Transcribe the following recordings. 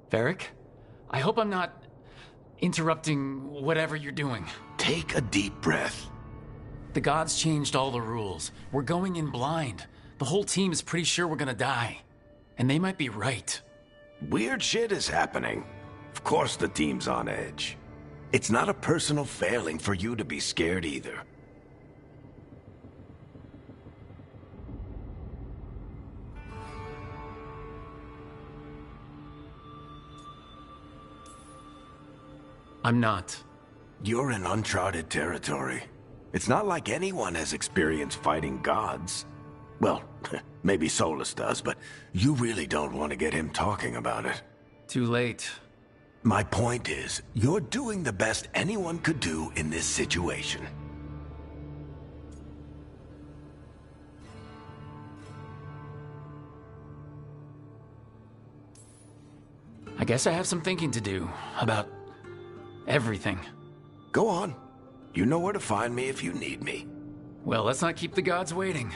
Varric, I hope I'm not interrupting whatever you're doing. Take a deep breath. The gods changed all the rules. We're going in blind. The whole team is pretty sure we're gonna die. And they might be right. Weird shit is happening. Of course the team's on edge. It's not a personal failing for you to be scared either. I'm not. You're in uncharted territory. It's not like anyone has experience fighting gods. Well, maybe Solus does, but you really don't want to get him talking about it. Too late. My point is, you're doing the best anyone could do in this situation. I guess I have some thinking to do about everything. Go on. You know where to find me if you need me. Well, let's not keep the gods waiting.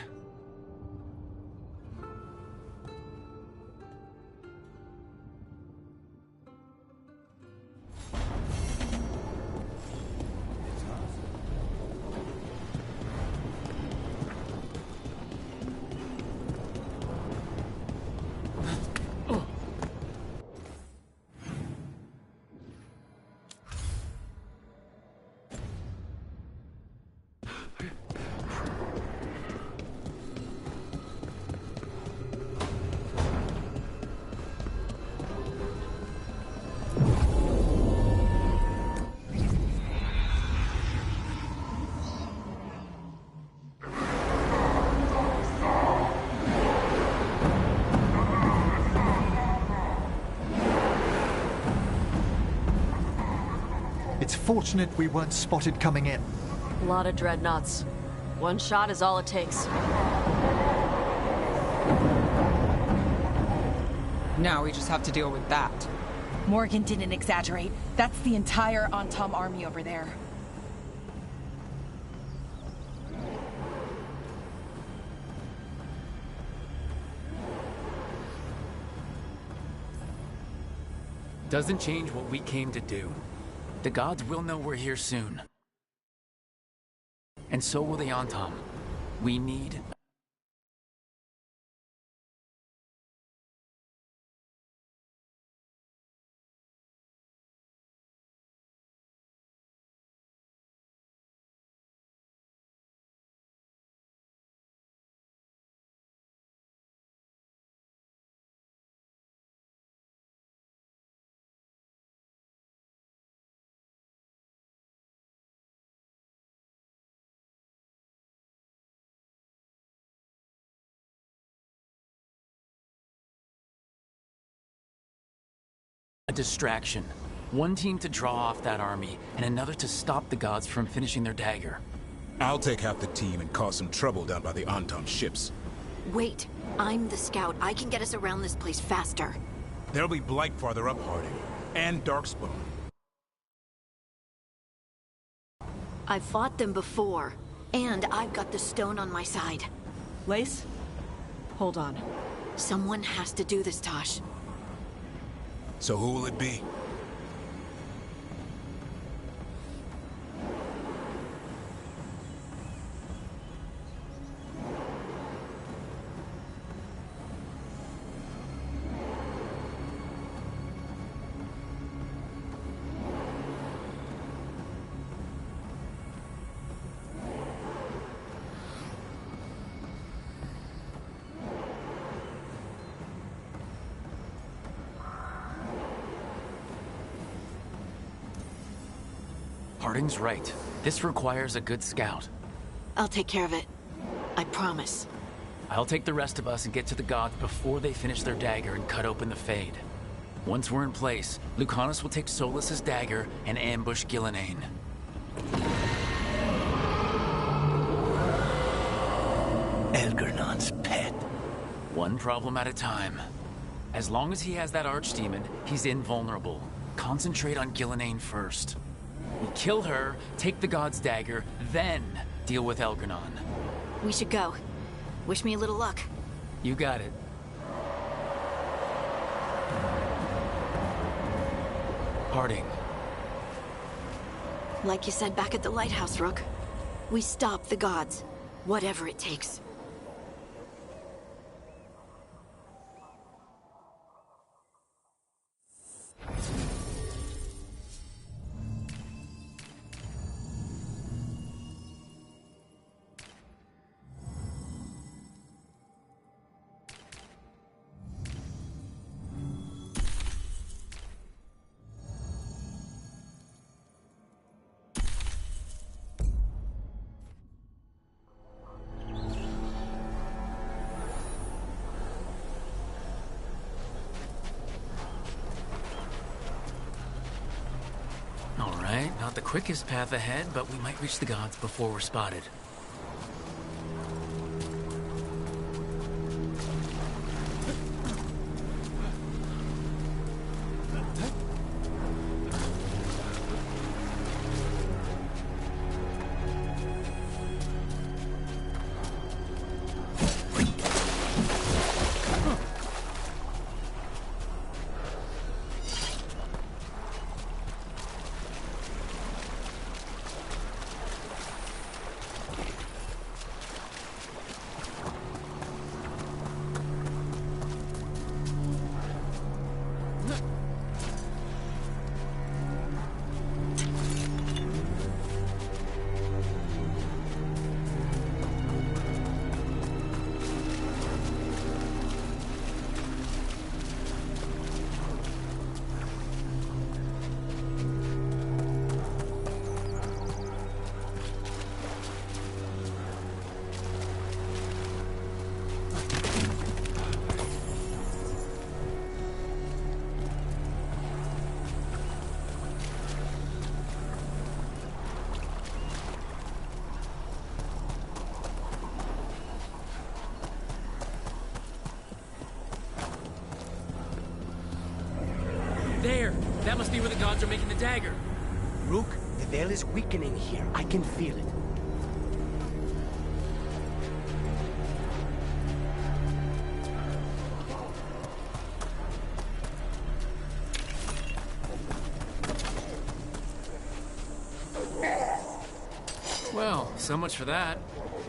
It's fortunate we weren't spotted coming in. A lot of dreadnoughts. One shot is all it takes. Now we just have to deal with that. Morgan didn't exaggerate. That's the entire Antom army over there. Doesn't change what we came to do. The gods will know we're here soon. And so will the Antom. We need... a distraction. One team to draw off that army, and another to stop the gods from finishing their dagger. I'll take half the team and cause some trouble down by the Antom ships. Wait, I'm the scout. I can get us around this place faster. There'll be Blight farther up, Harding. And Darkspawn. I've fought them before, and I've got the stone on my side. Lace? Hold on. Someone has to do this, Tosh. So who will it be? Harding's right. This requires a good scout. I'll take care of it. I promise. I'll take the rest of us and get to the gods before they finish their dagger and cut open the Fade. Once we're in place, Lucanus will take Solus's dagger and ambush Gillenane. Elgernon's pet. One problem at a time. As long as he has that archdemon, he's invulnerable. Concentrate on Gillenane first. We kill her, take the god's dagger, then deal with Elgernon. We should go. Wish me a little luck. You got it. departing. Like you said back at the lighthouse, Rook. We stop the gods. Whatever it takes. Alright, not the quickest path ahead, but we might reach the gods before we're spotted. There! That must be where the gods are making the dagger. Rook, the veil is weakening here. I can feel it. Well, so much for that.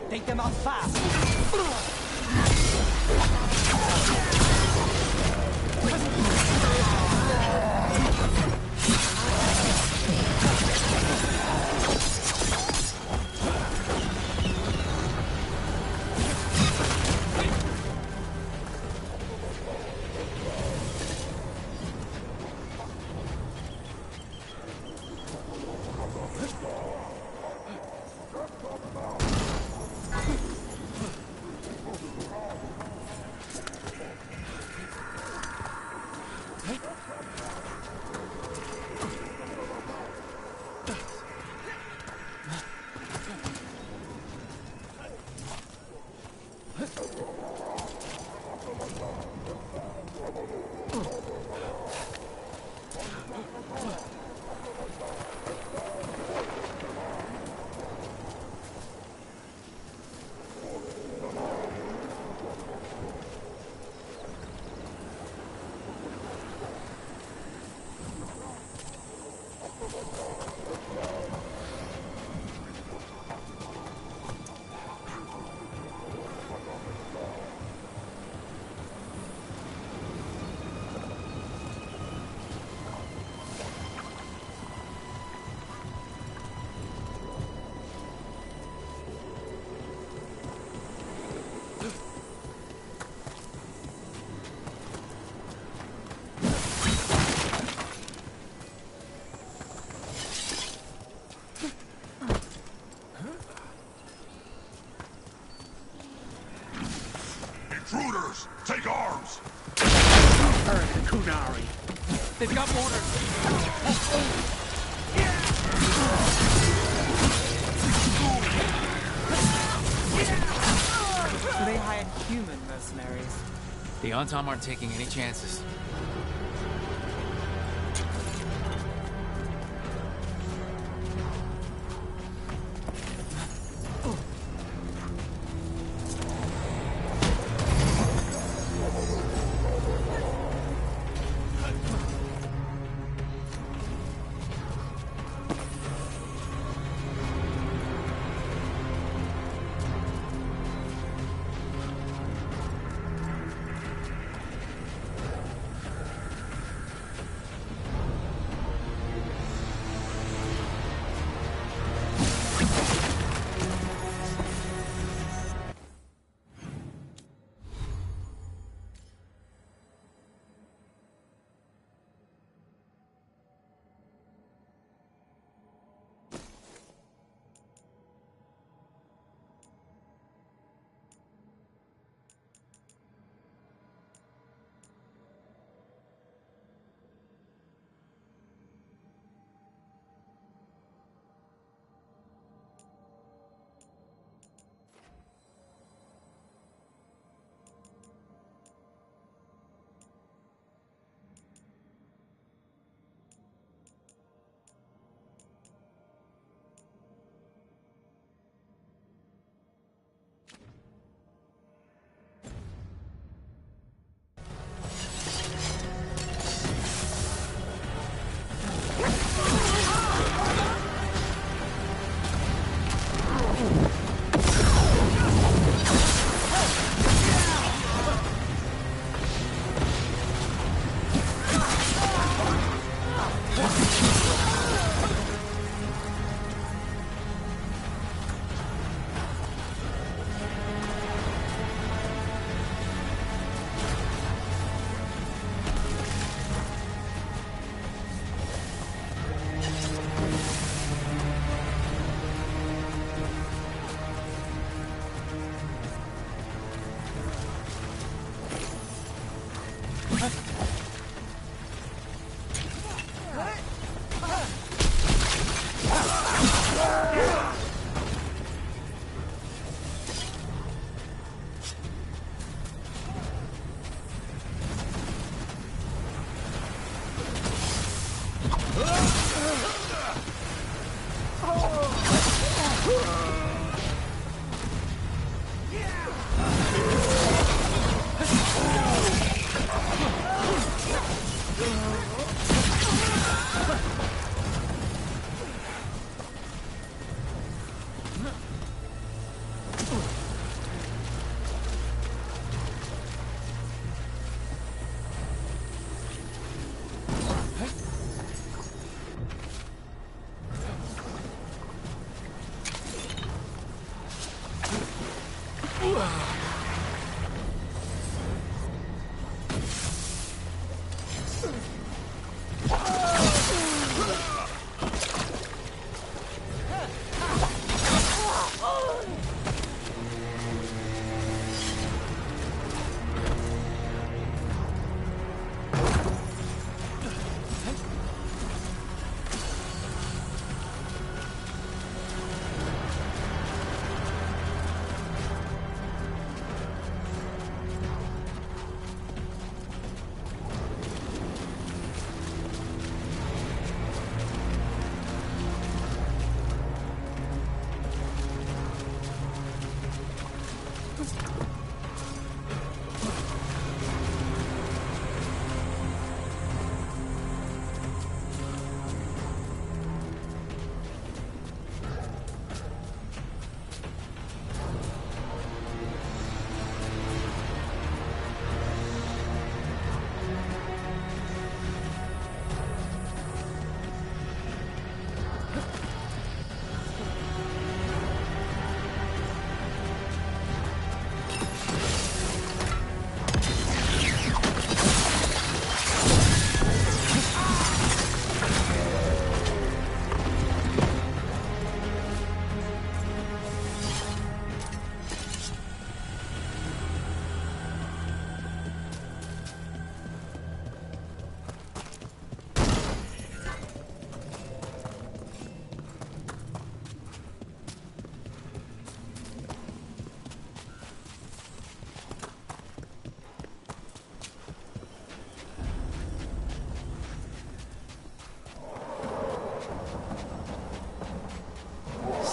Take them out fast! Intruders! Take arms! Kunari! They've got mortars! So they hired human mercenaries. The Antom aren't taking any chances.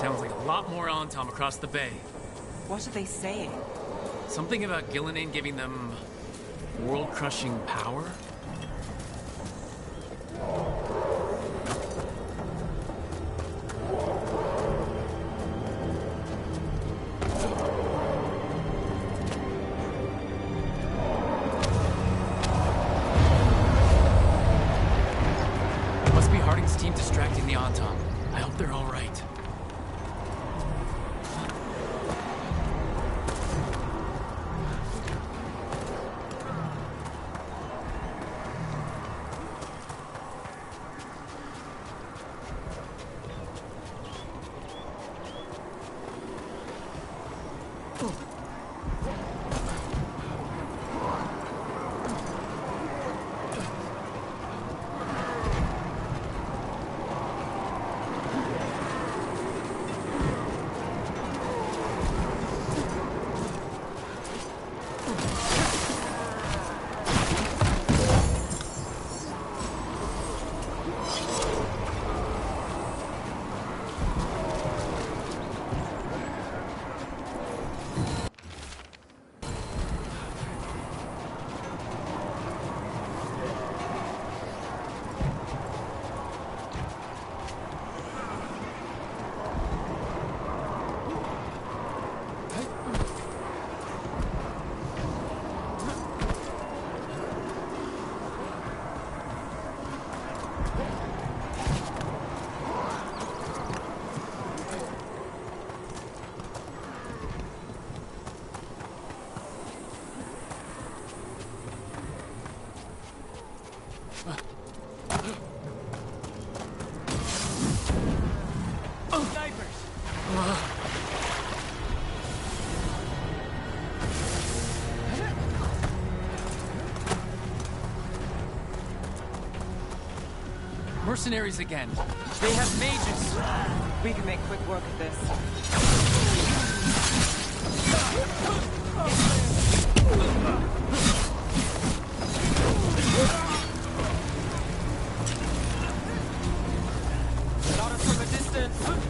Sounds like a lot more Antom across the bay. What are they saying? Something about Gillenane giving them world-crushing power? Must be Harding's team distracting the Antom. I hope they're all right. Mercenaries again. They have mages. We can make quick work of this. Shot us from a distance.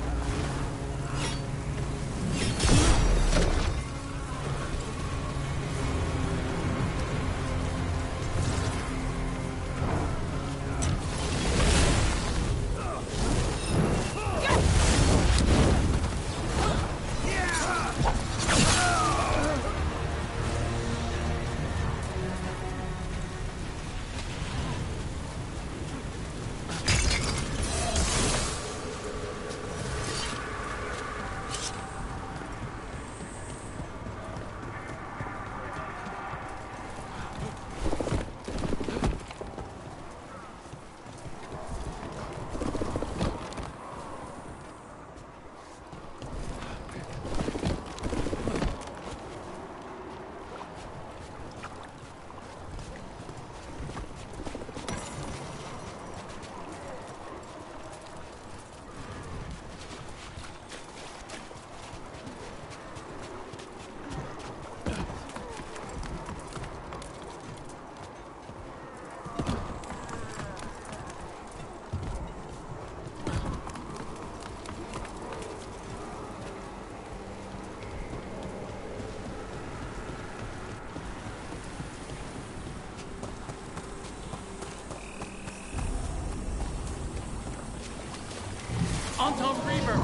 Anton Reaver!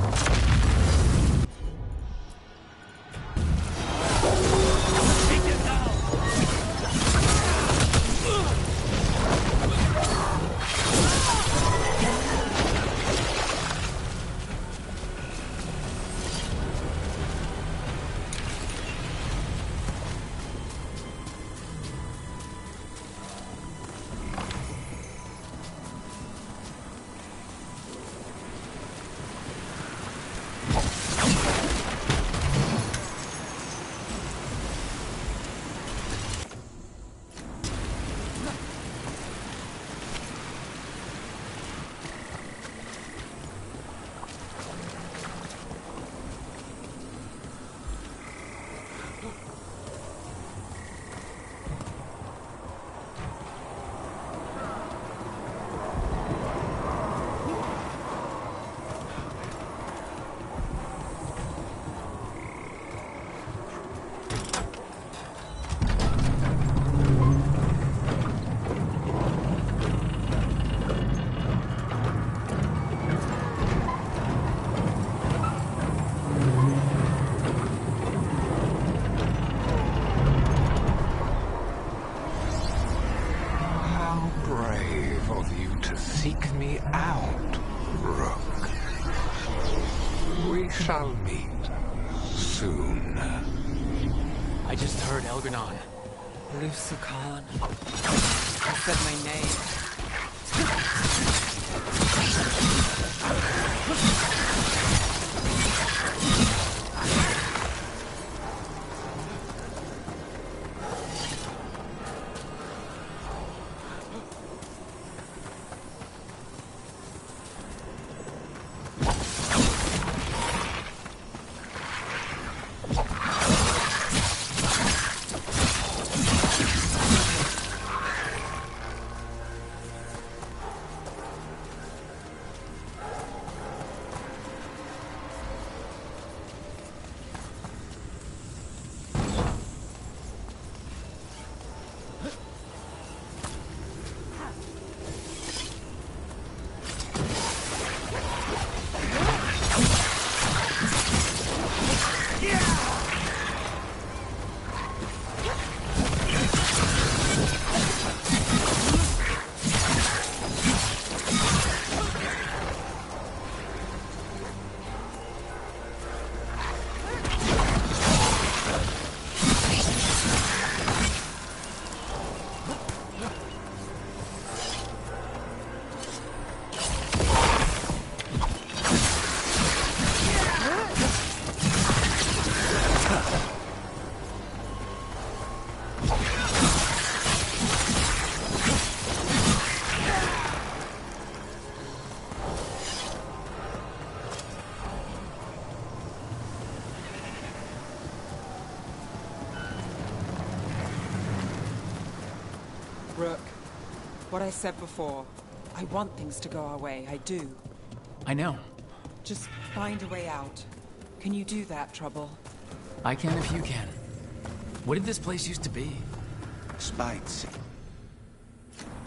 Take them down! Seek me out, Rook. We shall meet soon. I just heard Elgranon. Lucican. I said my name. What I said before. I want things to go our way, I do. I know. Just find a way out. Can you do that, Trouble? I can if you can. What did this place used to be? Spites.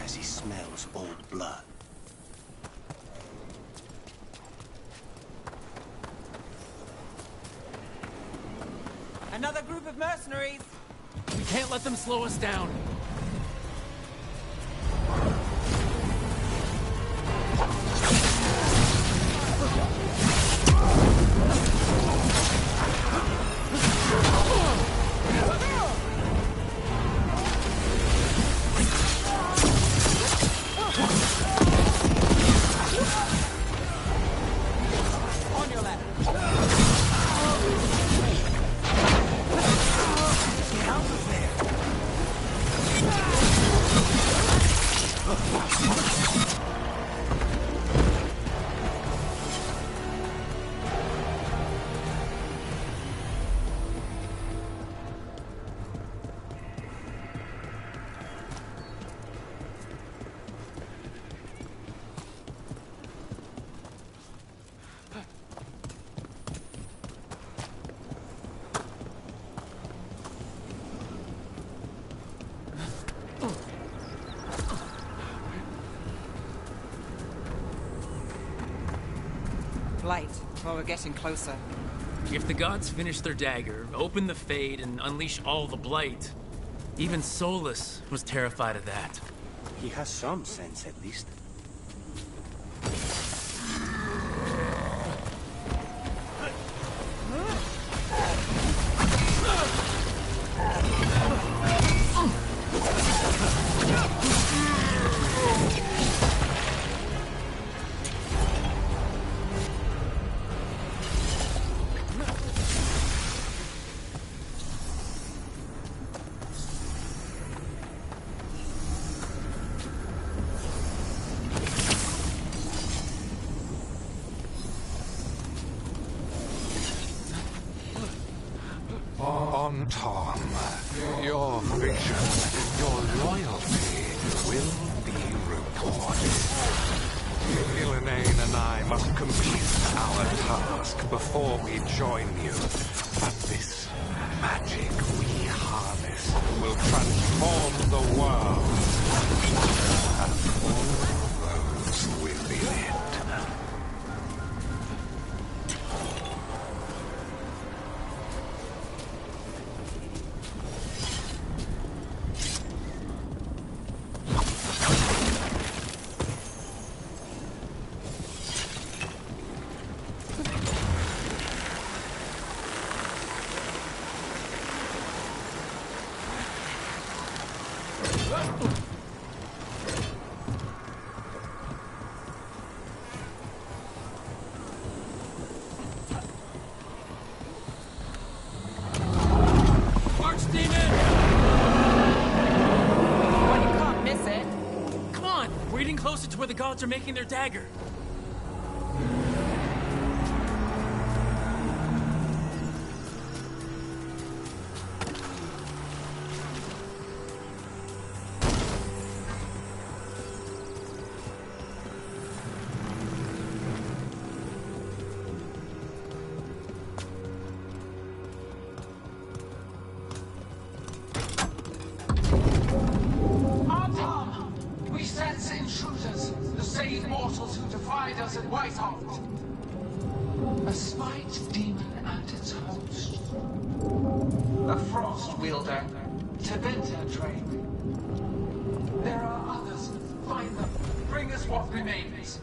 As he smells old blood. Another group of mercenaries! We can't let them slow us down. Light. Well, we're getting closer. If the gods finish their dagger, open the Fade, and unleash all the Blight, even Solus was terrified of that. He has some sense, at least. On Tom, your vision, your loyalty will be rewarded. Elaine and I must complete our task before we join you. But this magic we harness will transform the world. And all those within it. Closer to where the gods are making their dagger. A spite demon and its host. A frost wielder. Tebenta train. There are others. Find them. Bring us what remains.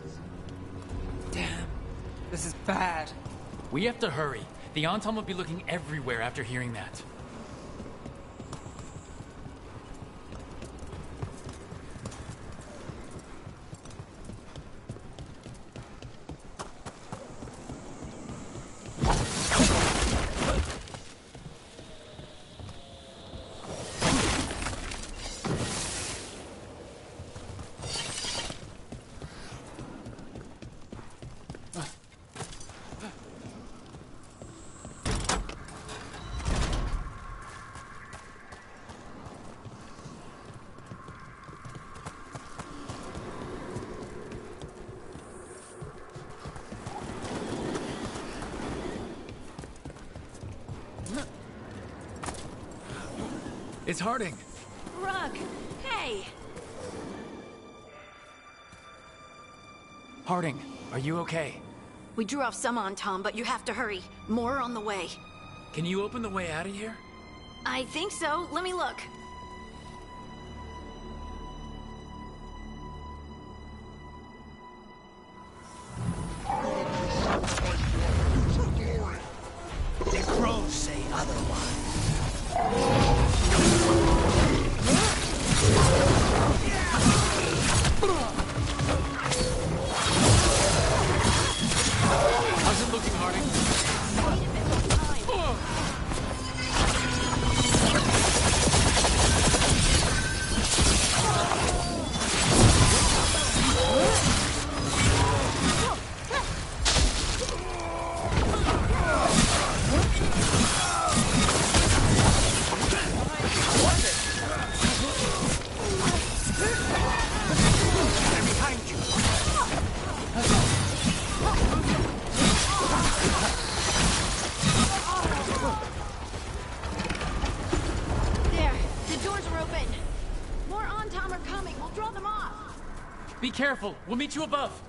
Damn. This is bad. We have to hurry. The Anton will be looking everywhere after hearing that. It's Harding. Rug, hey! Harding, are you okay? We drew off some on Tom, but you have to hurry. More on the way. Can you open the way out of here? I think so. Let me look. The crows say otherwise. How's it looking, Harding? Be careful. We'll meet you above.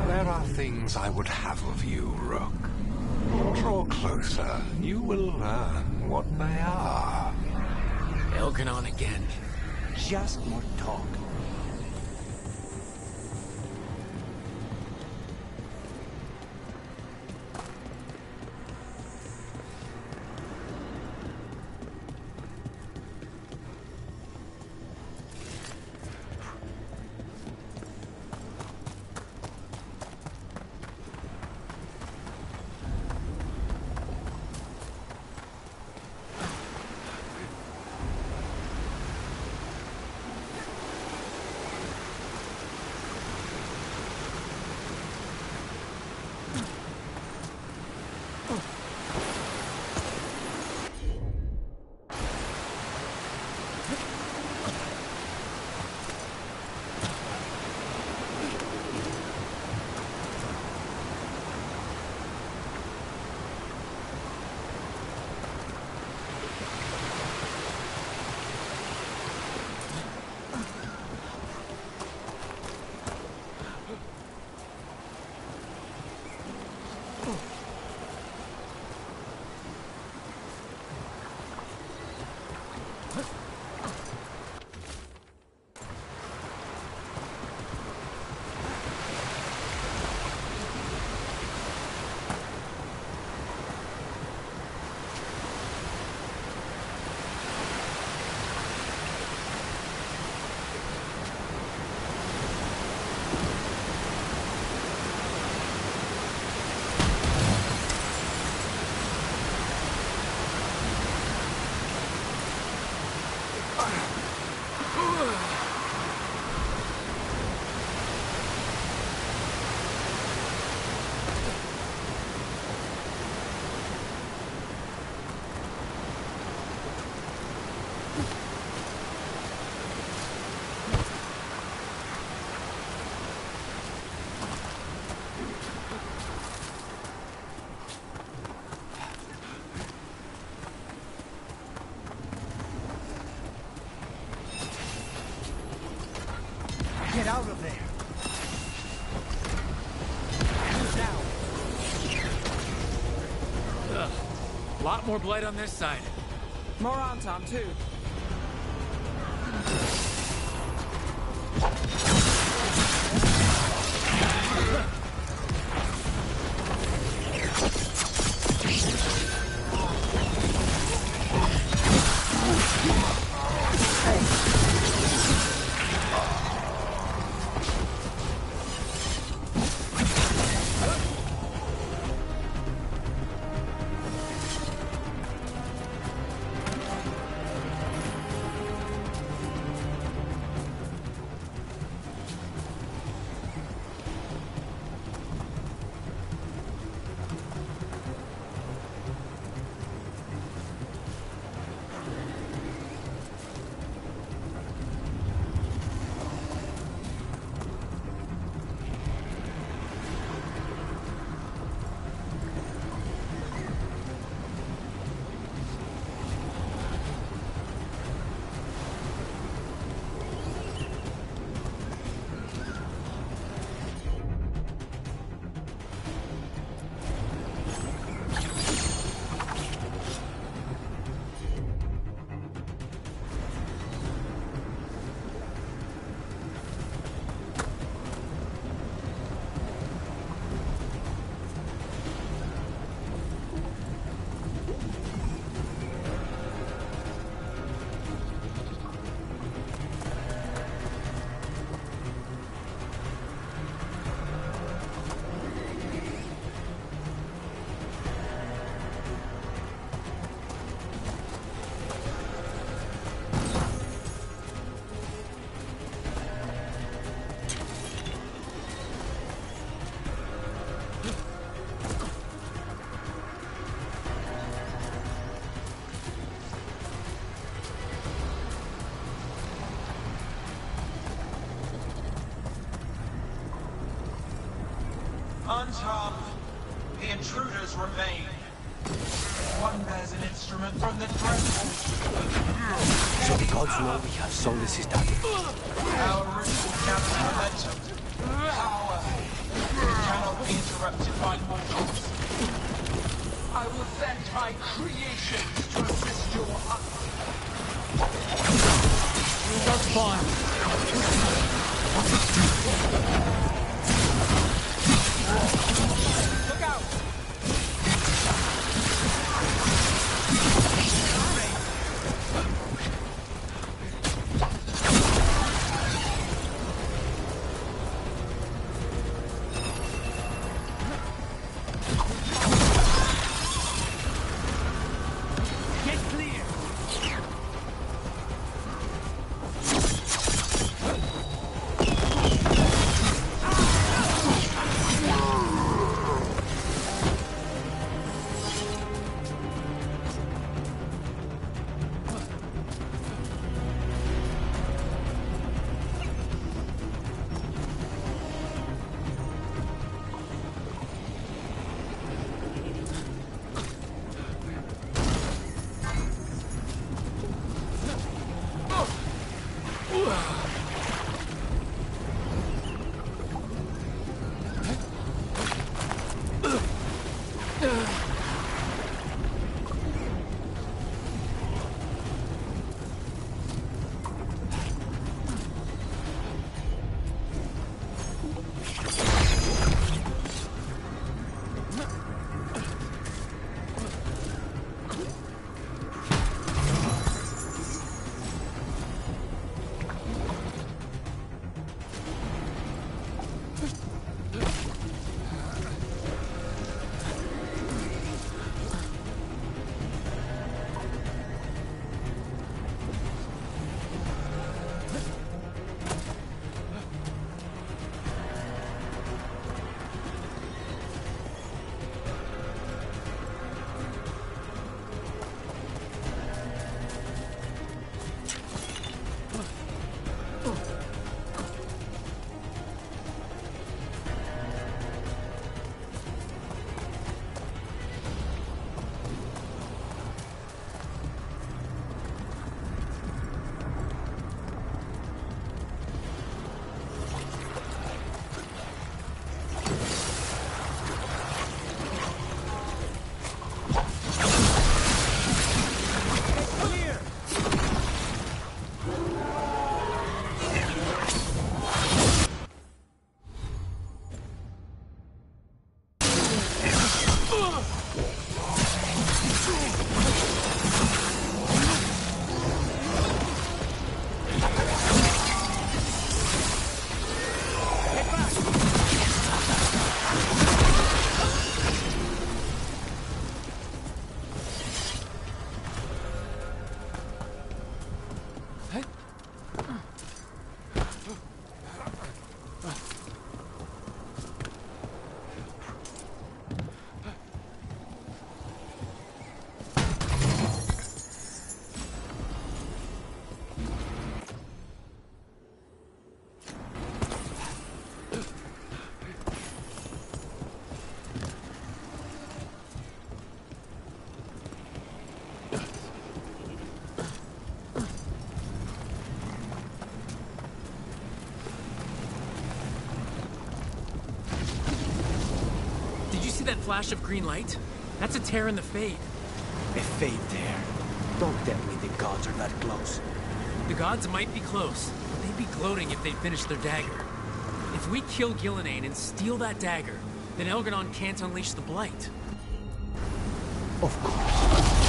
There are things I would have of you, Rook. Draw closer. You will learn what they are. Elkanon again. Just more talk. Get out of there! Now! Ugh. Lot more blight on this side. More on Tom, too. Unharmed, the intruders remain. One bears an instrument from the dreadful. So the gods know we have Solus' dagger. Our ritual gathers momentum. Power. It cannot be interrupted by mortals. I will send my creations to assist your hunt. That's fine. Look out! Get clear. That flash of green light? That's a tear in the Fade. A Fade tear? Don't tell me the gods are that close. The gods might be close, but they'd be gloating if they'd finished their dagger. If we kill Gillenane and steal that dagger, then Elgar'non can't unleash the Blight. Of course.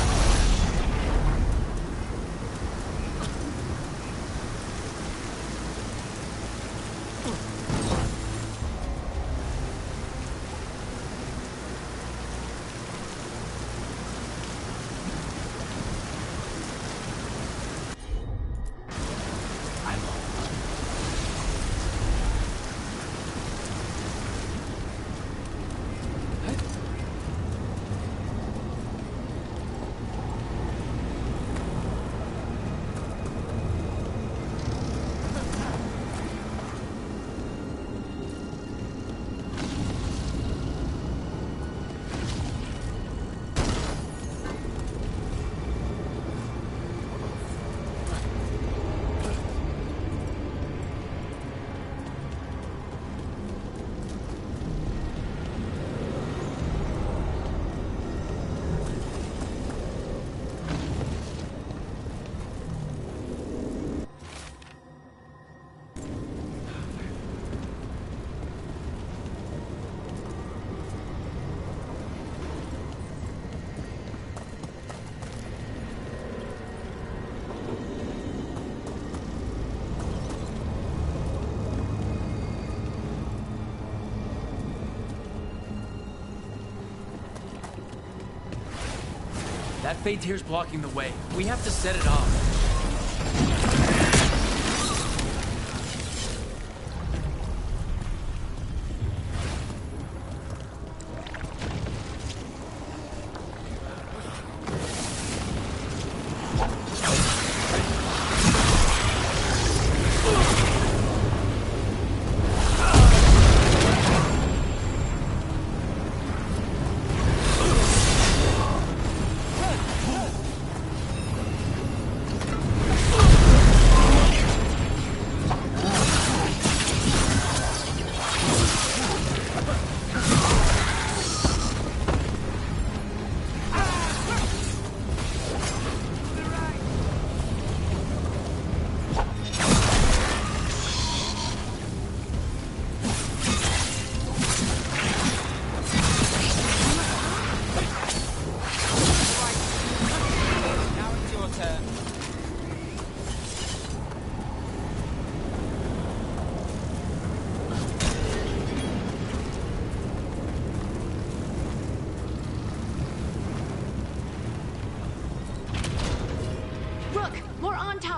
That fade here's blocking the way. We have to set it off.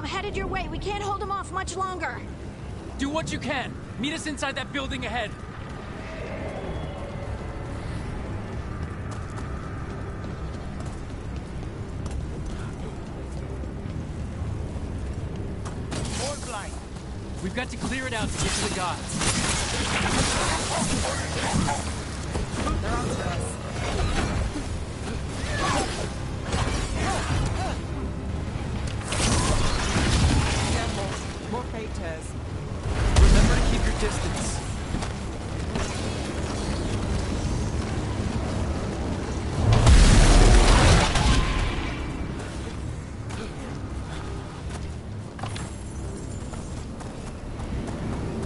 Headed your way. We can't hold them off much longer. Do what you can. Meet us inside that building ahead. We've got to clear it out to get to the gods. They're on to us. More fate tears. Remember to keep your distance.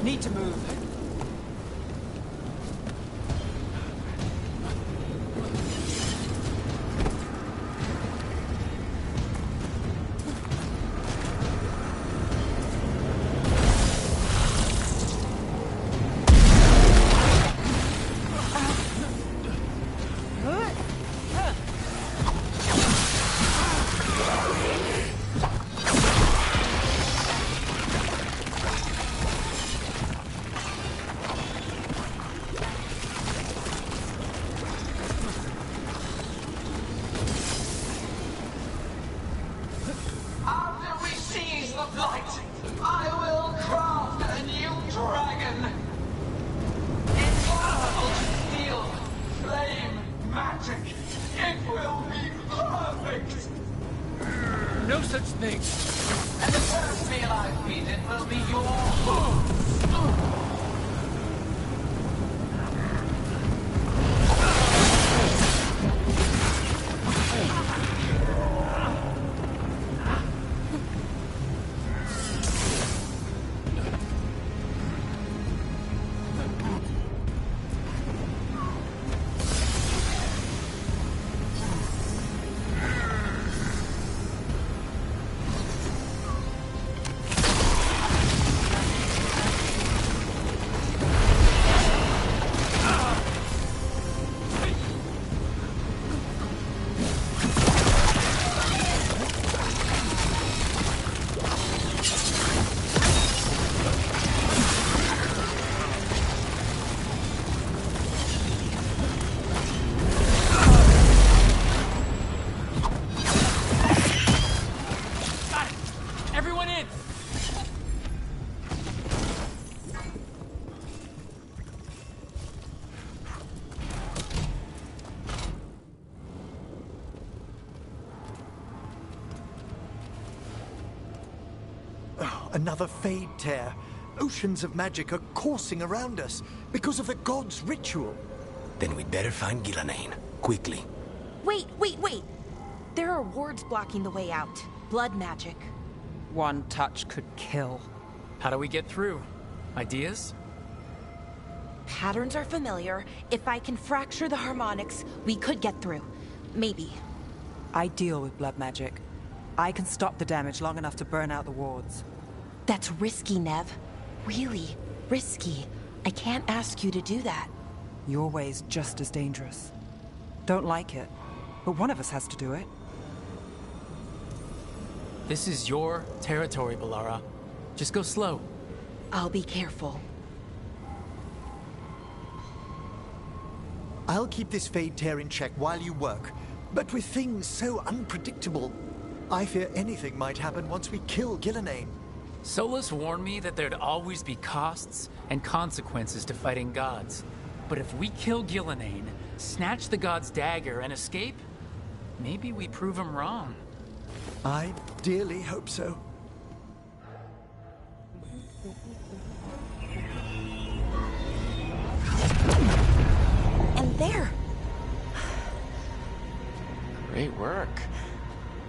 Need to move. No such thing. And the first meal I feed it will be your... Another fade tear. Oceans of magic are coursing around us because of the god's ritual. Then we'd better find Ghilanane. Quickly. Wait. There are wards blocking the way out. Blood magic. One touch could kill. How do we get through? Ideas? Patterns are familiar. If I can fracture the harmonics, we could get through. Maybe. I deal with blood magic. I can stop the damage long enough to burn out the wards. That's risky, Nev. Really risky. I can't ask you to do that. Your way's just as dangerous. Don't like it, but one of us has to do it. This is your territory, Balara. Just go slow. I'll be careful. I'll keep this Fade Tear in check while you work. But with things so unpredictable, I fear anything might happen once we kill Gillenane. Solus warned me that there'd always be costs and consequences to fighting gods. But if we kill Gillenane, snatch the god's dagger, and escape, maybe we prove him wrong. I dearly hope so. And there! Great work.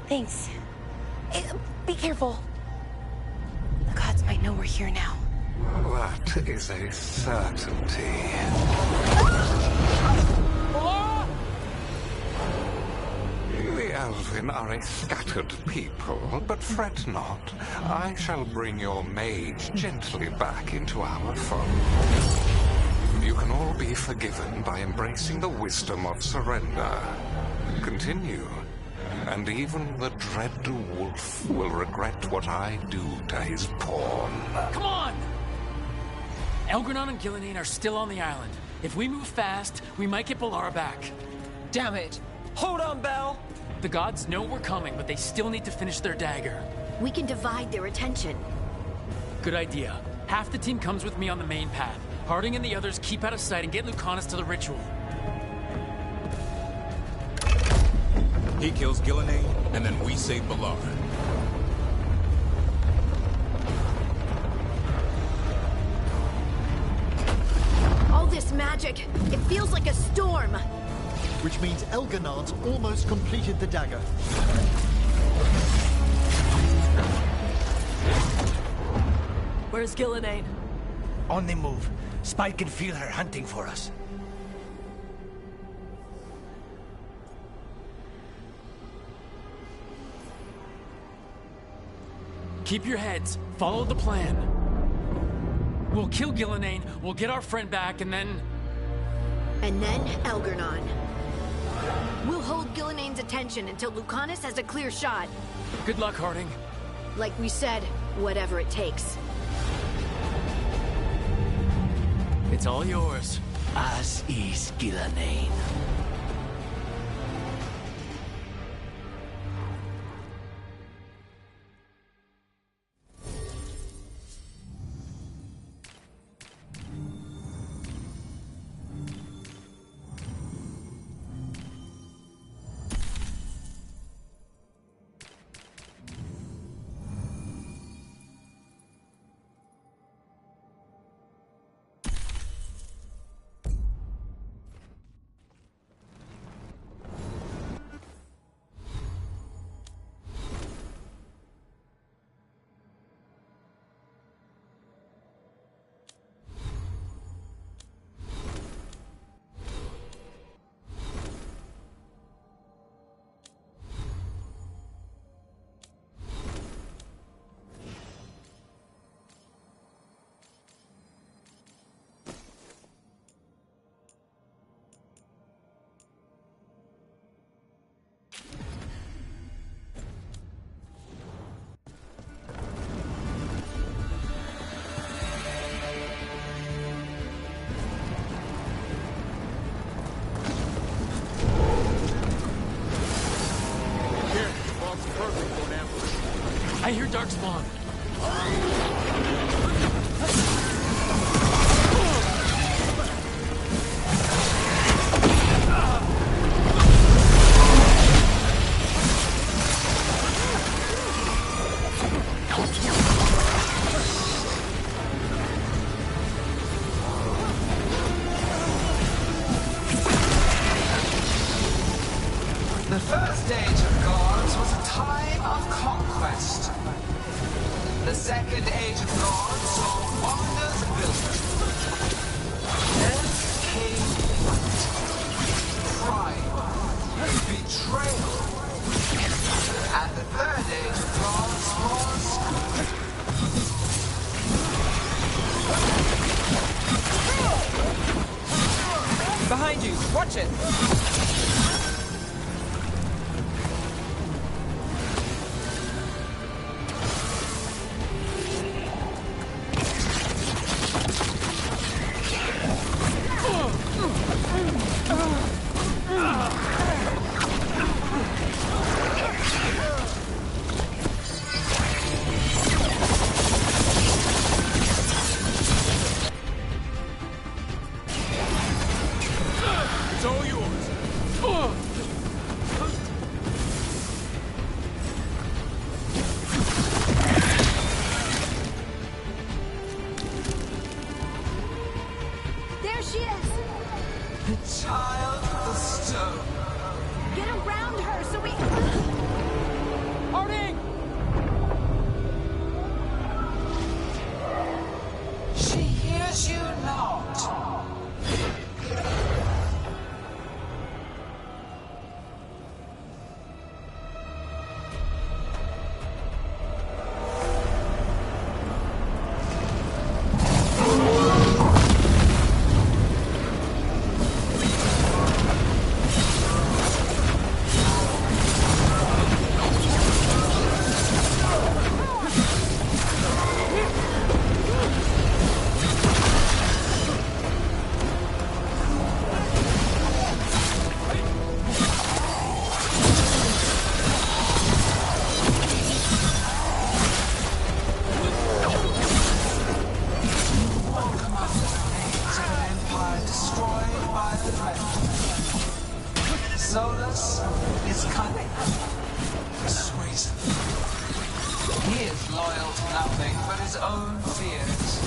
Thanks. Be careful. The gods might know we're here now. That is a certainty. The Elven are a scattered people, but fret not. I shall bring your mage gently back into our fold. You can all be forgiven by embracing the wisdom of surrender. Continue, and even the dread wolf will regret what I do to his pawn. Come on! Elgranon and Gillenane are still on the island. If we move fast, we might get Balara back. Damn it! Hold on, Belle! The gods know we're coming, but they still need to finish their dagger. We can divide their attention. Good idea. Half the team comes with me on the main path. Harding and the others keep out of sight and get Lucanus to the ritual. He kills Gillenane, and then we save Balara. All this magic, it feels like a storm. Which means Elganard's almost completed the dagger. Where's Gillenane? On the move. Spike can feel her hunting for us. Keep your heads. Follow the plan. We'll kill Gillenane, we'll get our friend back, and then... And then Elgranon. We'll hold Gillenane's attention until Lucanus has a clear shot. Good luck, Harding. Like we said, whatever it takes. It's all yours. As is Gillenane. I hear Darkspawn. The first age of gods was a time of conquest. The second age of gods saw wonders built. Then came pride, betrayal. And the third age of gods was... Behind you! Watch it! Persuasive. He is loyal to nothing but his own fears.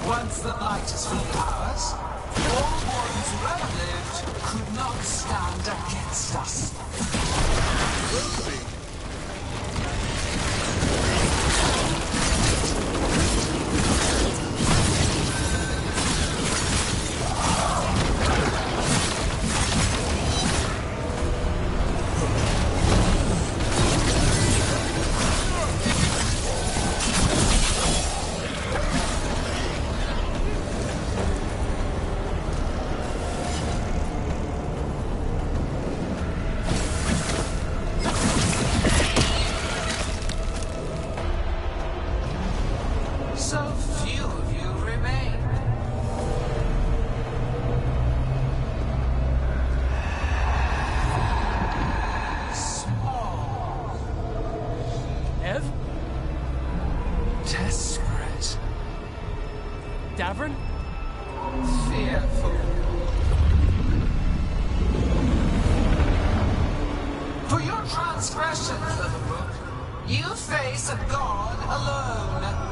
Once the light is fully ours, all wardens who ever lived could not stand against us. We'll see. So few of you remain. Small. Ev? Desperate. Davrin? Fearful. For your transgressions, little book, you face a god alone.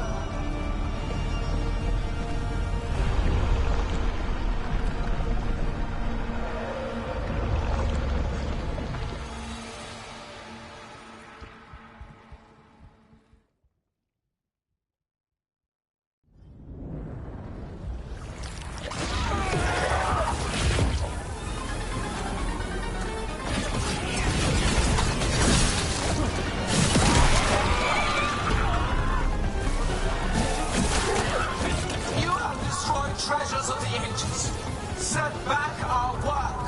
Treasures of the ages. Set back our work.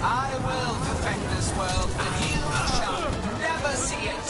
I will perfect this world, but you shall never see it.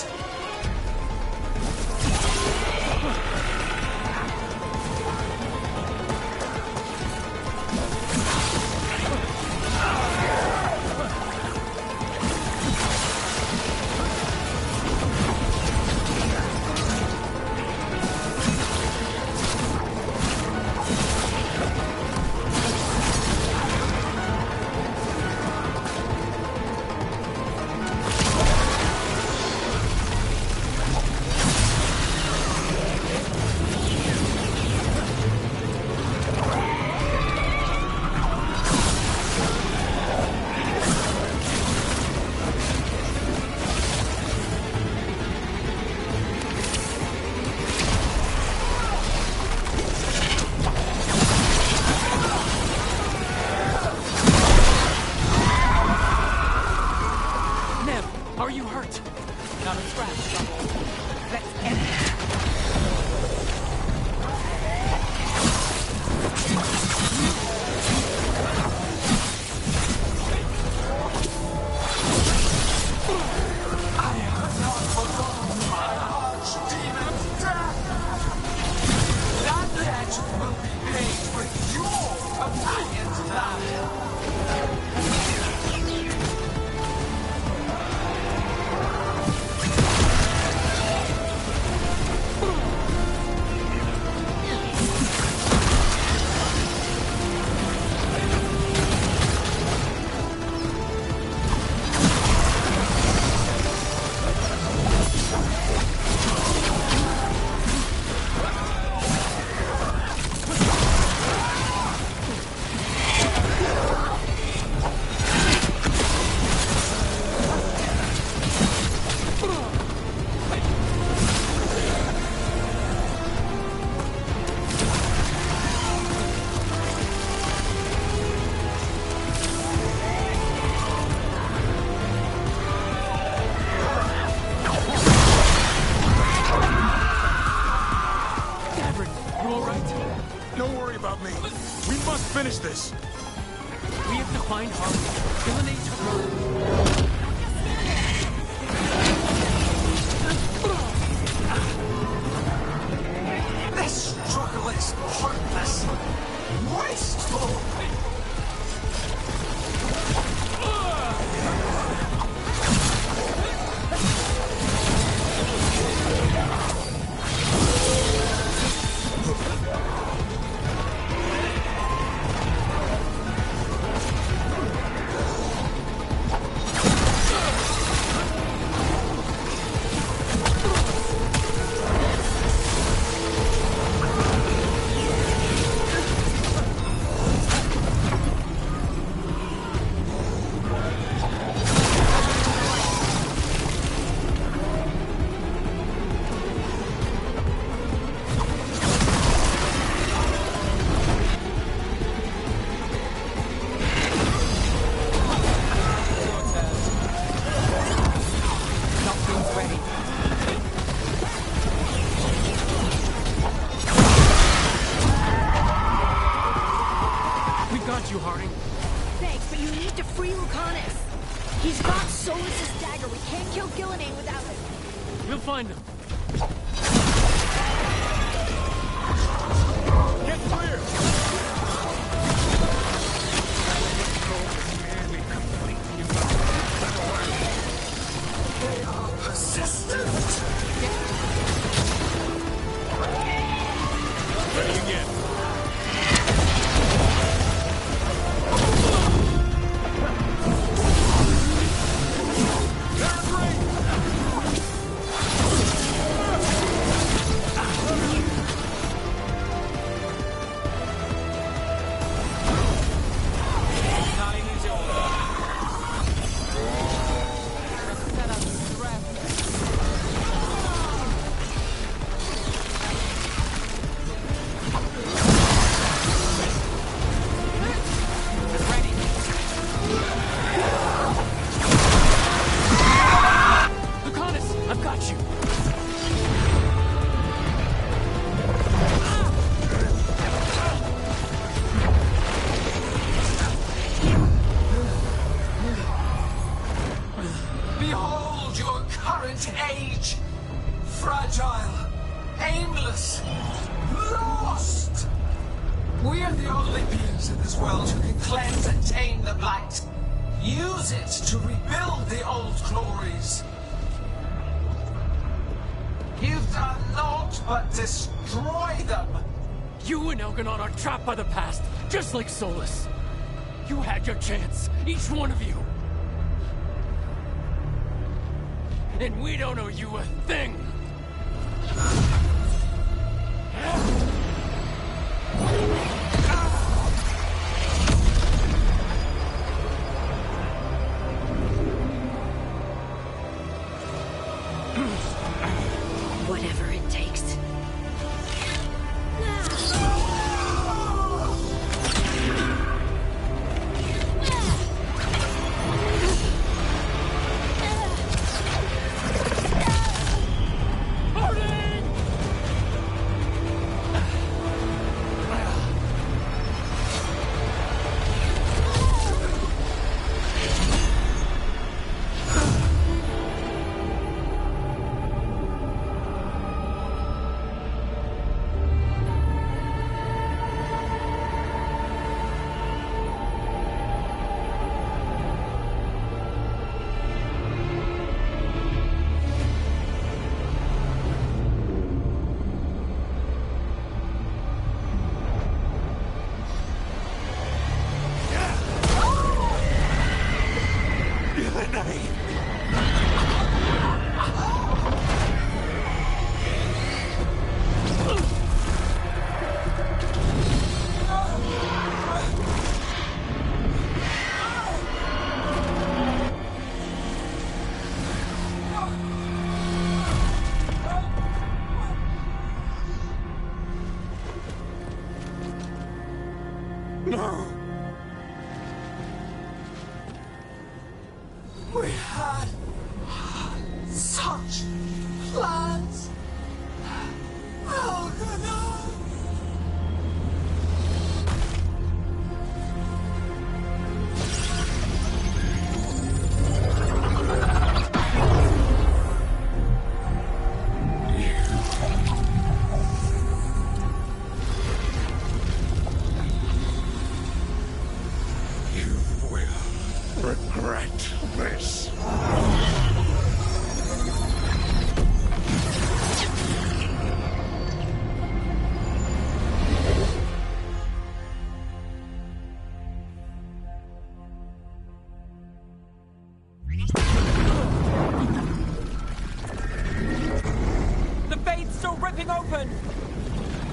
Finish this! We have to find Harley. Gillenay took her. This struggle is heartless, wasteful. Thanks, but you need to free Lucanus. He's got Solus's dagger. We can't kill Gillenay without it. We'll find him. Get clear! They are persistent. Ready again. Behold your current age. Fragile, aimless, lost. We're the only beings in this world who can cleanse and tame the blight. Use it to rebuild the old glories. You've done naught but destroy them. You and Elganon are trapped by the past, just like Solus. You had your chance, each one of you. And we don't owe you a thing! Whatever it takes. No. We had such plans. Oh, no. You will regret this. The fade's still ripping open!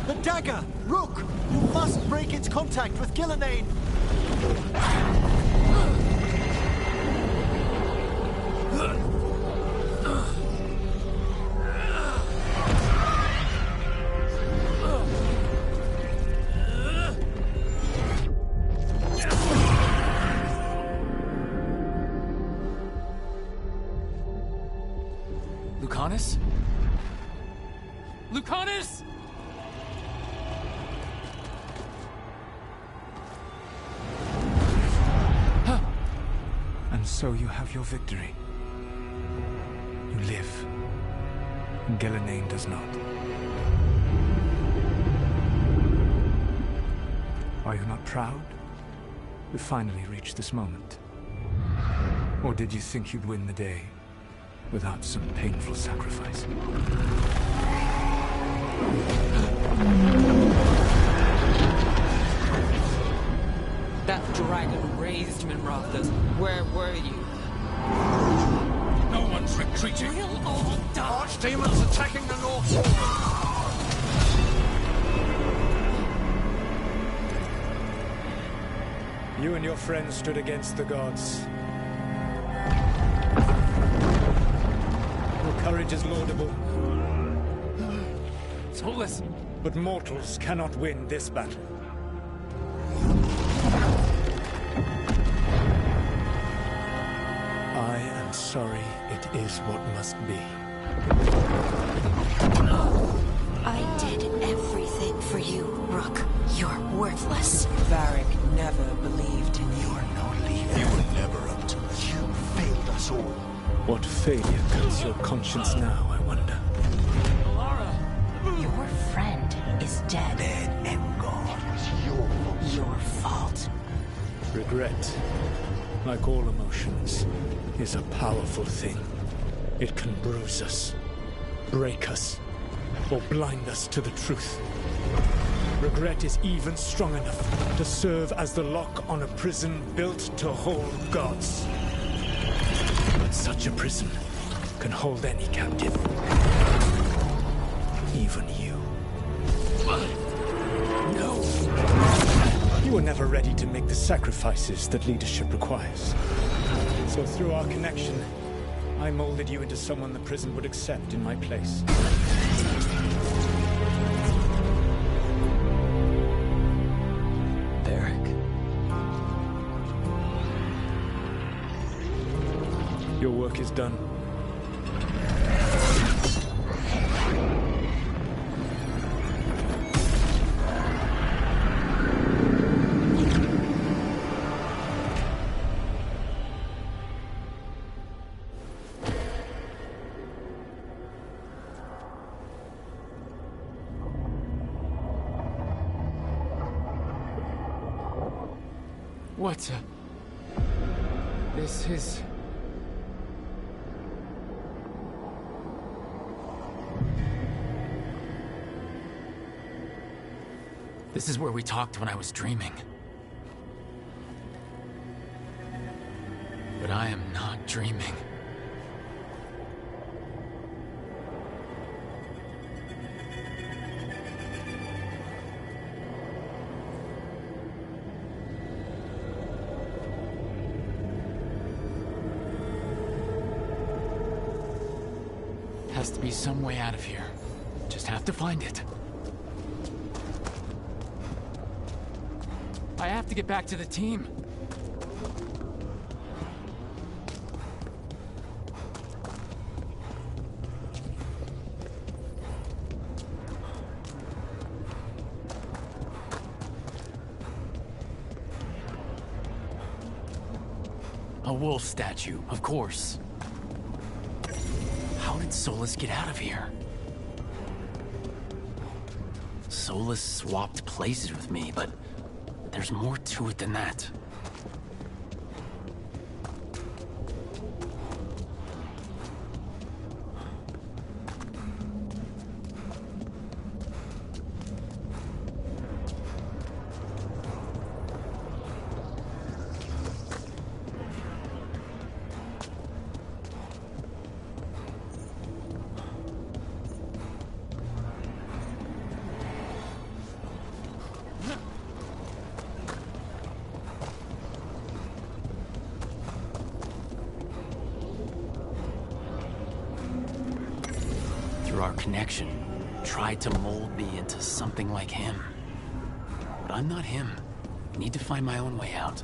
The dagger! Rook! You must break its contact with Gillenane! Lucanus? Lucanus! And so you have your victory. You live. Gillenane does not. Are you not proud? We finally reached this moment. Or did you think you'd win the day without some painful sacrifice? That dragon raised Minrathas. Where were you? No one's retreating. We'll all die! Archdemons attacking the North Wall. You and your friends stood against the gods. Your courage is laudable. Solus! But mortals cannot win this battle. I am sorry it is what must be. I did everything for you, Rook. You're worthless. Varric never believed in you. You're no leader. You were never up to it. You failed us all. What failure cuts your conscience now, I wonder? Your friend is dead. Dead and gone. It was your fault. Your fault. Regret, like all emotions, is a powerful thing. It can bruise us, break us, or blind us to the truth. Regret is even strong enough to serve as the lock on a prison built to hold gods. But such a prison can hold any captive. Even you. No! You were never ready to make the sacrifices that leadership requires. So through our connection, I molded you into someone the prison would accept in my place. Varric. Your work is done. What? This is... This is where we talked when I was dreaming. But I am not dreaming. Has to be some way out of here. Just have to find it. I have to get back to the team. A wolf statue, of course. How did Solus get out of here? Solus swapped places with me, but there's more to it than that. through our connection, tried to mold me into something like him. But I'm not him. I need to find my own way out.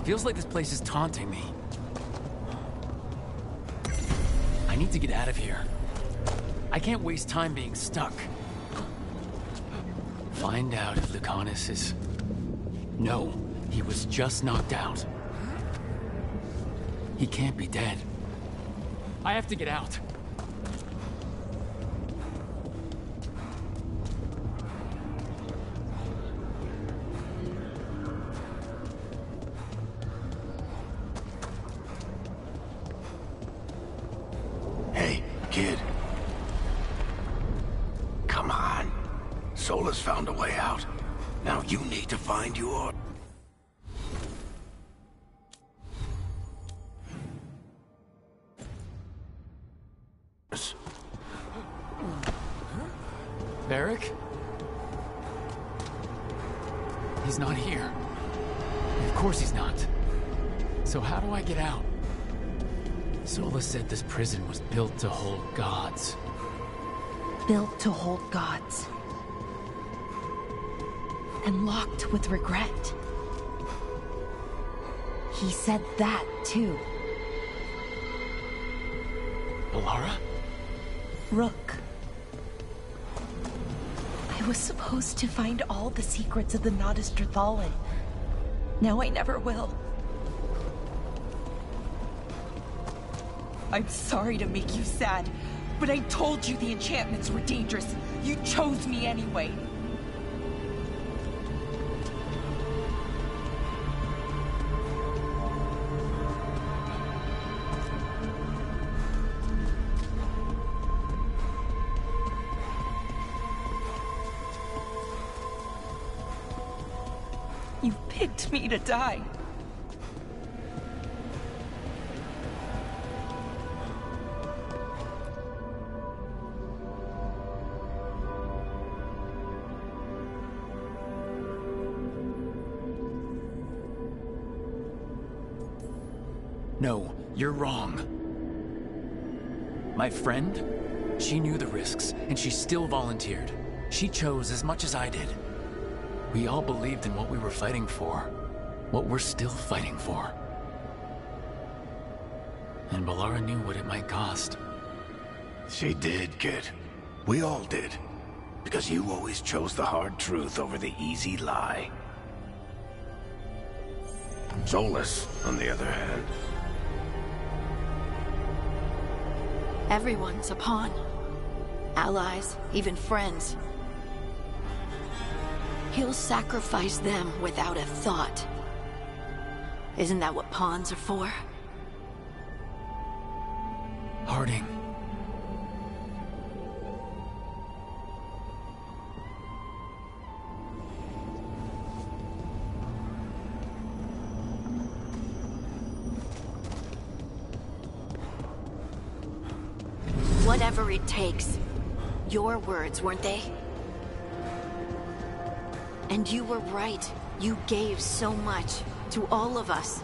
Feels like this place is taunting me. I need to get out of here. I can't waste time being stuck. Find out if Lucanus is... No, he was just knocked out. He can't be dead. I have to get out. Kid. Come on. Sola's found a way out. Now you need to find your... Barrick? He's not here. Of course he's not. So how do I get out? Sola said this prison was built to hold gods. Built to hold gods. And locked with regret. He said that, too. Alara? Rook. I was supposed to find all the secrets of the Nodus Trithalin. Now I never will. I'm sorry to make you sad, but I told you the enchantments were dangerous. You chose me anyway. You picked me to die. No, you're wrong. My friend? She knew the risks, and she still volunteered. She chose as much as I did. We all believed in what we were fighting for. What we're still fighting for. And Balara knew what it might cost. She did, kid. We all did. Because you always chose the hard truth over the easy lie. Solus, on the other hand... Everyone's a pawn. Allies, even friends. He'll sacrifice them without a thought. Isn't that what pawns are for? Harding. Whatever it takes. Your words, weren't they? And you were right. You gave so much to all of us.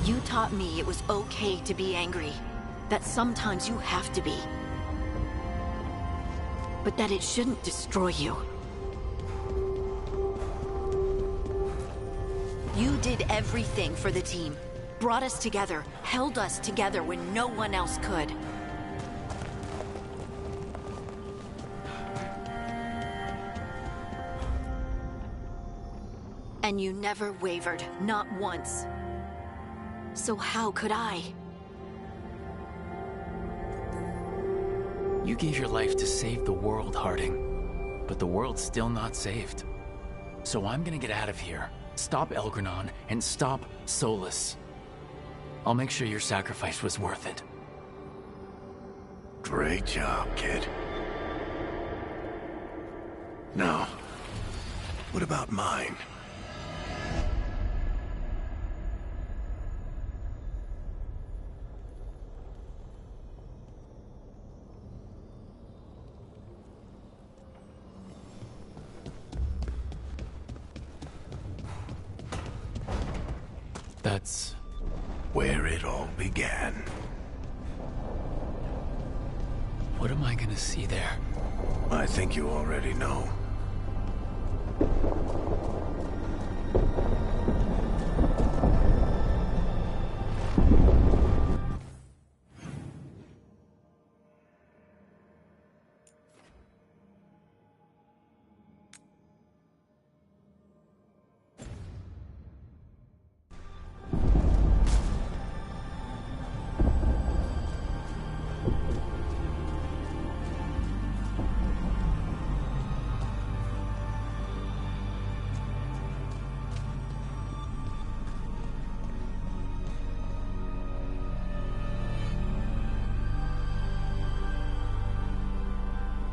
You taught me it was okay to be angry. That sometimes you have to be. But that it shouldn't destroy you. You did everything for the team. Brought us together, held us together when no one else could. And you never wavered, not once. So how could I? You gave your life to save the world, Harding. But the world's still not saved. So I'm gonna get out of here, stop Elgranon, and stop Solus. I'll make sure your sacrifice was worth it. Great job, kid. Now, what about mine? That's where it all began. What am I gonna see there? I think you already know.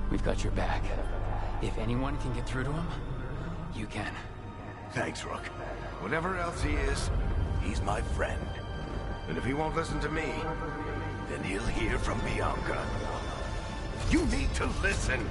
We've got your back. If anyone can get through to him, you can. Thanks, Rook. Whatever else he is, he's my friend. And if he won't listen to me, then he'll hear from Bianca. You need to listen!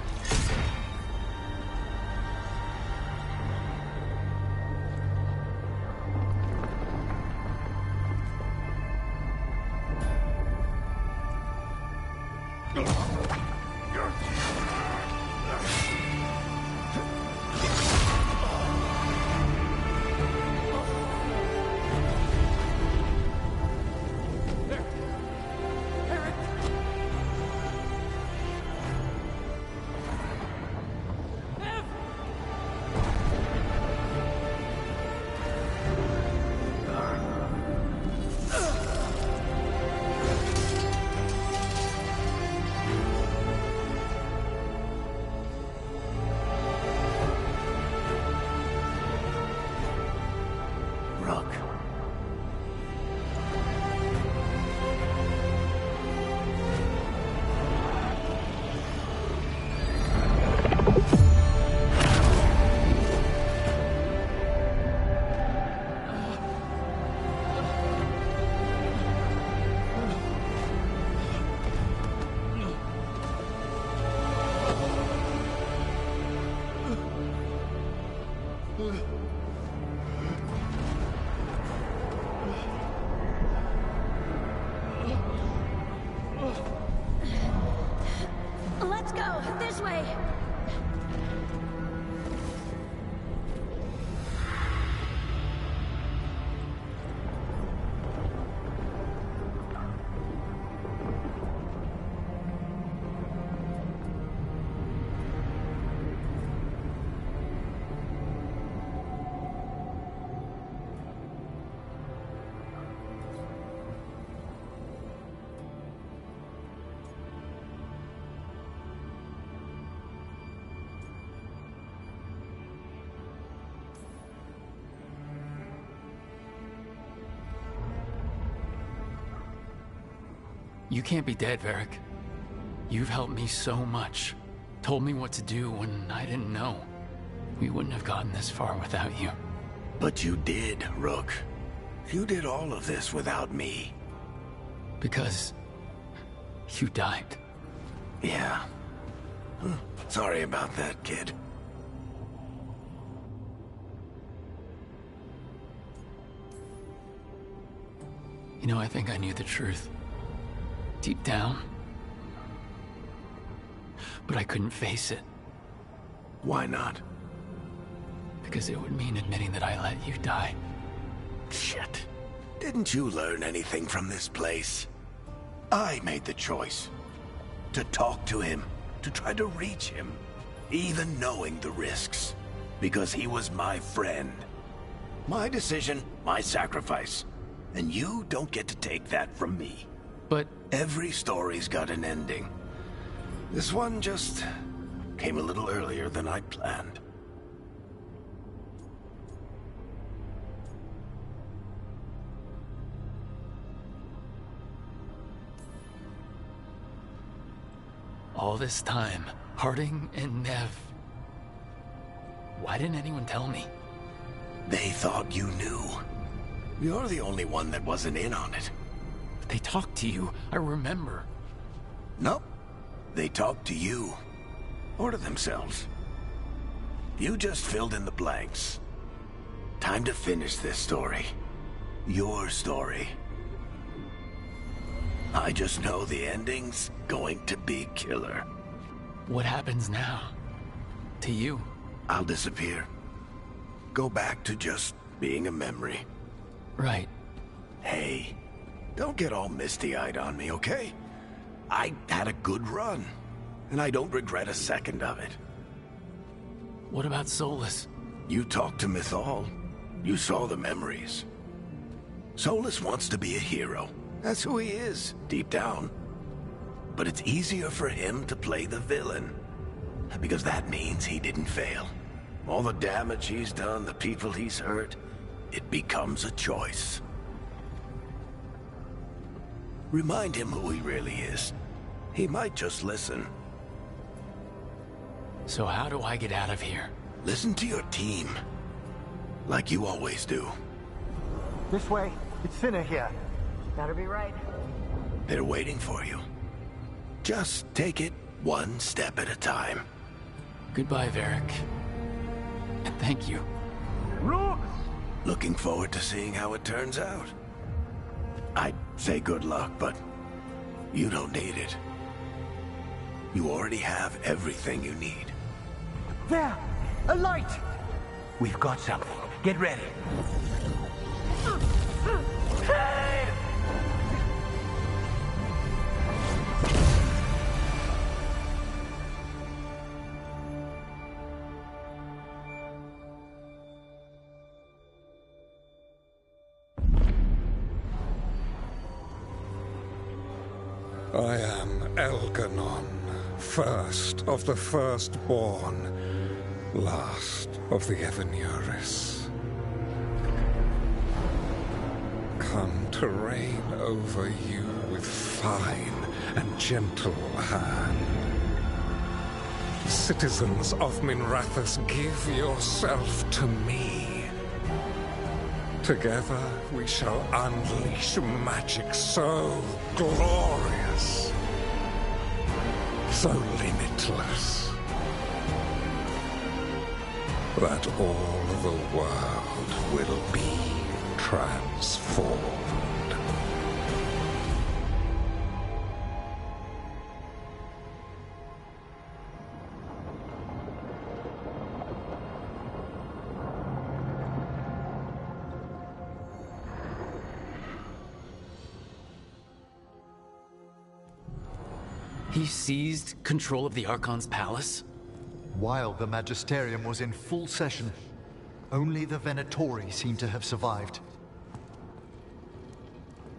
Let's go! This way! You can't be dead, Varric. You've helped me so much. Told me what to do when I didn't know. We wouldn't have gotten this far without you. But you did, Rook. You did all of this without me. Because you died. Yeah. Sorry about that, kid. You know, I think I knew the truth. Deep down. But I couldn't face it. Why not? Because it would mean admitting that I let you die. Shit. Didn't you learn anything from this place? I made the choice. To talk to him. To try to reach him. Even knowing the risks. Because he was my friend. My decision, my sacrifice. And you don't get to take that from me. But every story's got an ending. This one just came a little earlier than I'd planned. all this time, Harding and Nev. Why didn't anyone tell me? They thought you knew. You're the only one that wasn't in on it. But they talked to you. I remember. Nope. They talked to you. Or to themselves. You just filled in the blanks. Time to finish this story. Your story. I just know the ending's going to be killer. What happens now? To you? I'll disappear. Go back to just being a memory. Right. Hey, don't get all misty-eyed on me, okay? I had a good run, and I don't regret a second of it. What about Solus? You talked to Mythal. You saw the memories. Solus wants to be a hero. That's who he is, deep down. But it's easier for him to play the villain. Because that means he didn't fail. All the damage he's done, the people he's hurt, it becomes a choice. Remind him who he really is. He might just listen. So how do I get out of here? Listen to your team. Like you always do. This way. It's thinner here. Better be right. They're waiting for you. Just take it one step at a time. Goodbye, Varric. And thank you. Look! Looking forward to seeing how it turns out. I'd say good luck, but you don't need it. You already have everything you need. There! A light! We've got something. Get ready. I am Elganon, first of the firstborn, last of the Evenuris. Come to reign over you with fine and gentle hand. Citizens of Minrathous, give yourself to me. Together we shall unleash magic so glorious, so limitless, that all the world will be transformed. He seized control of the Archon's palace? While the Magisterium was in full session, only the Venatori seem to have survived.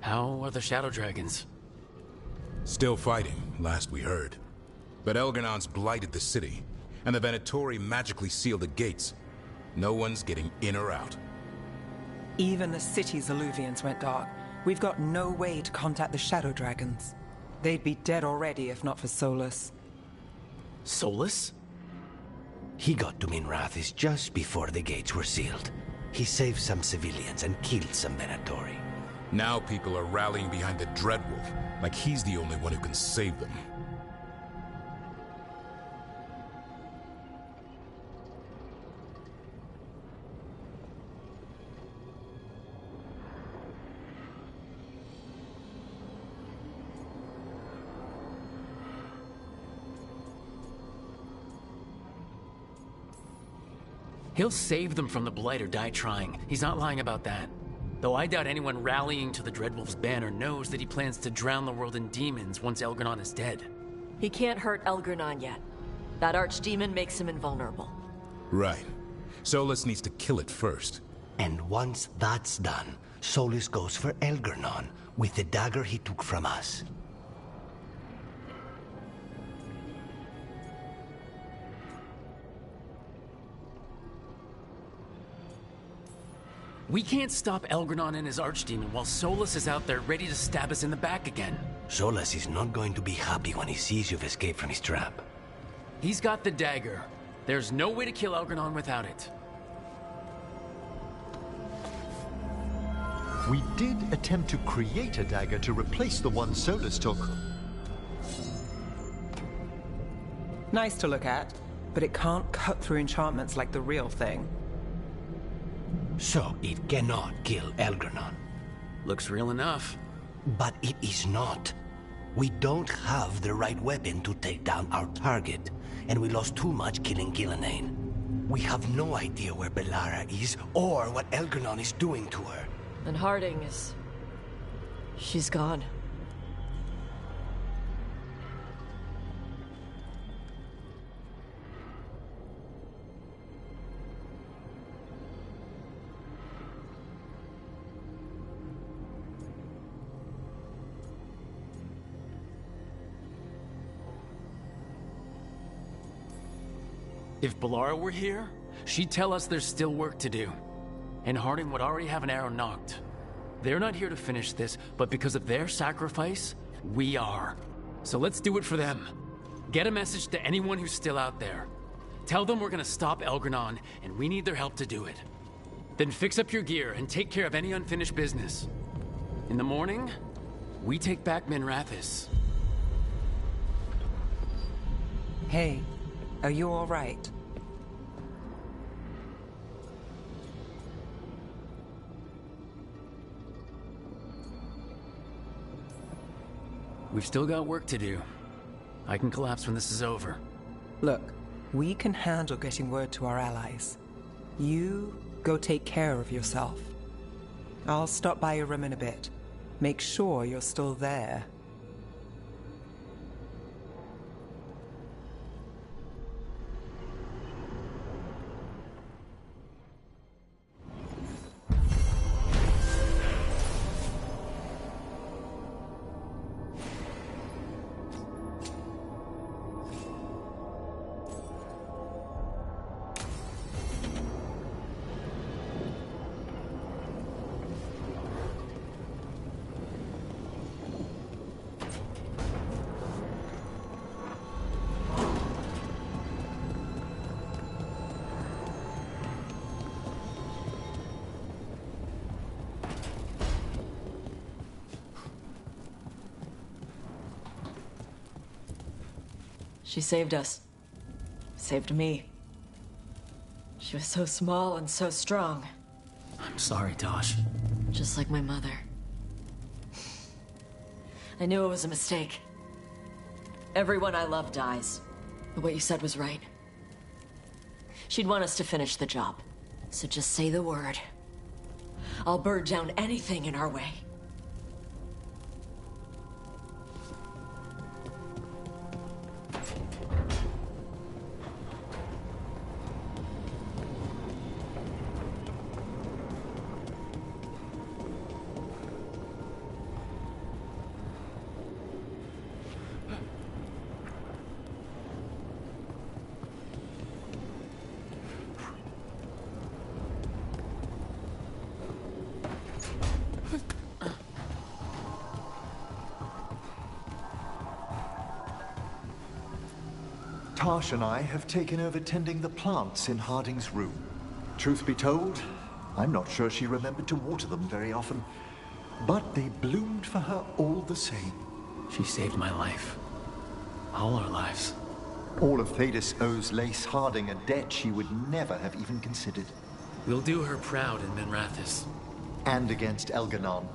How are the Shadow Dragons? Still fighting, last we heard. But Elganon's blighted the city, and the Venatori magically sealed the gates. No one's getting in or out. Even the city's Illuvians went dark. We've got no way to contact the Shadow Dragons. They'd be dead already if not for Solus. Solus? He got to Minrathous just before the gates were sealed. He saved some civilians and killed some Venatori. Now people are rallying behind the Dreadwolf, like he's the only one who can save them. He'll save them from the Blight or die trying. He's not lying about that. Though I doubt anyone rallying to the Dreadwolf's banner knows that he plans to drown the world in demons once Elganon is dead. He can't hurt Elganon yet. That archdemon makes him invulnerable. Right. Solus needs to kill it first. And once that's done, Solus goes for Elgernon with the dagger he took from us. We can't stop Elgernon and his archdemon while Solus is out there ready to stab us in the back again. Solus is not going to be happy when he sees you've escaped from his trap. He's got the dagger. There's no way to kill Elgernon without it. We did attempt to create a dagger to replace the one Solus took. Nice to look at, but it can't cut through enchantments like the real thing. So it cannot kill Elgernon. Looks real enough. But it is not. We don't have the right weapon to take down our target, and we lost too much killing Gillenane. We have no idea where Bellara is, or what Elgernon is doing to her. And Harding is... she's gone. If Bellara were here, she'd tell us there's still work to do. And Harding would already have an arrow knocked. They're not here to finish this, but because of their sacrifice, we are. So let's do it for them. Get a message to anyone who's still out there. Tell them we're gonna stop Elgernon, and we need their help to do it. Then fix up your gear and take care of any unfinished business. In the morning, we take back Minrathous. Hey, are you all right? We've still got work to do. I can collapse when this is over. Look, we can handle getting word to our allies. You go take care of yourself. I'll stop by your room in a bit. Make sure you're still there. She saved us. Saved me. She was so small and so strong. I'm sorry, Tosh. Just like my mother. I knew it was a mistake. Everyone I love dies. But what you said was right. She'd want us to finish the job. So just say the word. I'll burn down anything in our way. Tosh and I have taken over tending the plants in Harding's room. Truth be told, I'm not sure she remembered to water them very often. But they bloomed for her all the same. She saved my life. All our lives. All of Thedas owes Lace Harding a debt she would never have even considered. We'll do her proud in Minrathous. And against Elgernon.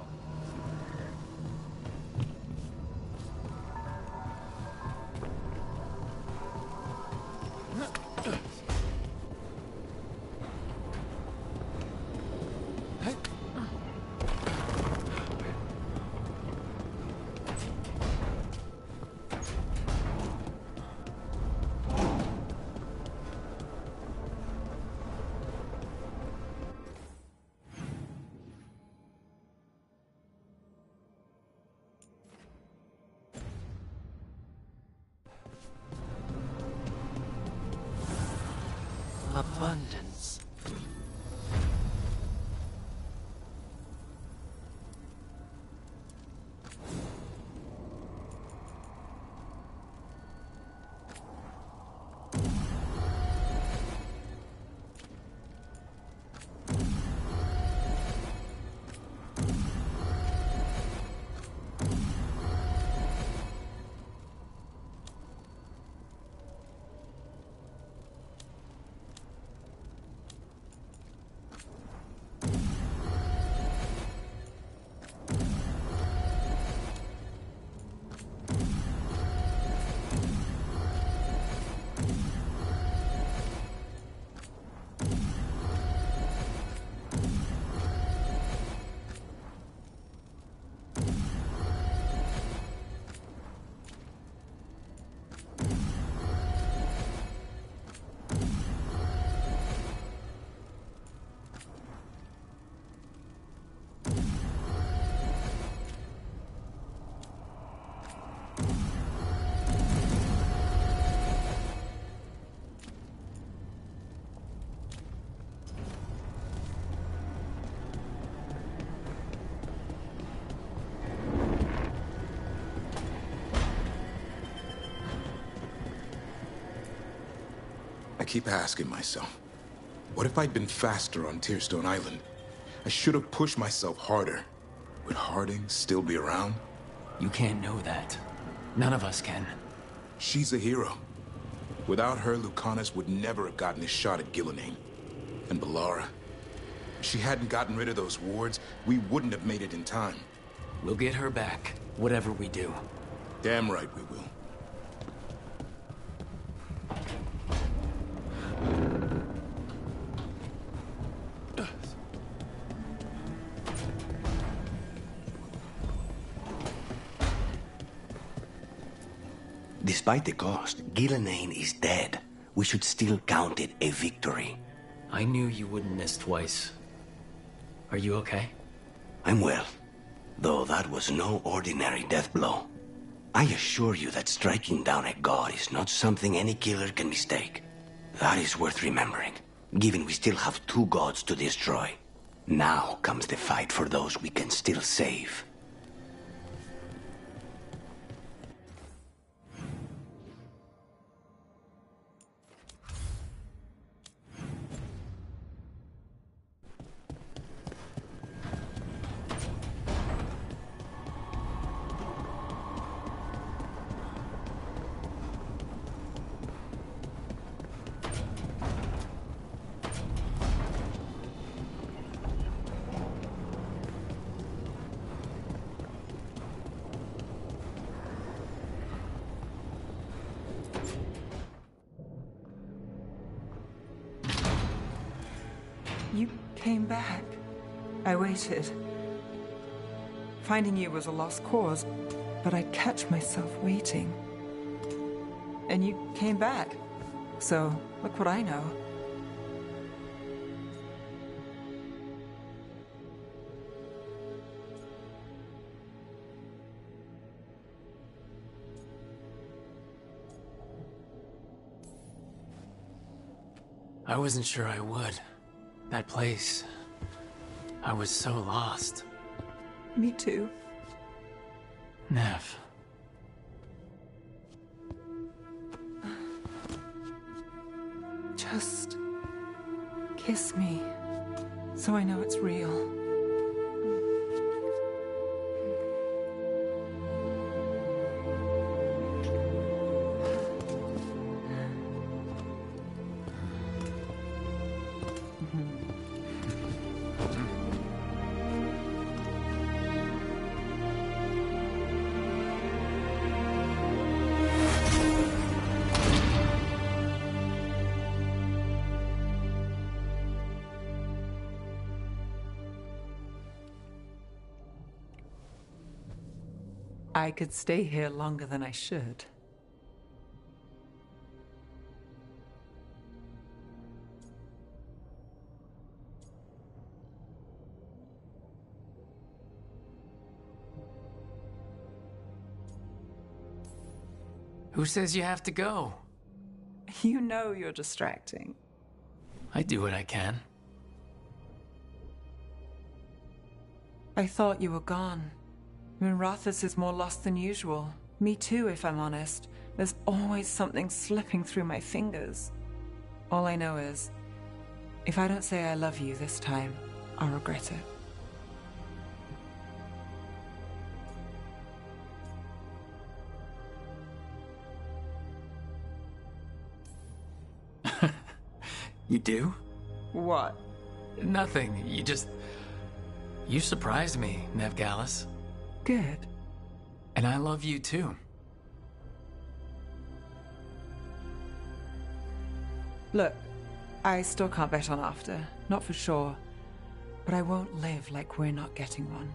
abundance. I keep asking myself, what if I'd been faster on Tearstone Island? I should have pushed myself harder. Would Harding still be around? You can't know that. None of us can. She's a hero. Without her, Lucanus would never have gotten his shot at Gillenane. And Bellara. If she hadn't gotten rid of those wards, we wouldn't have made it in time. We'll get her back, whatever we do. Damn right we will. Despite the cost, Gillenane is dead. We should still count it a victory. I knew you wouldn't miss twice. Are you okay? I'm well, though that was no ordinary death blow. I assure you that striking down a god is not something any killer can mistake. That is worth remembering, given we still have two gods to destroy. Now comes the fight for those we can still save. You came back. I waited. Finding you was a lost cause, but I'd catch myself waiting. And you came back. So, look what I know. I wasn't sure I would. That place... I was so lost. Me too. Nev. Just... kiss me, so I know it's real. I could stay here longer than I should. Who says you have to go? You know you're distracting. I do what I can. I thought you were gone. I mean, Rathus is more lost than usual. Me too, if I'm honest. There's always something slipping through my fingers. All I know is, if I don't say I love you this time, I'll regret it. You do? What? Nothing. You surprised me, Nevgalis. Good. And I love you too. Look, I still can't bet on after, not for sure. But I won't live like we're not getting one.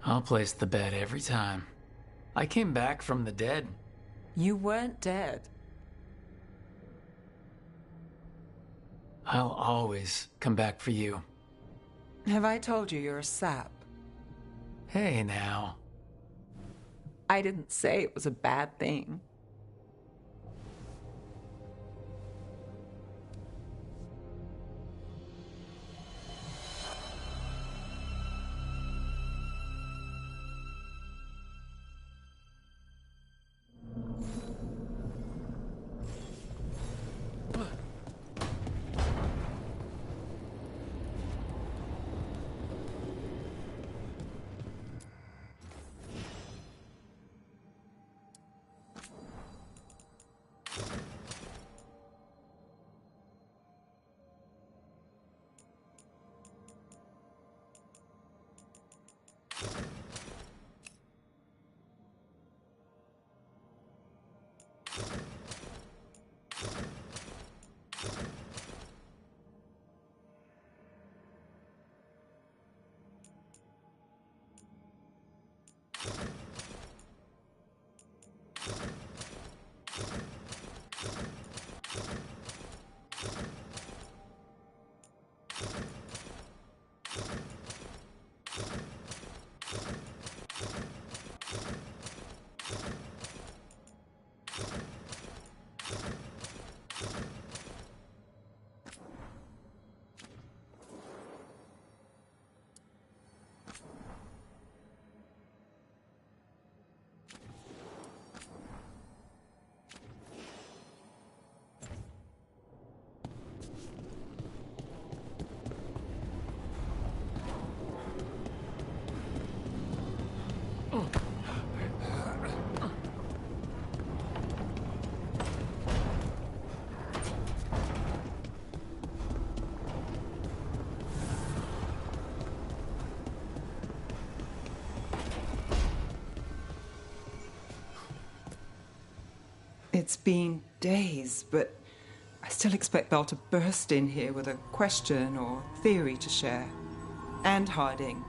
I'll place the bet every time. I came back from the dead. You weren't dead. I'll always come back for you. Have I told you you're a sap? Hey now. I didn't say it was a bad thing. It's been days, but I still expect Belle to burst in here with a question or theory to share. And Harding.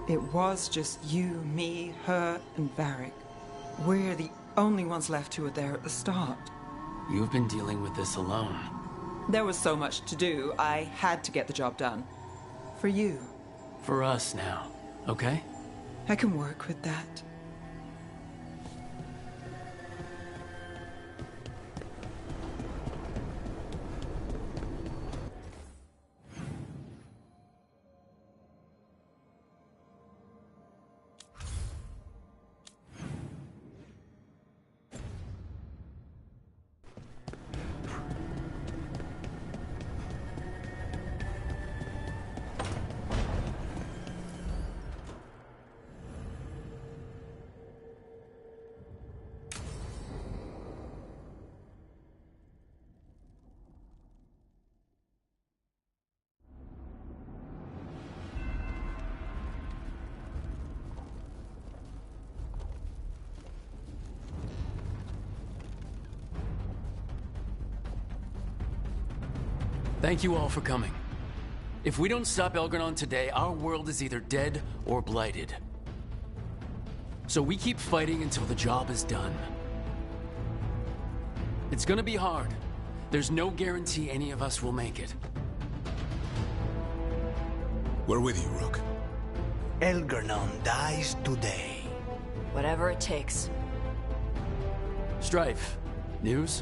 It was just you, me, her, and Varric. We're the only ones left who were there at the start. You've been dealing with this alone. There was so much to do, I had to get the job done. For you. For us now, okay? I can work with that. Thank you all for coming. If we don't stop Elgranon today, our world is either dead or blighted. So we keep fighting until the job is done. It's gonna be hard. There's no guarantee any of us will make it. We're with you, Rook. Elgranon dies today. Whatever it takes. Strife. News?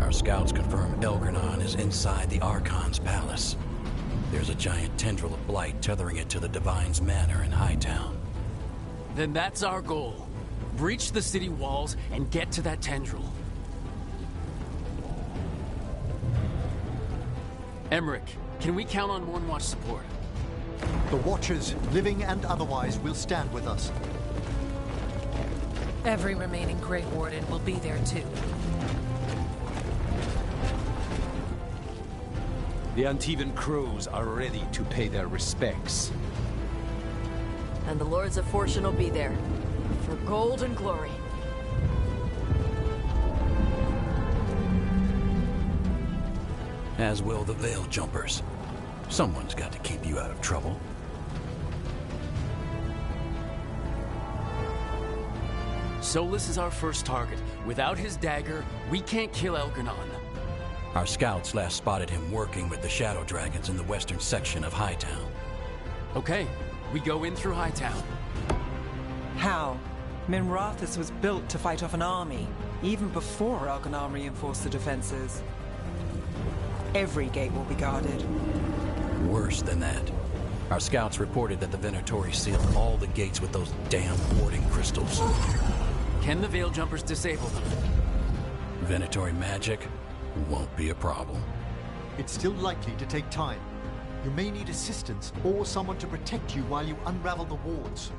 Our scouts confirm Elgernon is inside the Archon's palace. There's a giant tendril of blight tethering it to the Divine's manor in Hightown. Then that's our goal. Breach the city walls and get to that tendril. Emmerich, can we count on Mournwatch support? The Watchers, living and otherwise, will stand with us. Every remaining Grey Warden will be there too. The Antivan crows are ready to pay their respects. And the Lords of Fortune will be there. For gold and glory. As will the Veil Jumpers. Someone's got to keep you out of trouble. Solus is our first target. Without his dagger, we can't kill Elgernon. Our scouts last spotted him working with the Shadow Dragons in the western section of Hightown. Okay, we go in through Hightown. How? Minrathous was built to fight off an army, even before Elgernon reinforced the defenses. Every gate will be guarded. Worse than that. Our scouts reported that the Venatori sealed all the gates with those damn warding crystals. Can the Veil Jumpers disable them? Venatori magic won't be a problem. It's still likely to take time. You may need assistance or someone to protect you while you unravel the wards.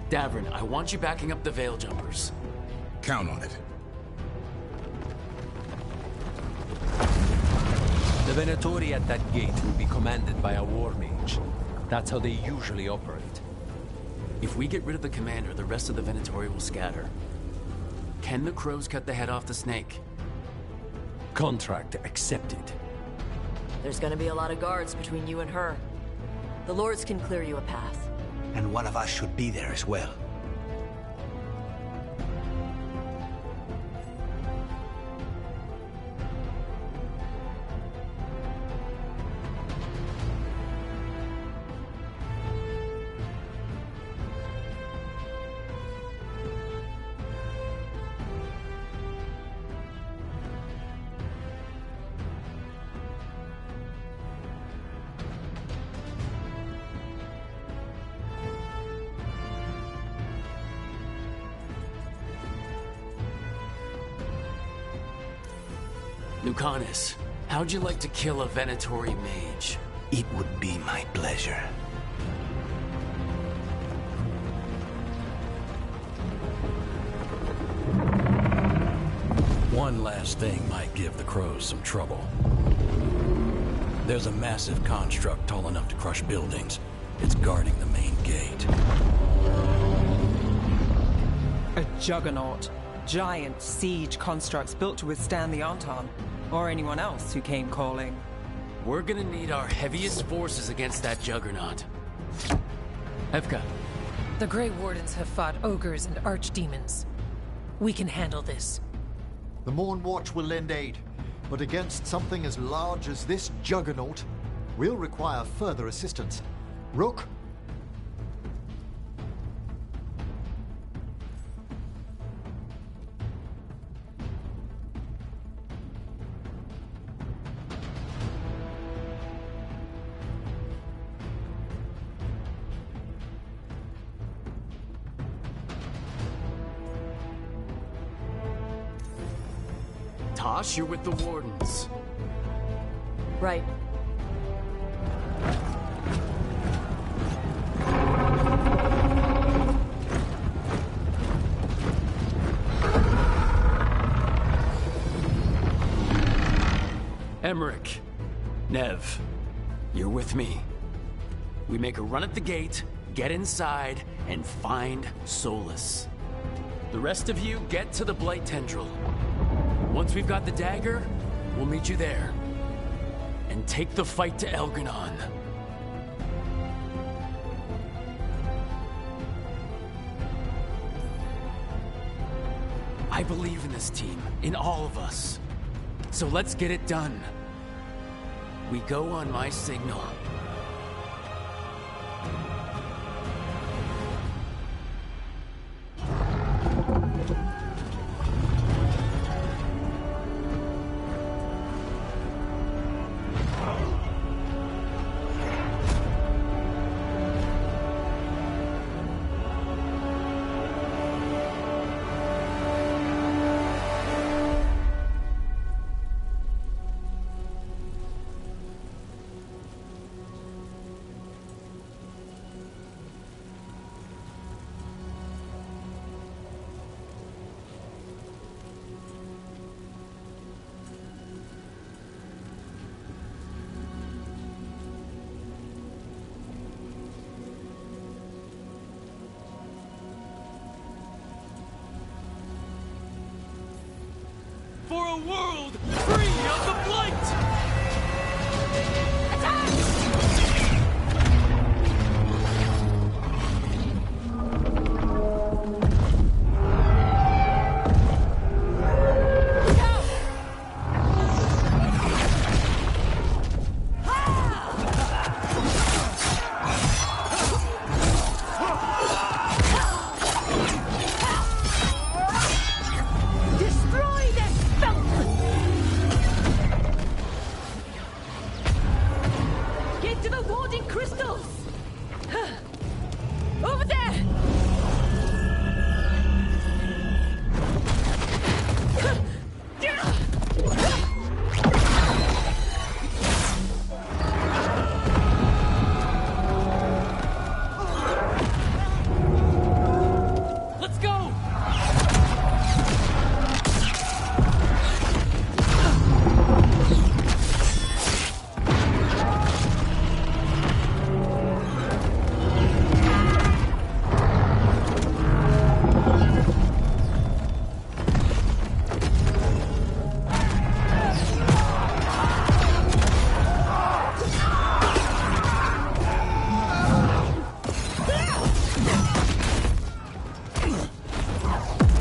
Davrin, I want you backing up the Veil Jumpers. Count on it. The Venatori at that gate will be commanded by a war mage. That's how they usually operate. If we get rid of the commander, the rest of the Venatori will scatter. Can the crows cut the head off the snake? Contract accepted. There's gonna be a lot of guards between you and her. The Lords can clear you a path. And one of us should be there as well. Lucanus, how'd you like to kill a Venatori mage? It would be my pleasure. One last thing might give the crows some trouble. There's a massive construct tall enough to crush buildings. It's guarding the main gate. A juggernaut. Giant siege constructs built to withstand the Anton, or anyone else who came calling. We're gonna need our heaviest forces against that juggernaut. Evka. The Grey Wardens have fought ogres and archdemons. We can handle this. The Mournwatch will lend aid, but against something as large as this juggernaut, we'll require further assistance. Rook? Tosh, you're with the Wardens. Right. Emmerich, Nev, you're with me. We make a run at the gate, get inside, and find Solus. The rest of you get to the Blight Tendril. Once we've got the dagger, we'll meet you there. And take the fight to Elgranon. I believe in this team, in all of us. So let's get it done. We go on my signal. For a world free of the Blight!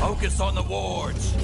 Focus on the wards.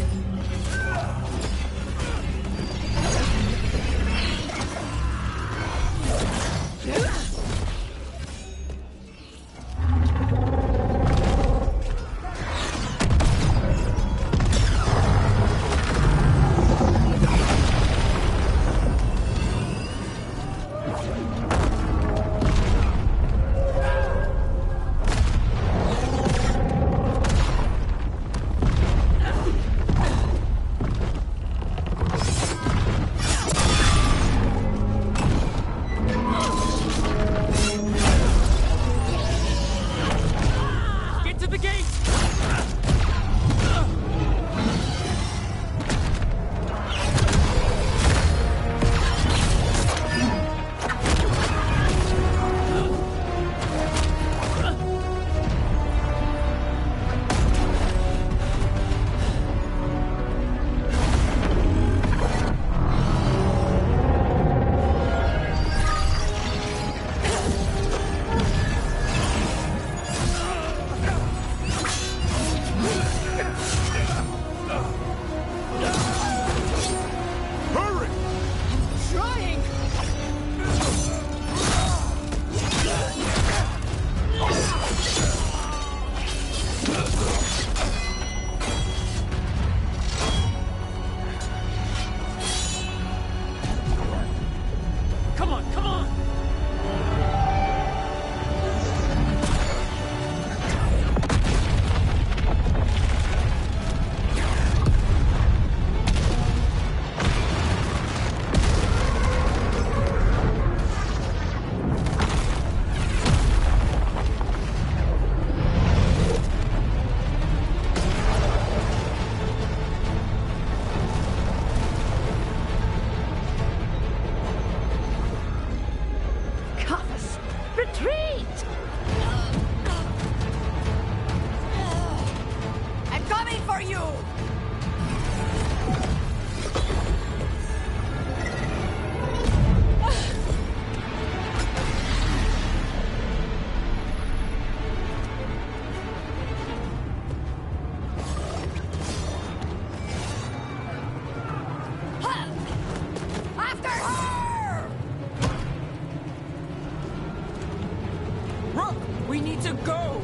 to go!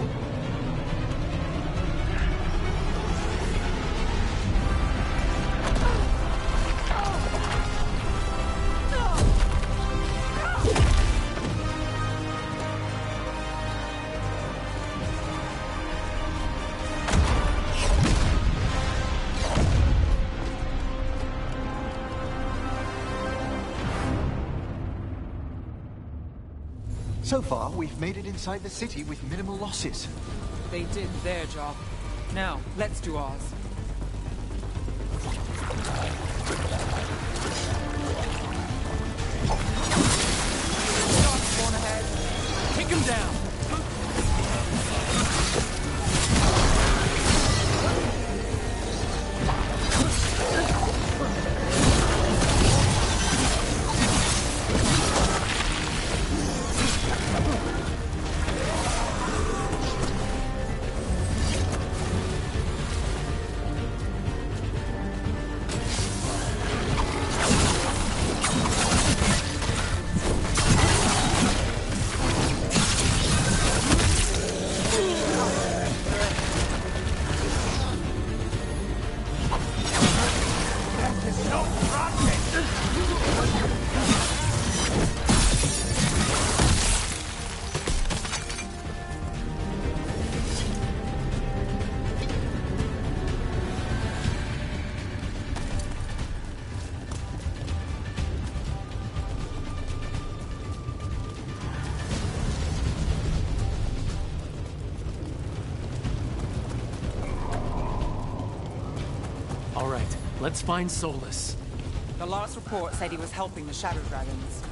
So far, we've made it inside the city with minimal losses. They did their job. Now, let's do ours. Darkspawn ahead. Take him down! All right, let's find Solus. The last report said he was helping the Shadow Dragons.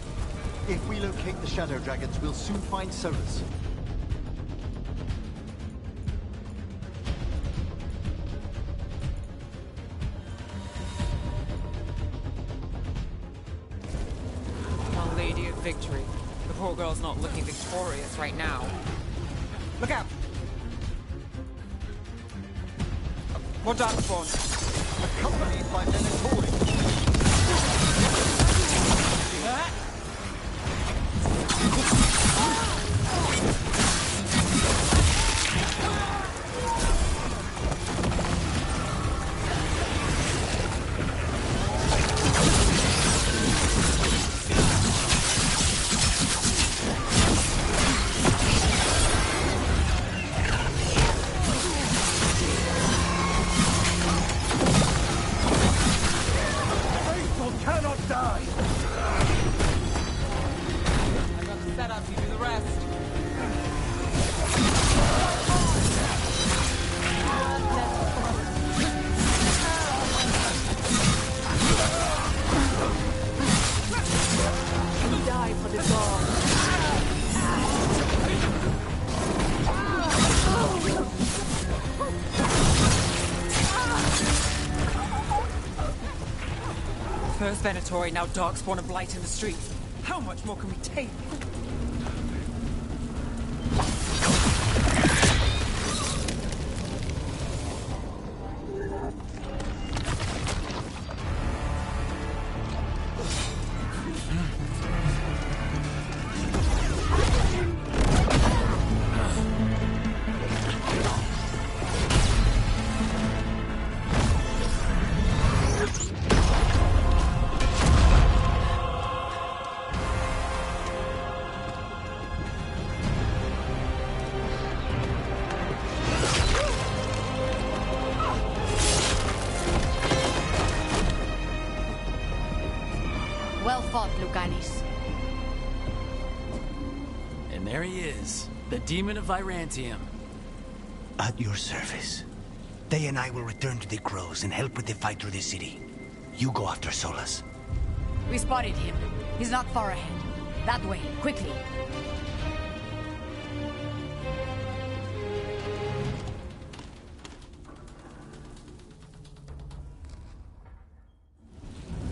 If we locate the Shadow Dragons, we'll soon find Solus. Our Lady of Victory. The poor girl's not looking victorious right now. Look out! More Darkspawn! Accompanied by Venatori. First Venatori, now Darkspawn and Blight in the streets. How much more can we take? Well fought, Lucanis. And there he is, the Demon of Virantium. At your service. They and I will return to the Crows and help with the fight through the city. You go after Solus. We spotted him. He's not far ahead. That way, quickly.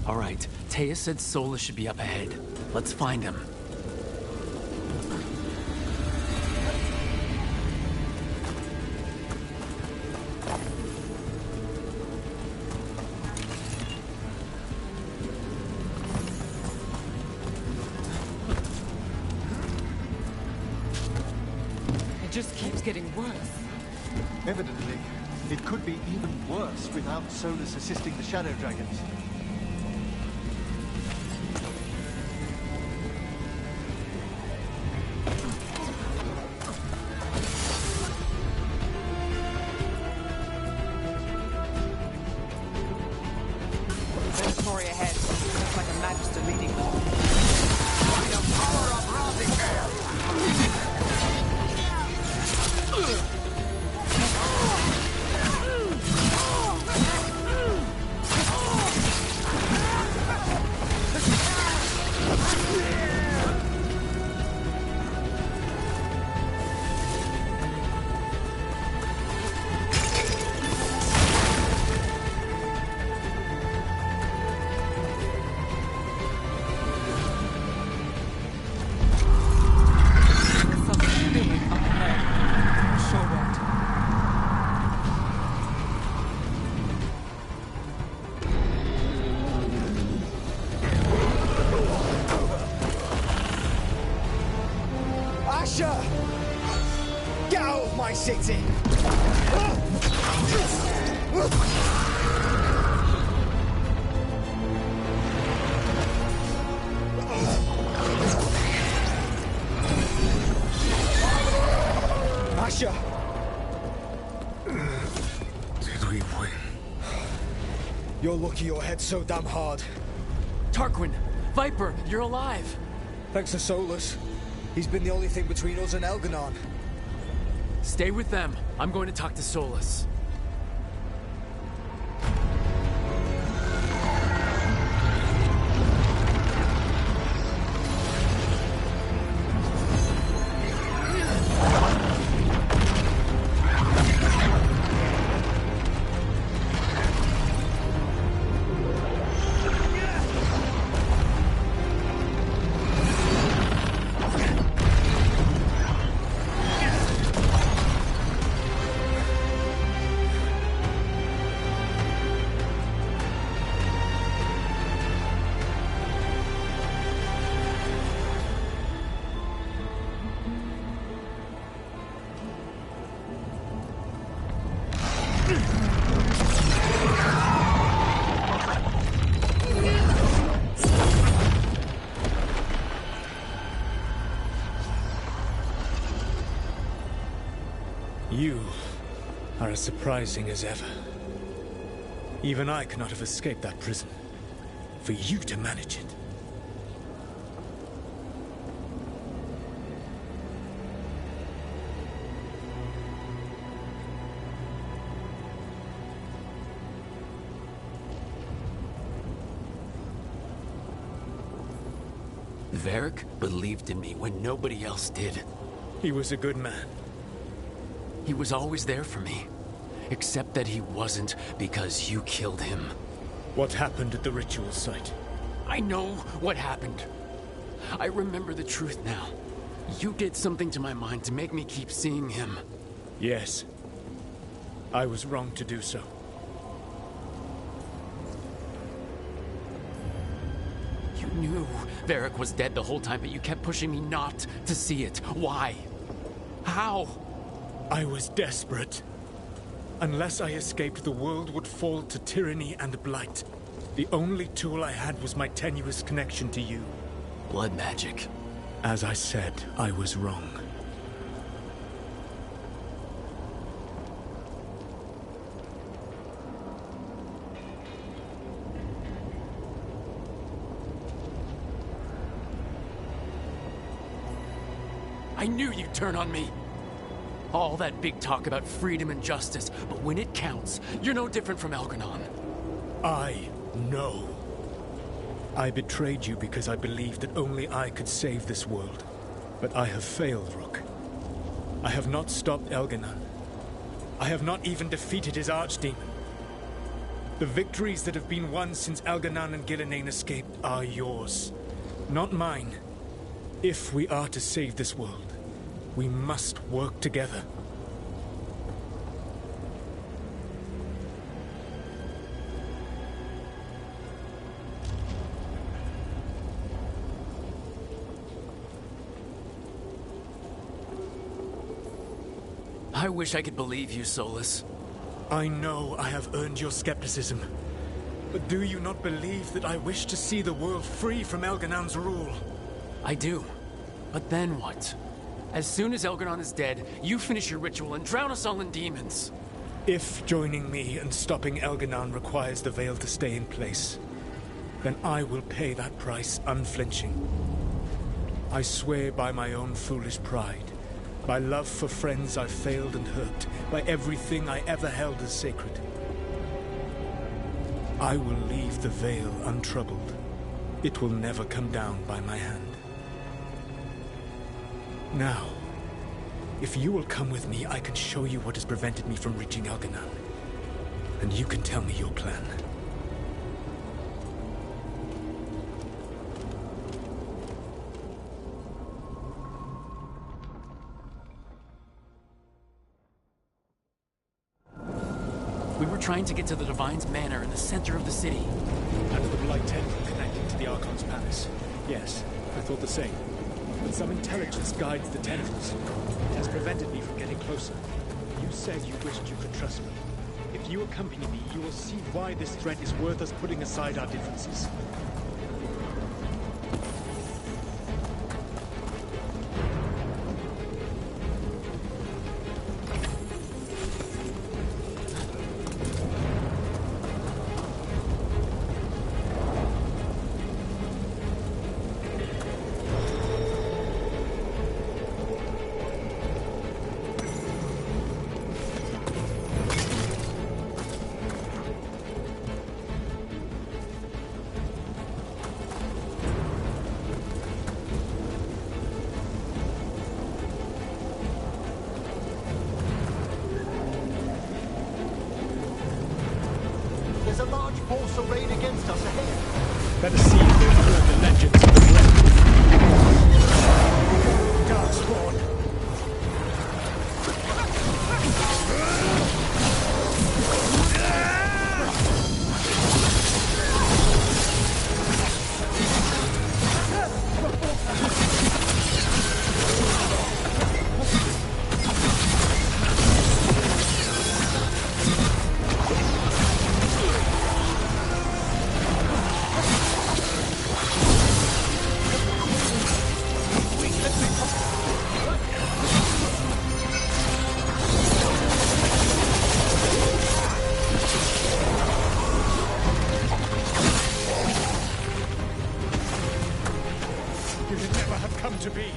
All right, Taya said Solus should be up ahead. Let's find him. just keeps getting worse. Evidently, it could be even worse without Solus assisting the Shadow Dragons. There's Tori ahead. Looks like a Magister leading them. By the power of Razikar! There's something big up ahead. Sure what. Asher! Get out of my city! Asher! Did we win? You're lucky your head's so damn hard. Tarquin! Viper, you're alive! Thanks to Solus. He's been the only thing between us and Elganon. Stay with them. I'm going to talk to Solus. You are as surprising as ever. Even I could not have escaped that prison. For you to manage it. Varric believed in me when nobody else did. He was a good man. He was always there for me. Except that he wasn't because you killed him. What happened at the ritual site? I know what happened. I remember the truth now. You did something to my mind to make me keep seeing him. Yes. I was wrong to do so. You knew Varric was dead the whole time, but you kept pushing me not to see it. Why? How? I was desperate. Unless I escaped, the world would fall to tyranny and blight. The only tool I had was my tenuous connection to you. Blood magic. As I said, I was wrong. I knew you'd turn on me. All that big talk about freedom and justice, but when it counts, you're no different from Elganon. I know. I betrayed you because I believed that only I could save this world. But I have failed, Rook. I have not stopped Elganon. I have not even defeated his archdemon. The victories that have been won since Elganon and Gillenane escaped are yours, not mine. If we are to save this world, we must work together. I wish I could believe you, Solus. I know I have earned your skepticism. But do you not believe that I wish to see the world free from Elganon's rule? I do. But then what? As soon as Elganon is dead, you finish your ritual and drown us all in demons. If joining me and stopping Elganon requires the veil to stay in place, then I will pay that price unflinching. I swear by my own foolish pride, by love for friends I've failed and hurt, by everything I ever held as sacred. I will leave the veil untroubled. It will never come down by my hand. Now, if you will come with me, I can show you what has prevented me from reaching Elganon. And you can tell me your plan. We were trying to get to the Divine's Manor in the center of the city. And the Blight Temple connecting to the Archon's Palace. Yes, I thought the same. But some intelligence guides the tendrils. It has prevented me from getting closer. You said you wished you could trust me. If you accompany me, you will see why this threat is worth us putting aside our differences. There's a large force arrayed against us ahead. Better see if they've heard the legends of the Blade. Darkspawn. You should never have come to be.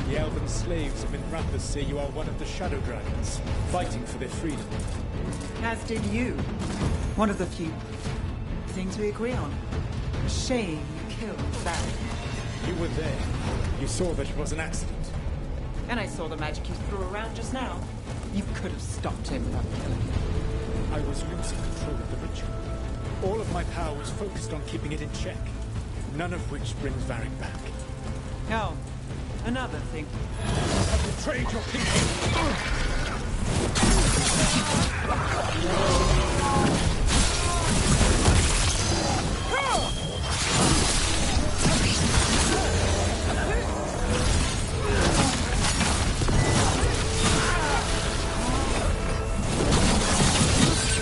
The elven slaves of Minrathous say you are one of the Shadow Dragons, fighting for their freedom. As did you. One of the few things we agree on. Shame you killed Barry. You were there. You saw that it was an accident. And I saw the magic you threw around just now. You could have stopped him without killing him. I was losing control of the ritual. All of my power was focused on keeping it in check. None of which brings Varric back. Oh, another thing. I've betrayed your people!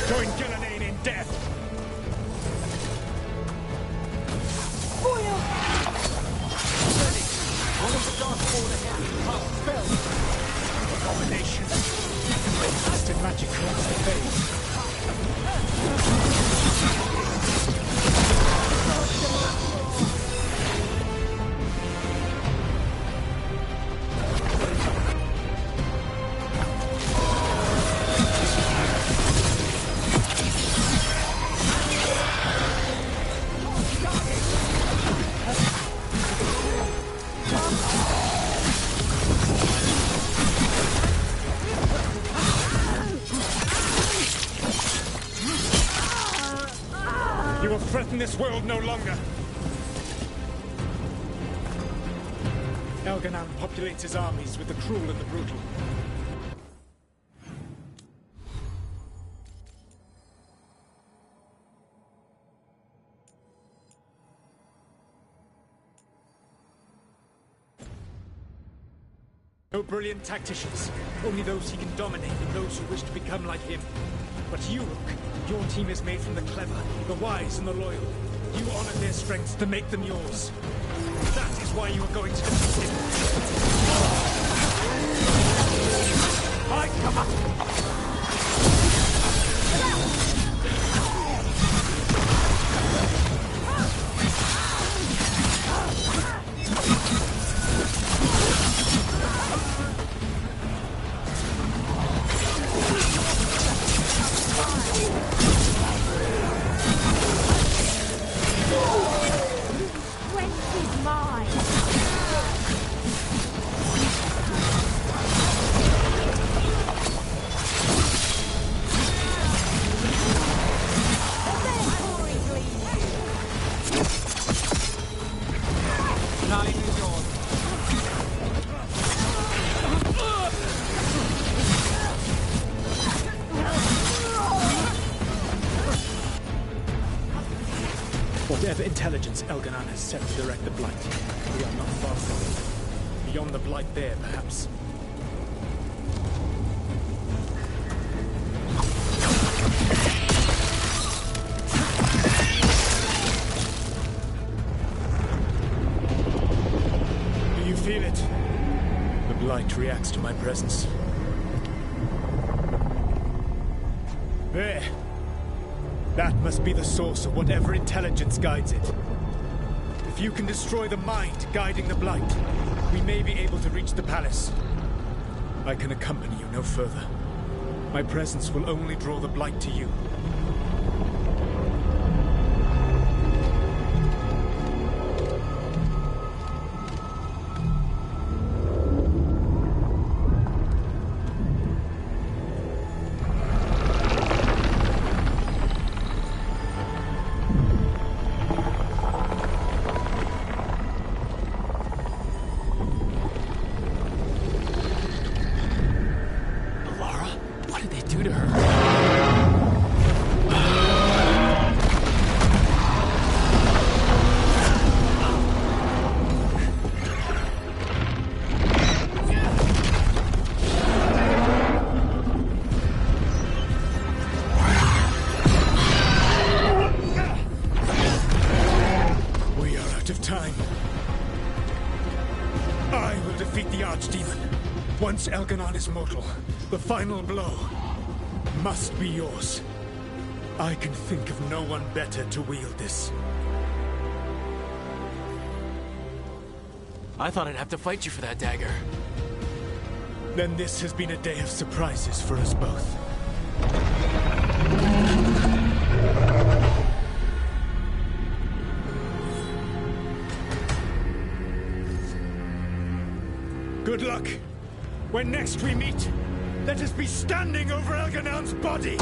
Join Gillenane in death! One of the Darkspawn ahead. Spell. threaten this world no longer. Elganon populates his armies with the cruel and the brutal. No brilliant tacticians, only those he can dominate and those who wish to become like him. But you, Rook, your team is made from the clever, the wise, and the loyal. You honor their strengths to make them yours. That is why you are going to defeat him. I come up! Whatever intelligence Elganon has set to direct the Blight, we are not far from it. Beyond the Blight there, perhaps. Do you feel it? The Blight reacts to my presence. There. That must be the source of whatever intelligence guides it. If you can destroy the mind guiding the Blight, we may be able to reach the palace. I can accompany you no further. My presence will only draw the Blight to you. Once Elganon is mortal, the final blow must be yours. I can think of no one better to wield this. I thought I'd have to fight you for that dagger. Then this has been a day of surprises for us both. Good luck. When next we meet, let us be standing over Elganon's body!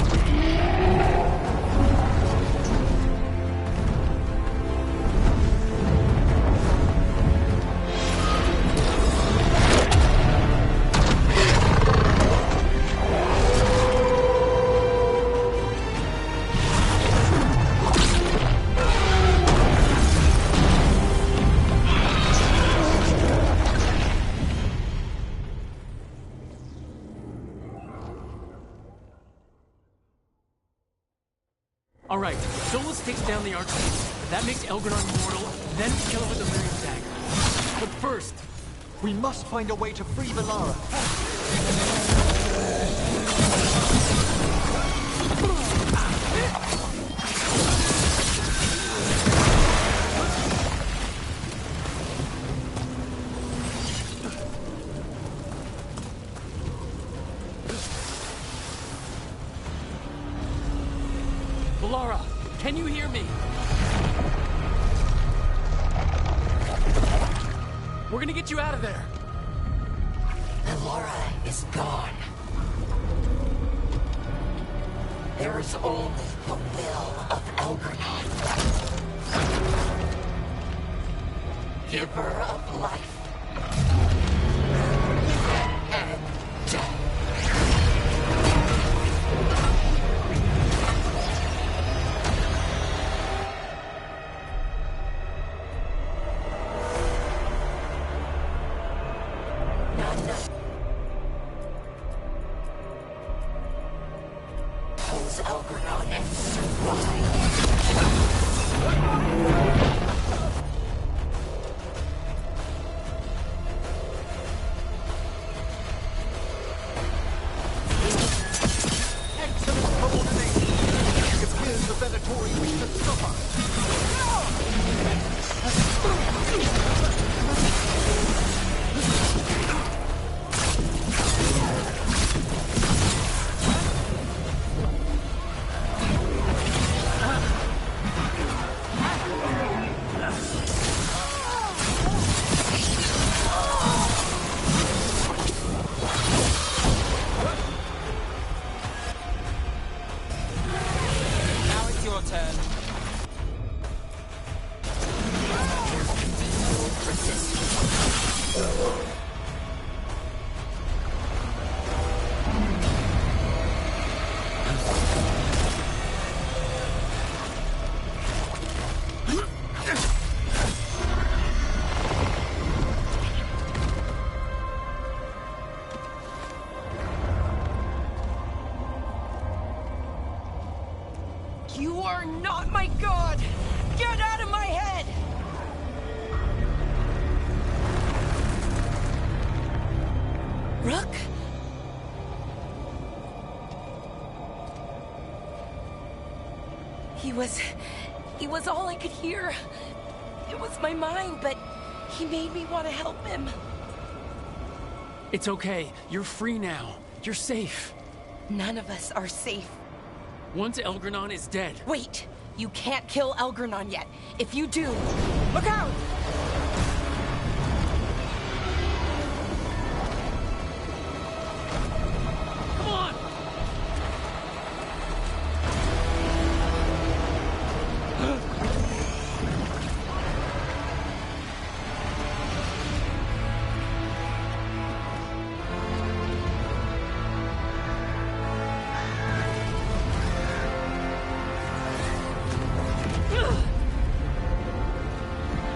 Alright, Solus takes down the Archdemon. That makes Elganon mortal, then we kill him with the Lyrium dagger. But first, we must find a way to free Valara. Valara, can you hear me? We're gonna get you out of there. Valara is gone. There is only the will of Elgrenon, giver of life and death. Elgrenon and survive. Excellent coordination. It appears the Venatori wish to stop us. You are not my god! Get out of my head! Rook? He was all I could hear. It was my mind, but he made me want to help him. It's okay. You're free now. You're safe. None of us are safe. Once Elgrenon is dead... Wait! You can't kill Elgrenon yet. If you do, look out! Come on!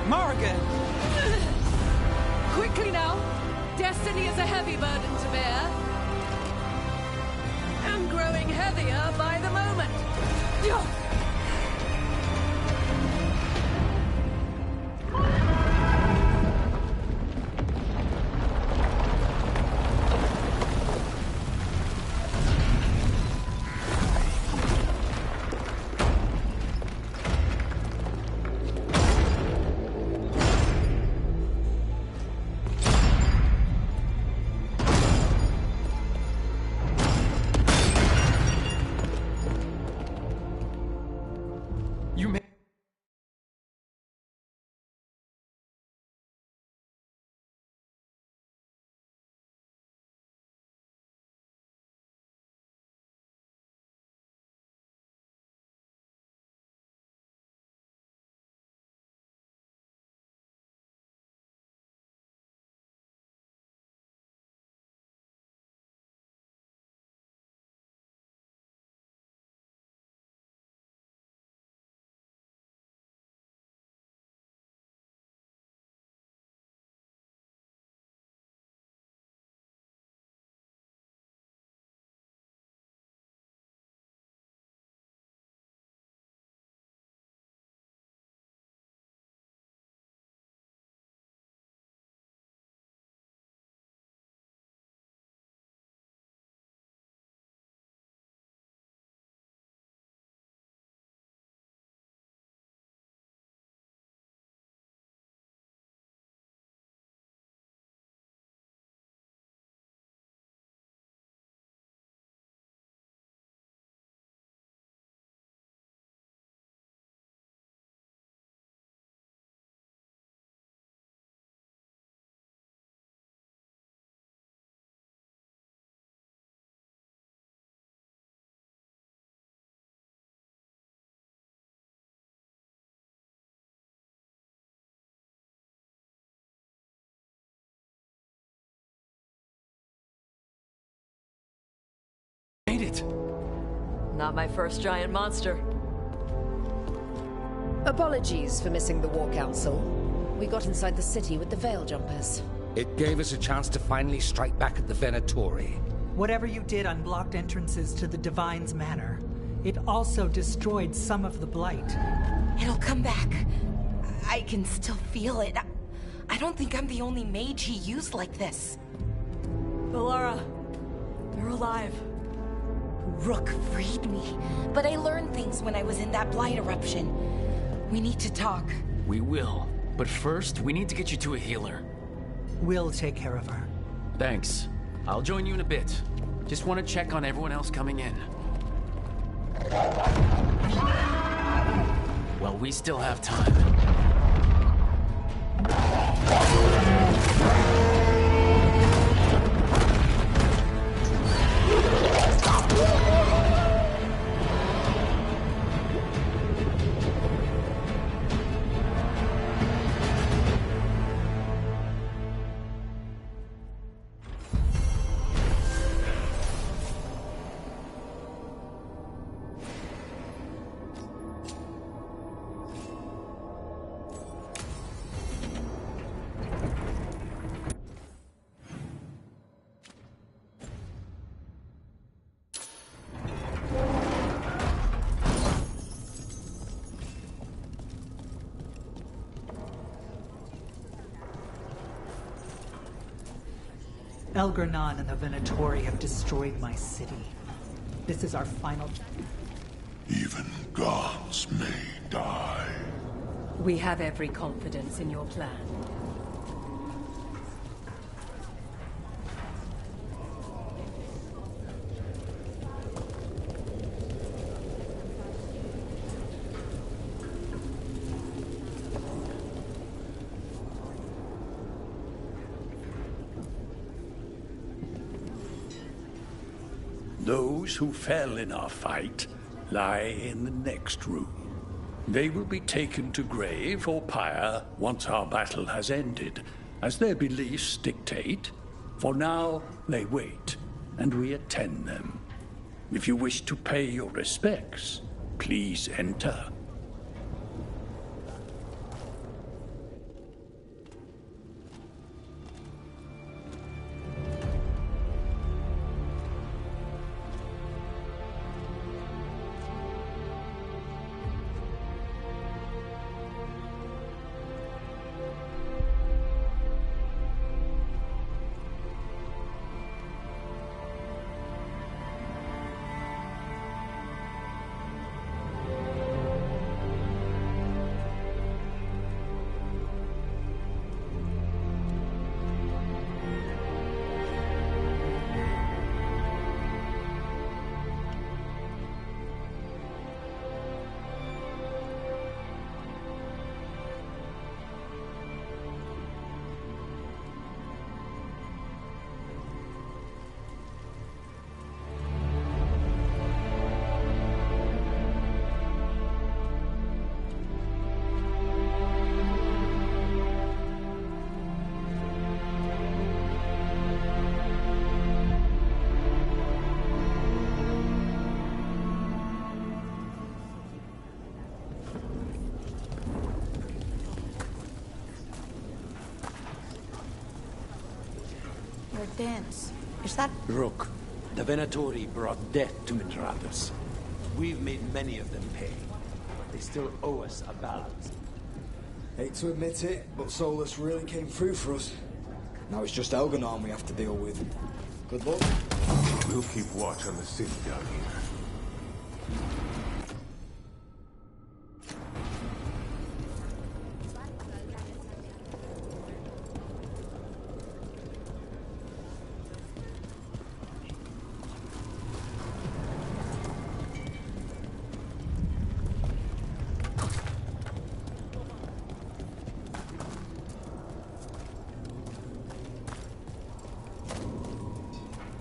Morrigan! it. Not my first giant monster. Apologies for missing the War Council. We got inside the city with the Veil Jumpers. It gave us a chance to finally strike back at the Venatori. Whatever you did unblocked entrances to the Divine's Manor. It also destroyed some of the Blight. It'll come back. I can still feel it. I don't think I'm the only mage he used like this. Valara, you're alive. Rook freed me, but I learned things when I was in that Blight eruption. We need to talk. We will. But first, we need to get you to a healer. We'll take care of her. Thanks. I'll join you in a bit. Just want to check on everyone else coming in. Well, we still have time. Elgernon and the Venatori have destroyed my city. This is our final... Even gods may die. We have every confidence in your plan. Those who fell in our fight lie in the next room. They will be taken to grave or pyre once our battle has ended, as their beliefs dictate. For now, they wait, and we attend them. If you wish to pay your respects, please enter. Dance. Is that... Rook, the Venatori brought death to Mindrathus. We've made many of them pay, but they still owe us a balance. Hate to admit it, but Solus really came through for us. Now it's just Elganon we have to deal with. Good luck. We'll keep watch on the city down here.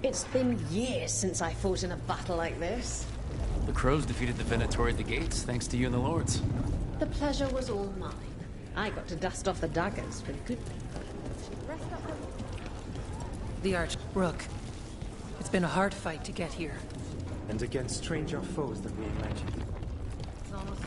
It's been years since I fought in a battle like this. The Crows defeated the Venatori at the gates, thanks to you and the Lords. The pleasure was all mine. I got to dust off the daggers pretty quickly. The Rook. It's been a hard fight to get here. and against stranger foes than we imagined. It's almost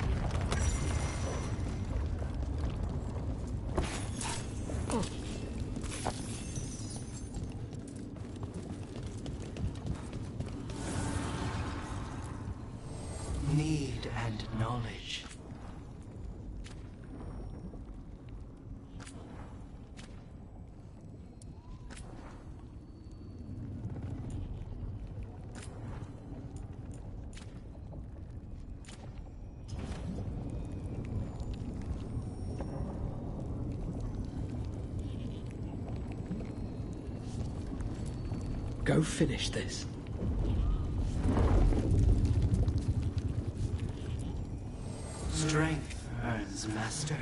Need and knowledge. Go finish this. Strength earns mastery.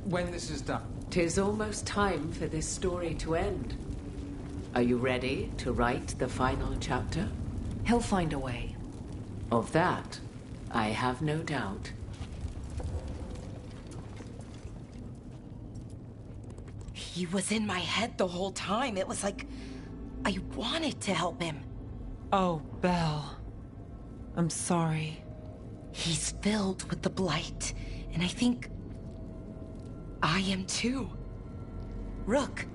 When this is done. 'Tis almost time for this story to end. Are you ready to write the final chapter? He'll find a way. Of that, I have no doubt. He was in my head the whole time. It was like I wanted to help him. Oh, Belle. I'm sorry. He's filled with the blight, and I think I am too. Rook.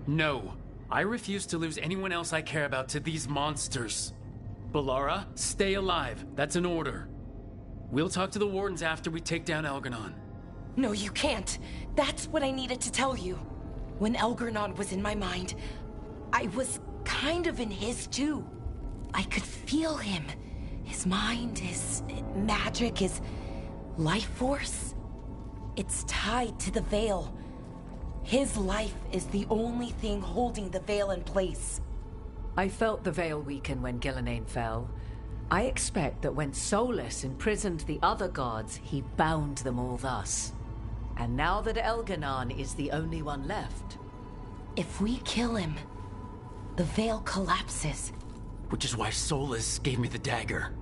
No. I refuse to lose anyone else I care about to these monsters. Balara, stay alive. That's an order. We'll talk to the Wardens after we take down Elganon. No, you can't. That's what I needed to tell you. When Elganon was in my mind, I was kind of in his too. I could feel him. His mind, his magic, his life force. It's tied to the Veil. His life is the only thing holding the Veil in place. I felt the Veil weaken when Gillenane fell. I expect that when Solus imprisoned the other gods, he bound them all thus. And now that Elganon is the only one left... If we kill him, the Veil collapses. Which is why Solus gave me the dagger.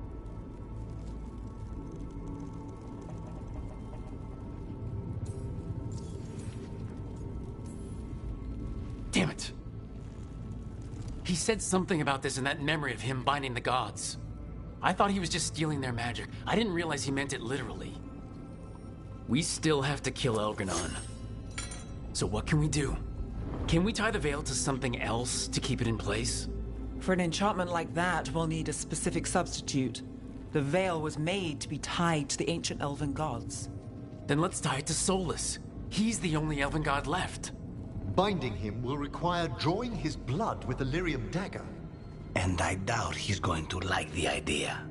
Damn it! He said something about this in that memory of him binding the gods. I thought he was just stealing their magic. I didn't realize he meant it literally. We still have to kill Elganon. So what can we do? Can we tie the Veil to something else to keep it in place? For an enchantment like that, we'll need a specific substitute. The Veil was made to be tied to the ancient elven gods. Then let's tie it to Solus. He's the only elven god left. Binding him will require drawing his blood with the lyrium dagger. And I doubt he's going to like the idea.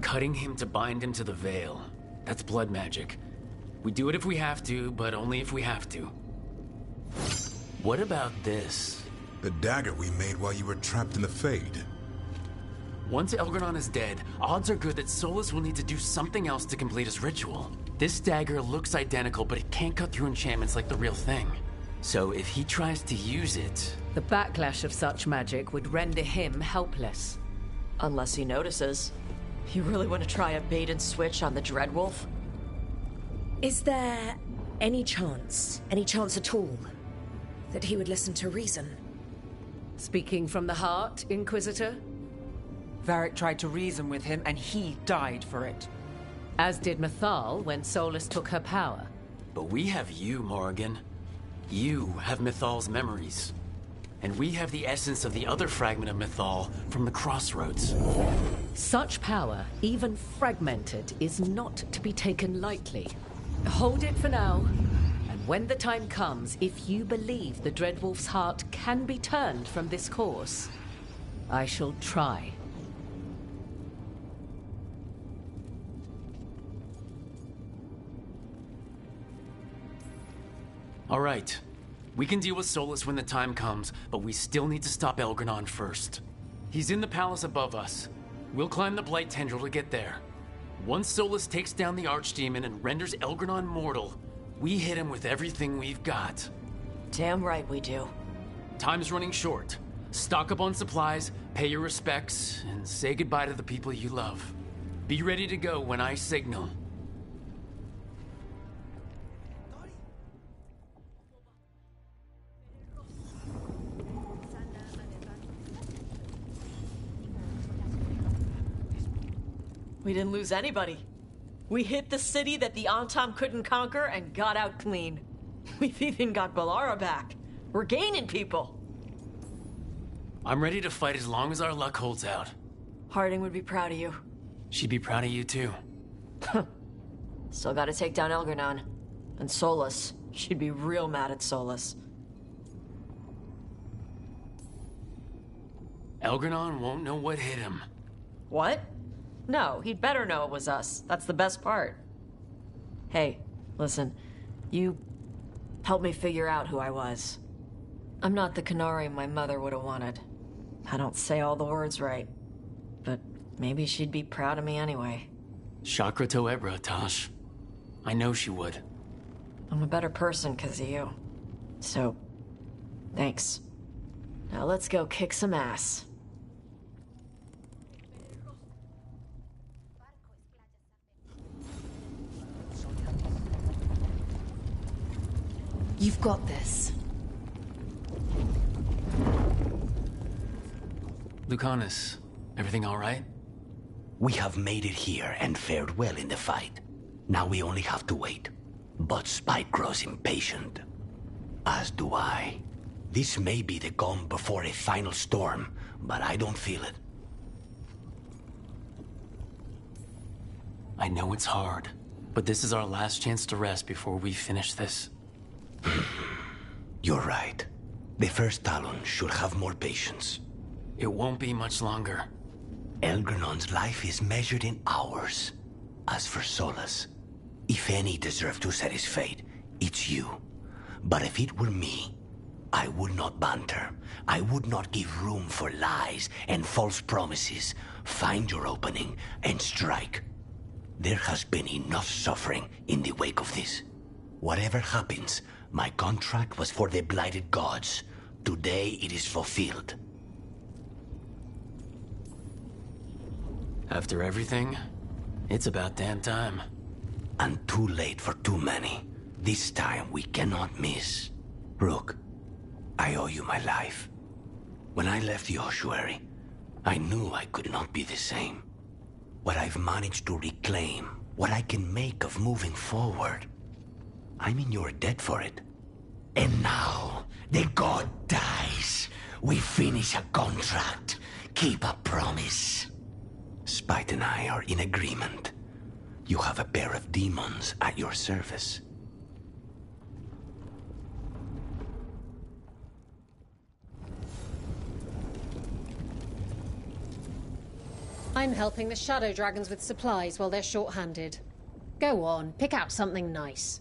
Cutting him to bind him to the Veil. That's blood magic. We do it if we have to, but only if we have to. What about this? The dagger we made while you were trapped in the Fade. Once Elganon is dead, odds are good that Solus will need to do something else to complete his ritual. This dagger looks identical, but it can't cut through enchantments like the real thing. So if he tries to use it... The backlash of such magic would render him helpless. Unless he notices. You really want to try a bait and switch on the Dreadwolf? Is there any chance at all, that he would listen to reason? Speaking from the heart, Inquisitor? Varric tried to reason with him, and he died for it. As did Mythal when Solus took her power. But we have you, Morrigan. You have Mythal's memories. And we have the essence of the other fragment of Mythal from the Crossroads. Such power, even fragmented, is not to be taken lightly. Hold it for now. And when the time comes, if you believe the Dreadwolf's heart can be turned from this course, I shall try. All right. We can deal with Solus when the time comes, but we still need to stop Elgranon first. He's in the palace above us. We'll climb the Blight Tendril to get there. Once Solus takes down the Archdemon and renders Elgranon mortal, we hit him with everything we've got. Damn right we do. Time's running short. Stock up on supplies, pay your respects, and say goodbye to the people you love. Be ready to go when I signal. We didn't lose anybody. We hit the city that the Antam couldn't conquer and got out clean. We've even got Bellara back. We're gaining people. I'm ready to fight as long as our luck holds out. Harding would be proud of you. She'd be proud of you too. Still gotta take down Elgranon. And Solus. She'd be real mad at Solus. Elgranon won't know what hit him. What? No, he'd better know it was us. That's the best part. Hey, listen. You helped me figure out who I was. I'm not the Canary my mother would have wanted. I don't say all the words right. But maybe she'd be proud of me anyway. Chakra to Ebra, Tosh. I know she would. I'm a better person because of you. So, thanks. Now let's go kick some ass. You've got this. Lucanus, everything all right? We have made it here and fared well in the fight. Now we only have to wait. But Spike grows impatient. As do I. This may be the calm before a final storm, but I don't feel it. I know it's hard, but this is our last chance to rest before we finish this. You're right. The first Talon should have more patience. It won't be much longer. Elgranon's life is measured in hours. As for Solus, if any deserve to set his fate, it's you. But if it were me, I would not banter. I would not give room for lies and false promises. Find your opening and strike. There has been enough suffering in the wake of this. Whatever happens, my contract was for the Blighted Gods. Today it is fulfilled. After everything, it's about damn time. And too late for too many. This time we cannot miss. Rook, I owe you my life. When I left the ossuary, I knew I could not be the same. What I've managed to reclaim, what I can make of moving forward, I'm in your debt for it. And now, the god dies. We finish a contract, keep a promise. Spite and I are in agreement. You have a pair of demons at your service. I'm helping the Shadow Dragons with supplies while they're short-handed. Go on, pick out something nice.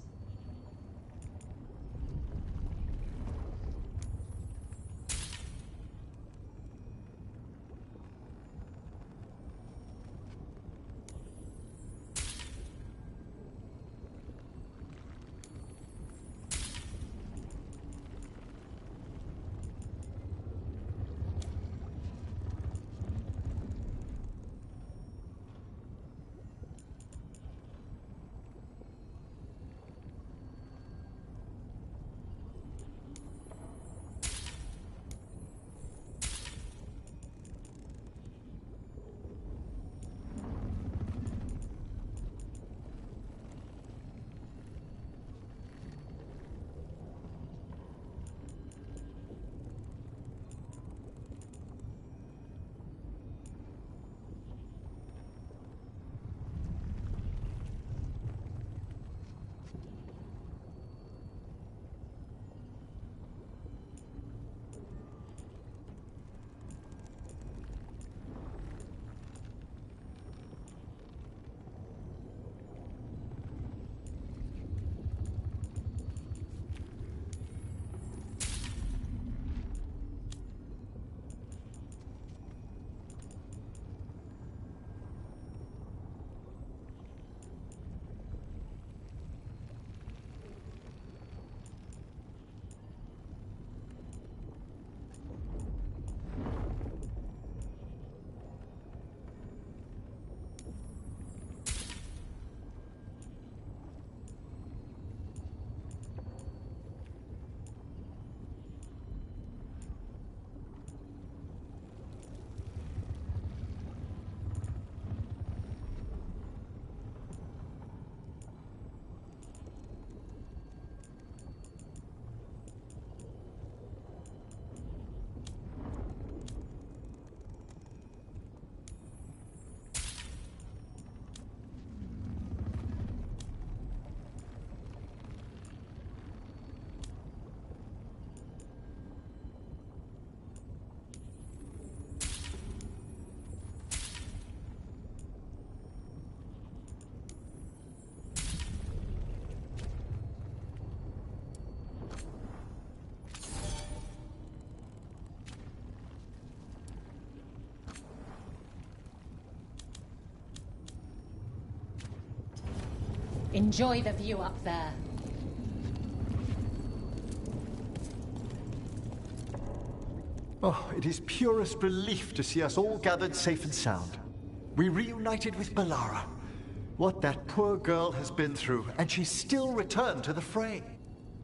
Enjoy the view up there. Oh, it is purest relief to see us all gathered safe and sound. We reunited with Balara. What that poor girl has been through, and she's still returned to the fray.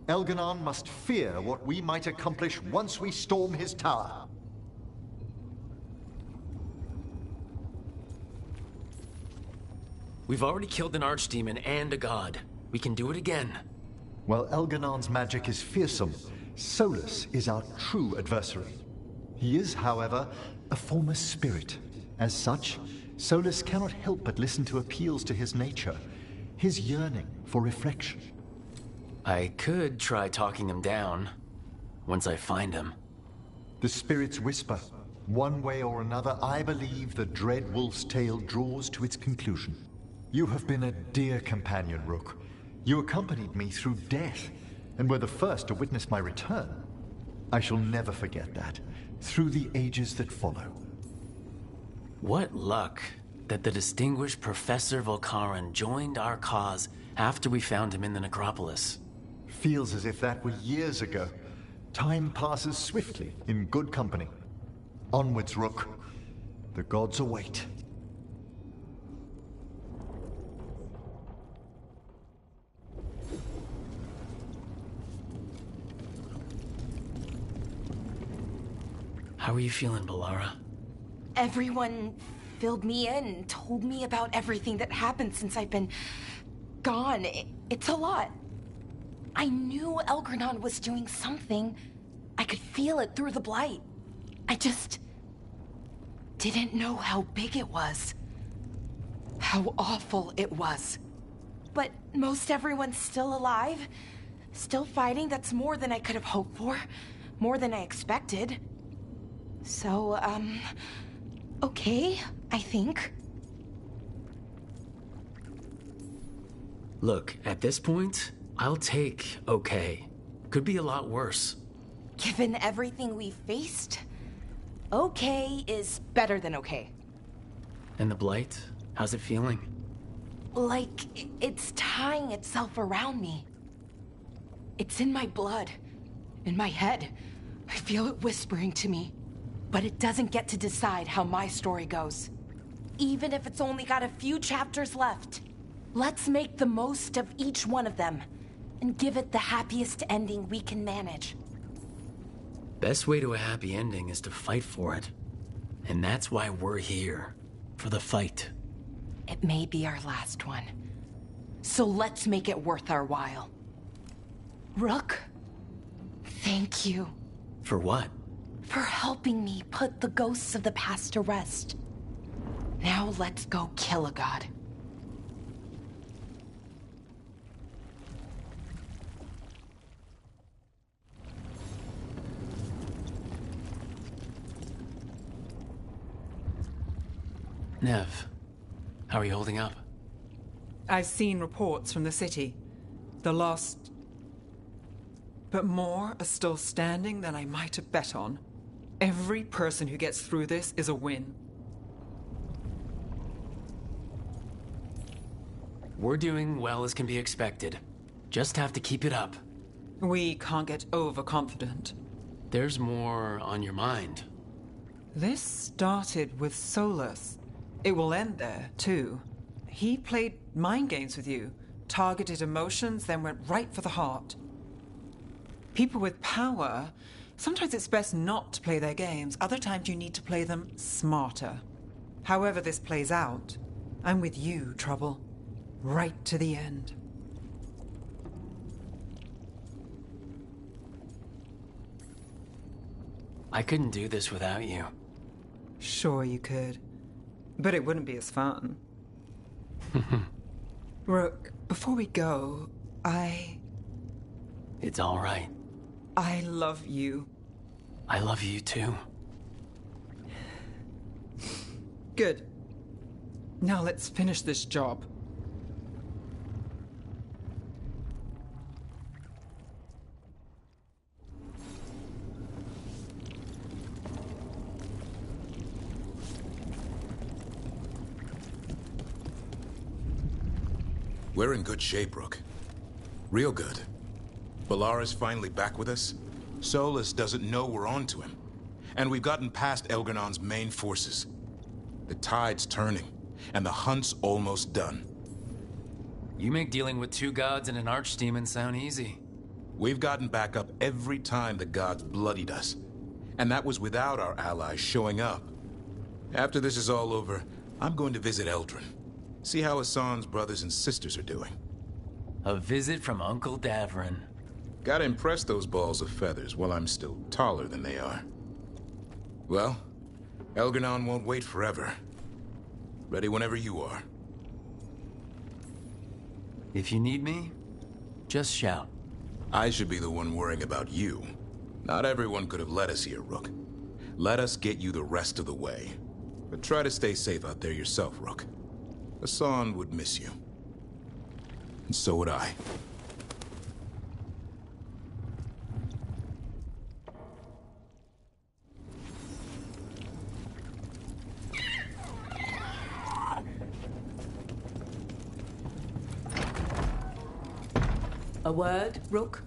Elganon must fear what we might accomplish once we storm his tower. We've already killed an archdemon and a god. We can do it again. While Elganon's magic is fearsome, Solus is our true adversary. He is, however, a former spirit. As such, Solus cannot help but listen to appeals to his nature, his yearning for reflection. I could try talking him down, once I find him. The spirits whisper. One way or another, I believe the dread wolf's tale draws to its conclusion. You have been a dear companion, Rook. You accompanied me through death, and were the first to witness my return. I shall never forget that, through the ages that follow. What luck that the distinguished Professor Volcaran joined our cause after we found him in the necropolis. Feels as if that were years ago. Time passes swiftly in good company. Onwards, Rook. The gods await. How are you feeling, Balara? Everyone filled me in and told me about everything that happened since I've been gone. It's a lot. I knew Elgranon was doing something. I could feel it through the blight. I just didn't know how big it was. How awful it was. But most everyone's still alive. Still fighting. That's more than I could have hoped for. More than I expected. So, okay, I think. Look, at this point, I'll take okay. Could be a lot worse. Given everything we faced, okay is better than okay. And the blight? How's it feeling? Like it's tying itself around me. It's in my blood, in my head. I feel it whispering to me. But it doesn't get to decide how my story goes. Even if it's only got a few chapters left. Let's make the most of each one of them and give it the happiest ending we can manage. Best way to a happy ending is to fight for it. And that's why we're here. For the fight. It may be our last one. So let's make it worth our while. Rook, thank you. For what? For helping me put the ghosts of the past to rest. Now let's go kill a god. Nev, how are you holding up? I've seen reports from the city. The lost... But more are still standing than I might have bet on. Every person who gets through this is a win. We're doing well as can be expected. Just have to keep it up. We can't get overconfident. There's more on your mind. This started with Solus. It will end there, too. He played mind games with you, targeted emotions, then went right for the heart. People with power, sometimes it's best not to play their games. Other times you need to play them smarter. However this plays out, I'm with you, Trouble. Right to the end. I couldn't do this without you. Sure you could. But it wouldn't be as fun. Rook, before we go, It's all right. I love you. I love you too. Good. Now let's finish this job. We're in good shape, Rook. Real good. Balara's finally back with us. Solus doesn't know we're on to him. And we've gotten past Elgernon's main forces. The tide's turning, and the hunt's almost done. You make dealing with 2 gods and an archdemon sound easy. We've gotten back up every time the gods bloodied us. And that was without our allies showing up. After this is all over, I'm going to visit Eldrin. See how Hassan's brothers and sisters are doing. A visit from Uncle Davrin. Gotta impress those balls of feathers while I'm still taller than they are. Well, Elgernon won't wait forever. Ready whenever you are. If you need me, just shout. I should be the one worrying about you. Not everyone could have led us here, Rook. Let us get you the rest of the way. But try to stay safe out there yourself, Rook. Hassan would miss you. And so would I. A word, Rook?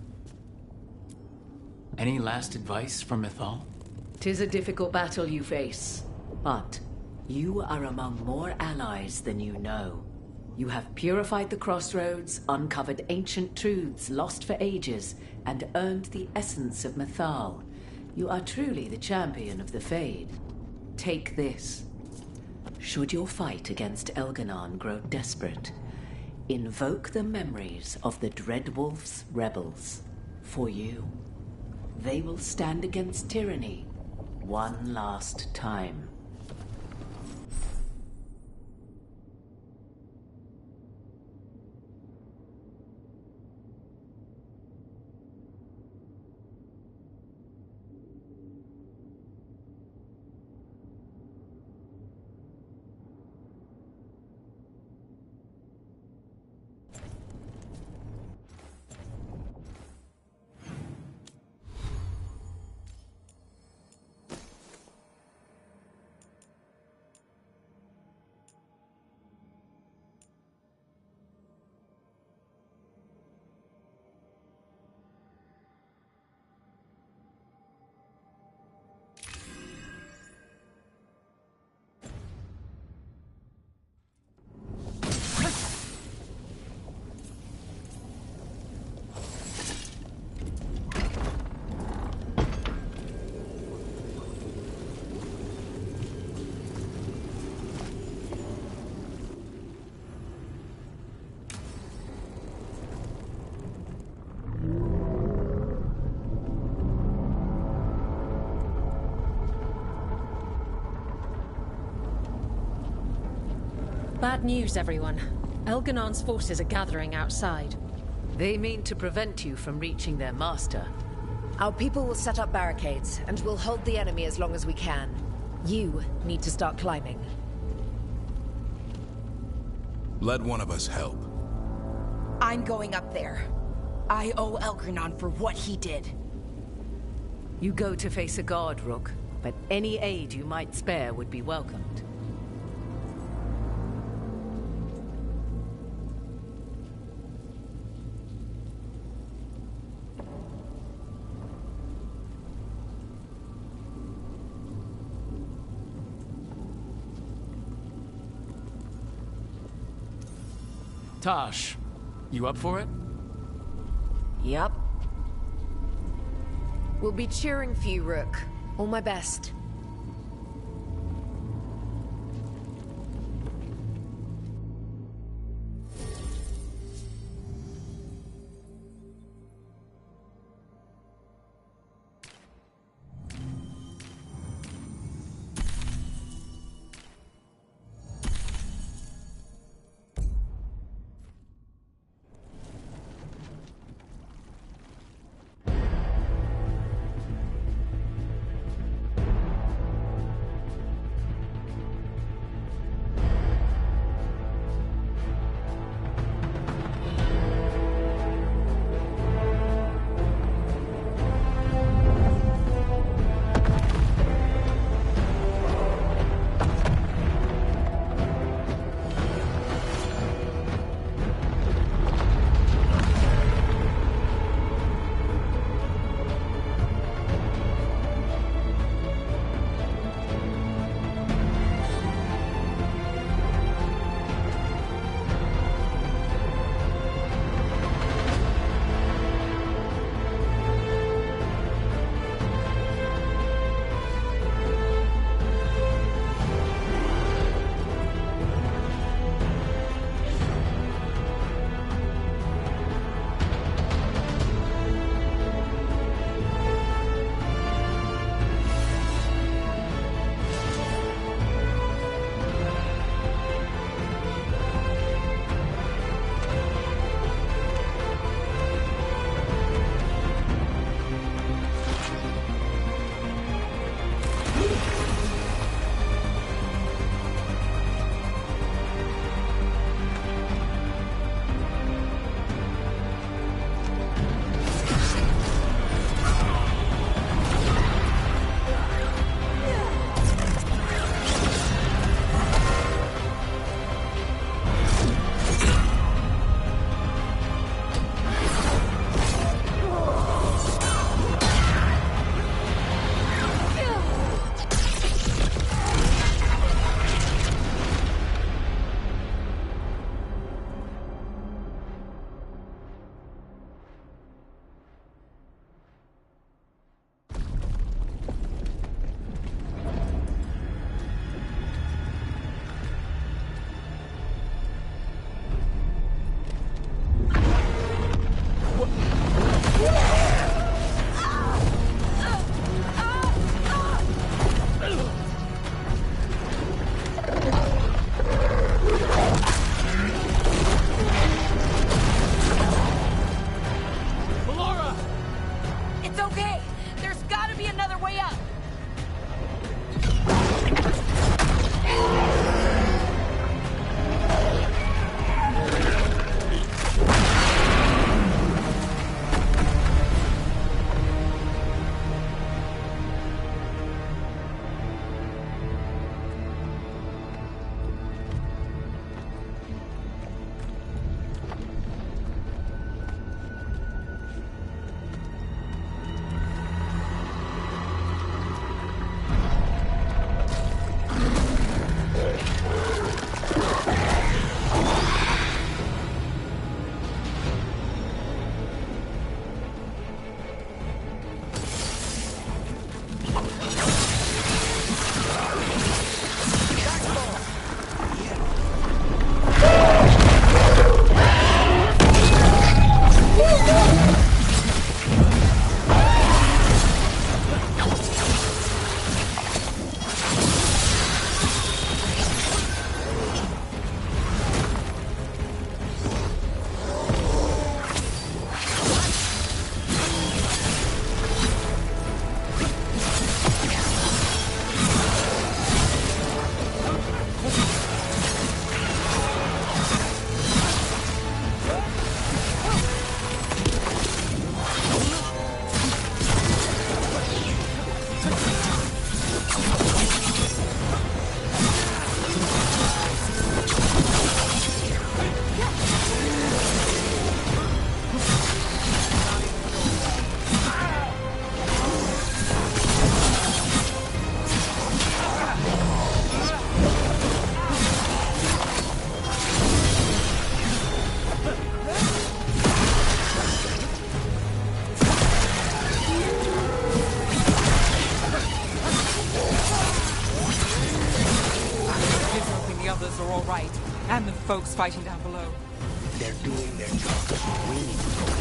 Any last advice from Mythal? 'Tis a difficult battle you face, but you are among more allies than you know. You have purified the crossroads, uncovered ancient truths lost for ages, and earned the essence of Mythal. You are truly the champion of the Fade. Take this. Should your fight against Elgernon grow desperate, invoke the memories of the Dreadwolf's rebels for you. They will stand against tyranny one last time. Bad news, everyone. Elgernon's forces are gathering outside. They mean to prevent you from reaching their master. Our people will set up barricades, and we'll hold the enemy as long as we can. You need to start climbing. Let one of us help. I'm going up there. I owe Elgernon for what he did. You go to face a god, Rook, but any aid you might spare would be welcomed. Tosh, you up for it? Yup. We'll be cheering for you, Rook. All my best. gods fighting down below? They're doing their job. We need to go.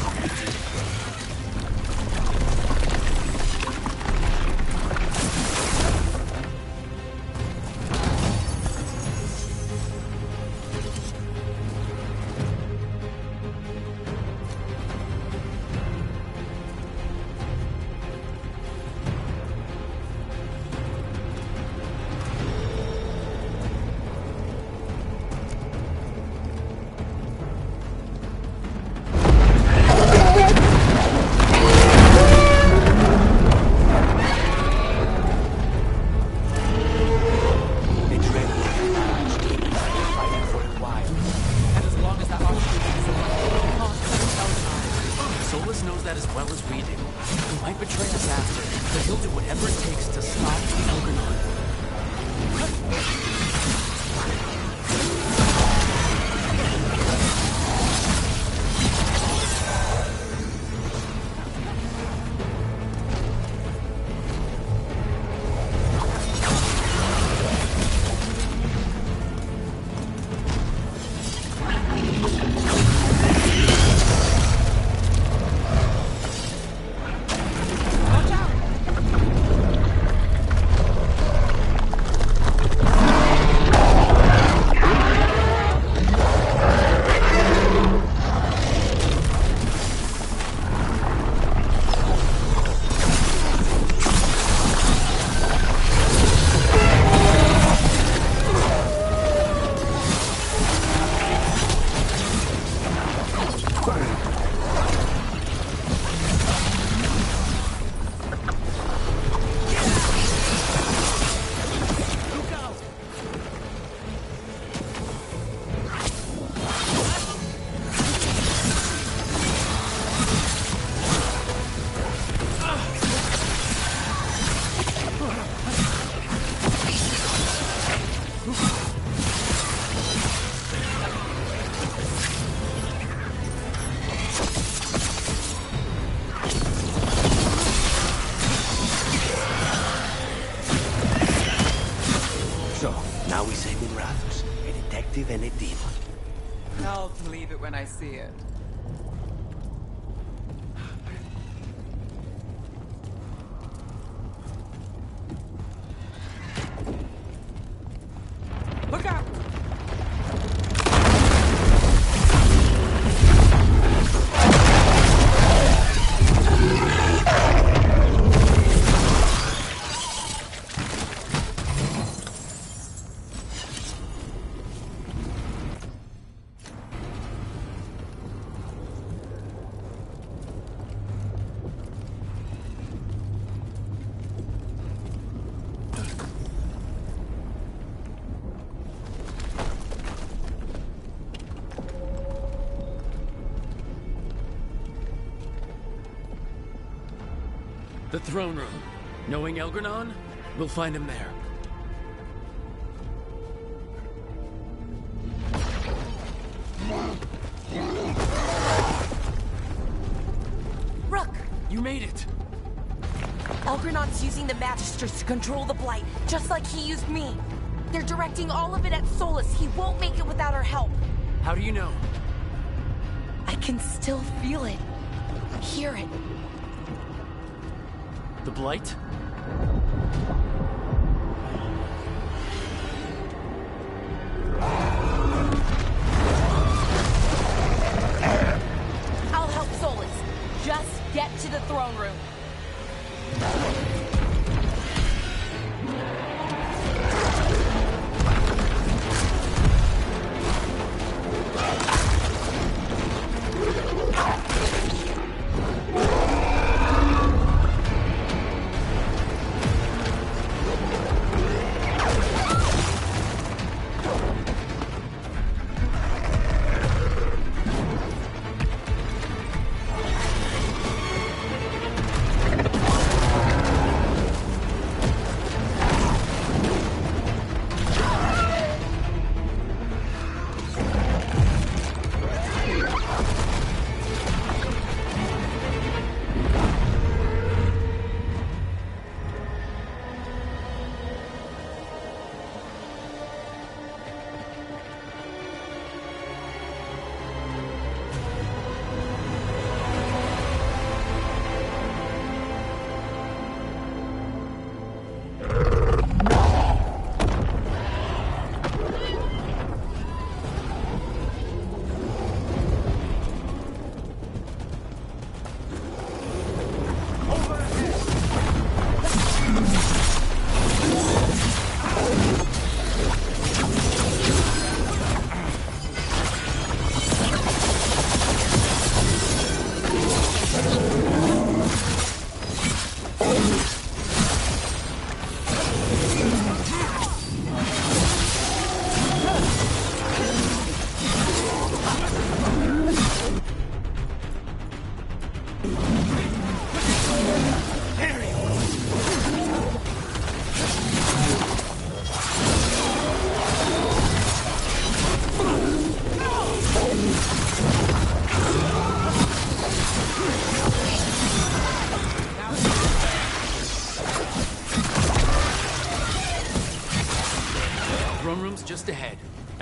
And a demon. I'll believe it when I see it. Look out! The throne room. Knowing Elgranon, we'll find him there. Rook! You made it! Elgranon's using the Magisters to control the Blight, just like he used me. They're directing all of it at Solus. He won't make it without our help. How do you know? I can still feel it. Hear it. The Blight? I'll help Solus. Just get to the throne room.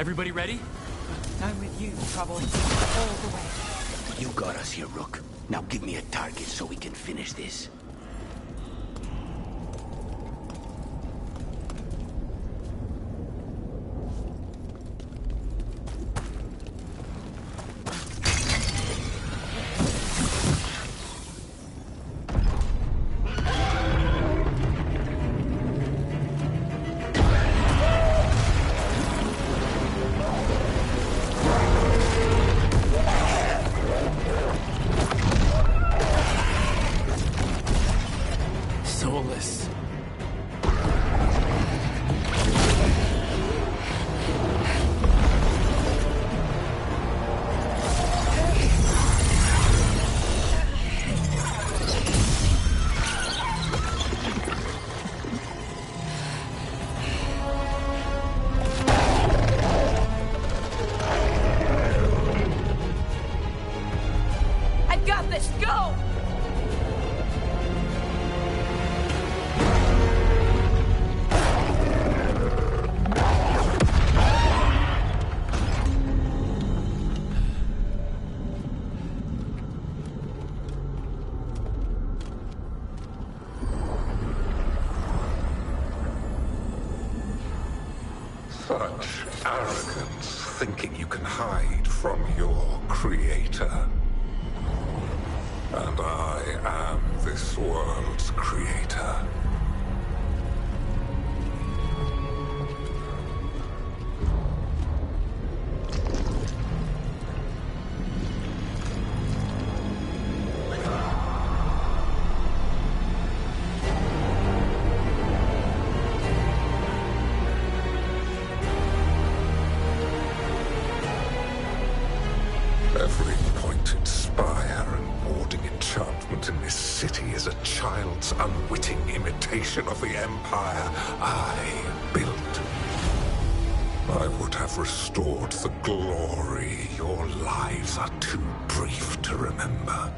Everybody ready? I'm with you, Trouble. All the way. You got us here, Rook. Now give me a target so we can finish this. Soulless. I got this! Go! Such arrogance, thinking you can hide from your creator. And I am this world's creator. Every pointed spire and warding enchantment in this city is a child's unwitting imitation of the Empire I built. I would have restored the glory. Your lives are too brief to remember.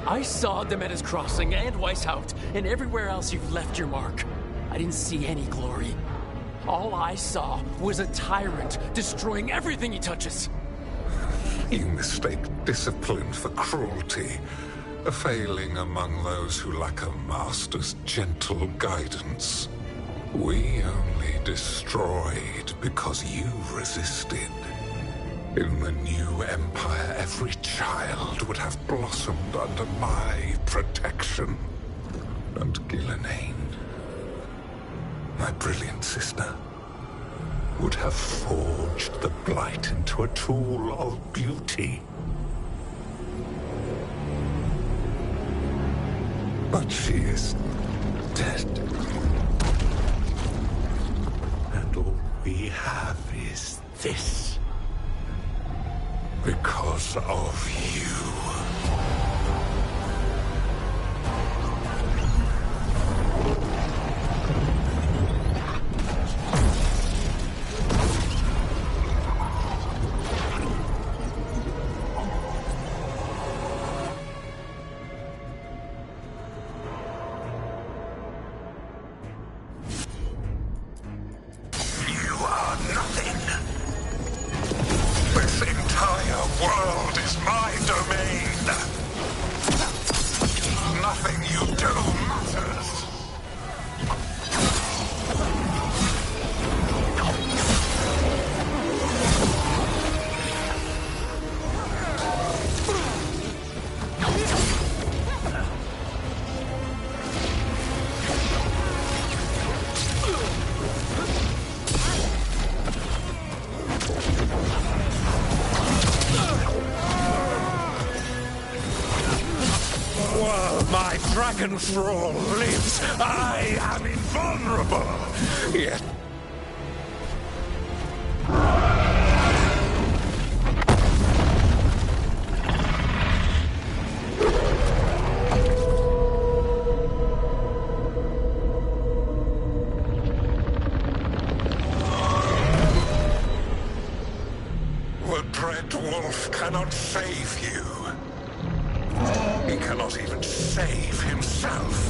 I saw Demeter's Crossing and Weishaupt, and everywhere else you've left your mark. I didn't see any glory. All I saw was a tyrant destroying everything he touches. You mistake discipline for cruelty, a failing among those who lack a master's gentle guidance. We only destroyed because you resisted. In the new empire, every child would have blossomed under my protection. And Gillenane, my brilliant sister, would have forged the Blight into a tool of beauty. But she is dead. And all we have is this. Because of you. World is my domain. Nothing you do matters. While my dragon thrall lives, I am invulnerable. Yet the Dread Wolf cannot save you. He cannot even save himself.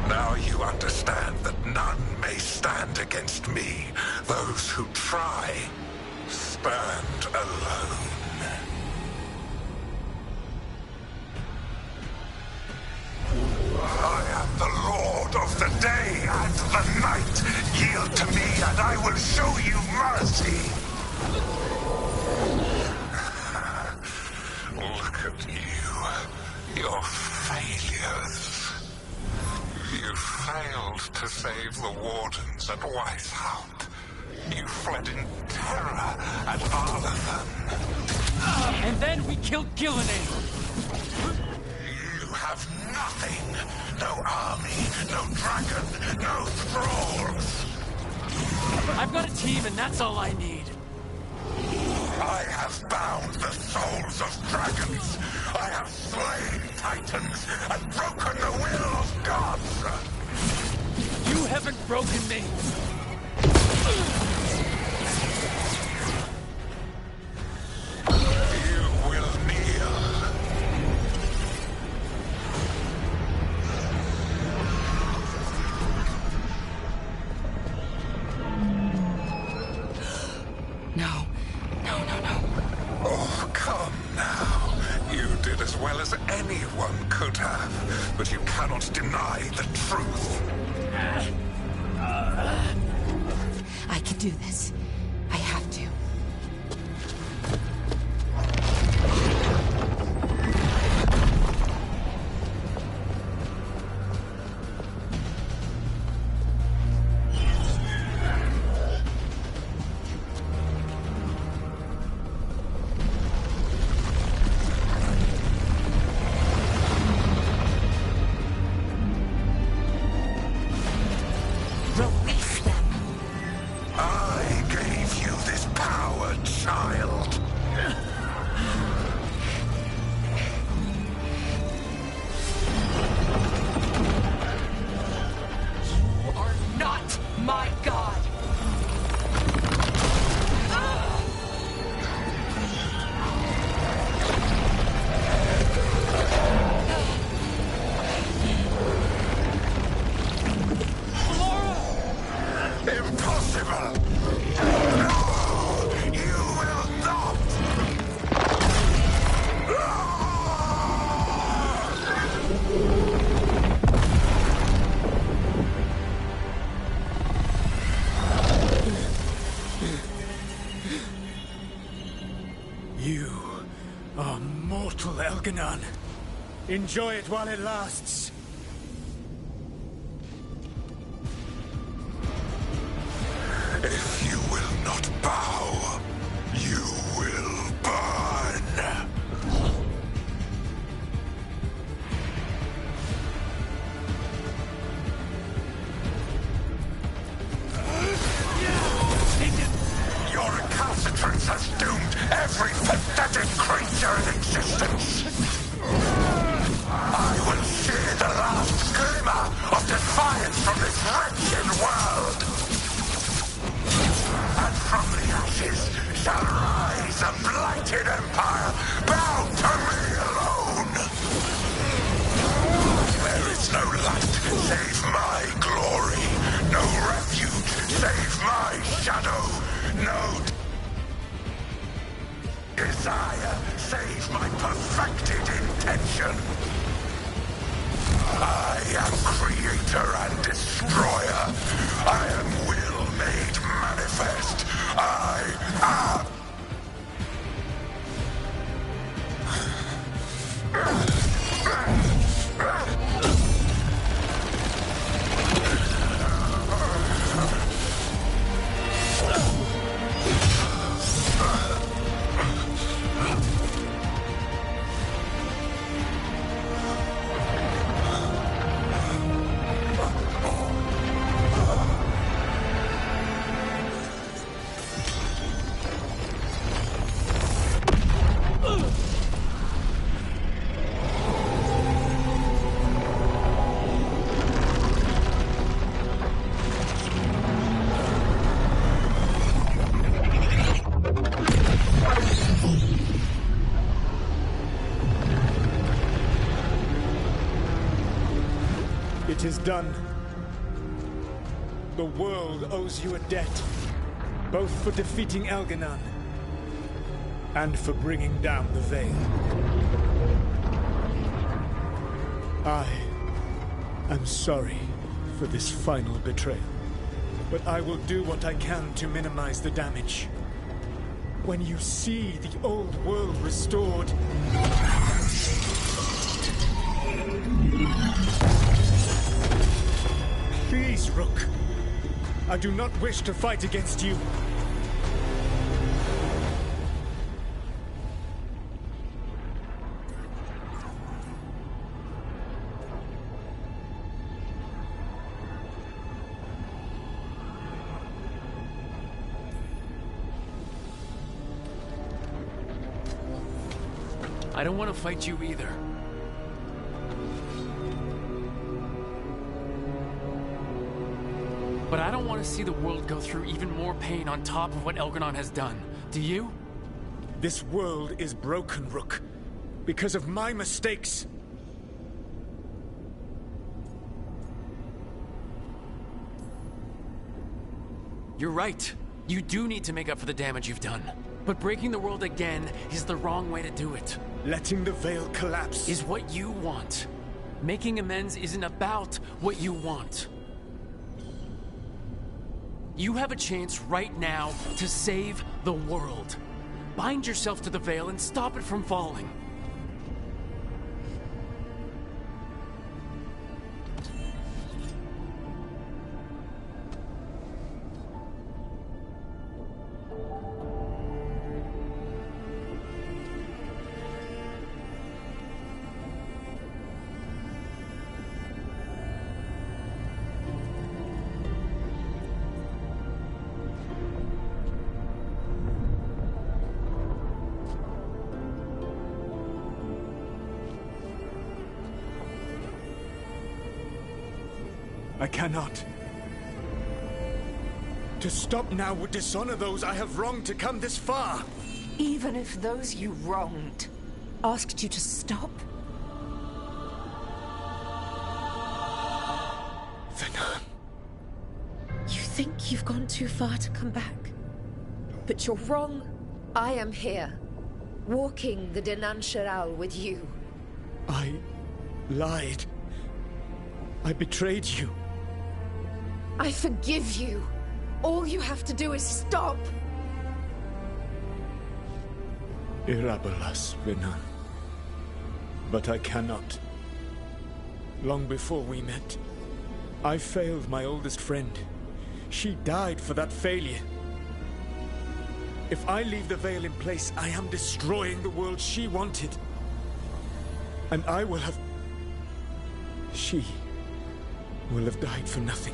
Now you understand that none may stand against me. Those who try stand alone. I am the Lord of the day and the night. Yield to me and I will show you mercy. Look at you. Your failures. You failed to save the Wardens at Weisshaupt. You fled in terror at Arlathan. And then we killed Gillenane. You have nothing. No army, no dragon, no thralls. I've got a team and that's all I need. I have bound the souls of dragons. I have slain titans and broken the will of gods. You haven't broken me. You will kneel. No. Oh, come now. You did as well as anyone could have, but you cannot deny the truth. I can do this. I have to. Release them. I gave you this power, child. You are not my god. Impossible! No! You will not! You are mortal, Elganon. Enjoy it while it lasts. If you will not bow, you will burn. Your recalcitrance has doomed every pathetic creature in existence. I will shear the last glimmer of defiance from this wretched world. And from the ashes shall rise a blighted empire bound to me alone. There is no light save my glory, no refuge save my shadow, no desire save my perfected intention. I am creator and destroyer. I am will made manifest. I am... It is done. The world owes you a debt, both for defeating Elganon and for bringing down the Veil. I am sorry for this final betrayal, but I will do what I can to minimize the damage. When you see the old world restored, please, Rook. I do not wish to fight against you. I don't want to fight you either. But I don't want to see the world go through even more pain on top of what Elganon has done. Do you? This world is broken, Rook, because of my mistakes. You're right. You do need to make up for the damage you've done. But breaking the world again is the wrong way to do it. Letting the Veil collapse is what you want. Making amends isn't about what you want. You have a chance right now to save the world. Bind yourself to the Veil and stop it from falling. I cannot. To stop now would dishonor those I have wronged to come this far. Even if those you wronged asked you to stop? Venom. You think you've gone too far to come back? But you're wrong. I am here, walking the Denancheral with you. I lied. I betrayed you. I forgive you. All you have to do is stop. Irabolas, Venom. But I cannot. Long before we met, I failed my oldest friend. She died for that failure. If I leave the Veil in place, I am destroying the world she wanted. And I will have... She will have died for nothing.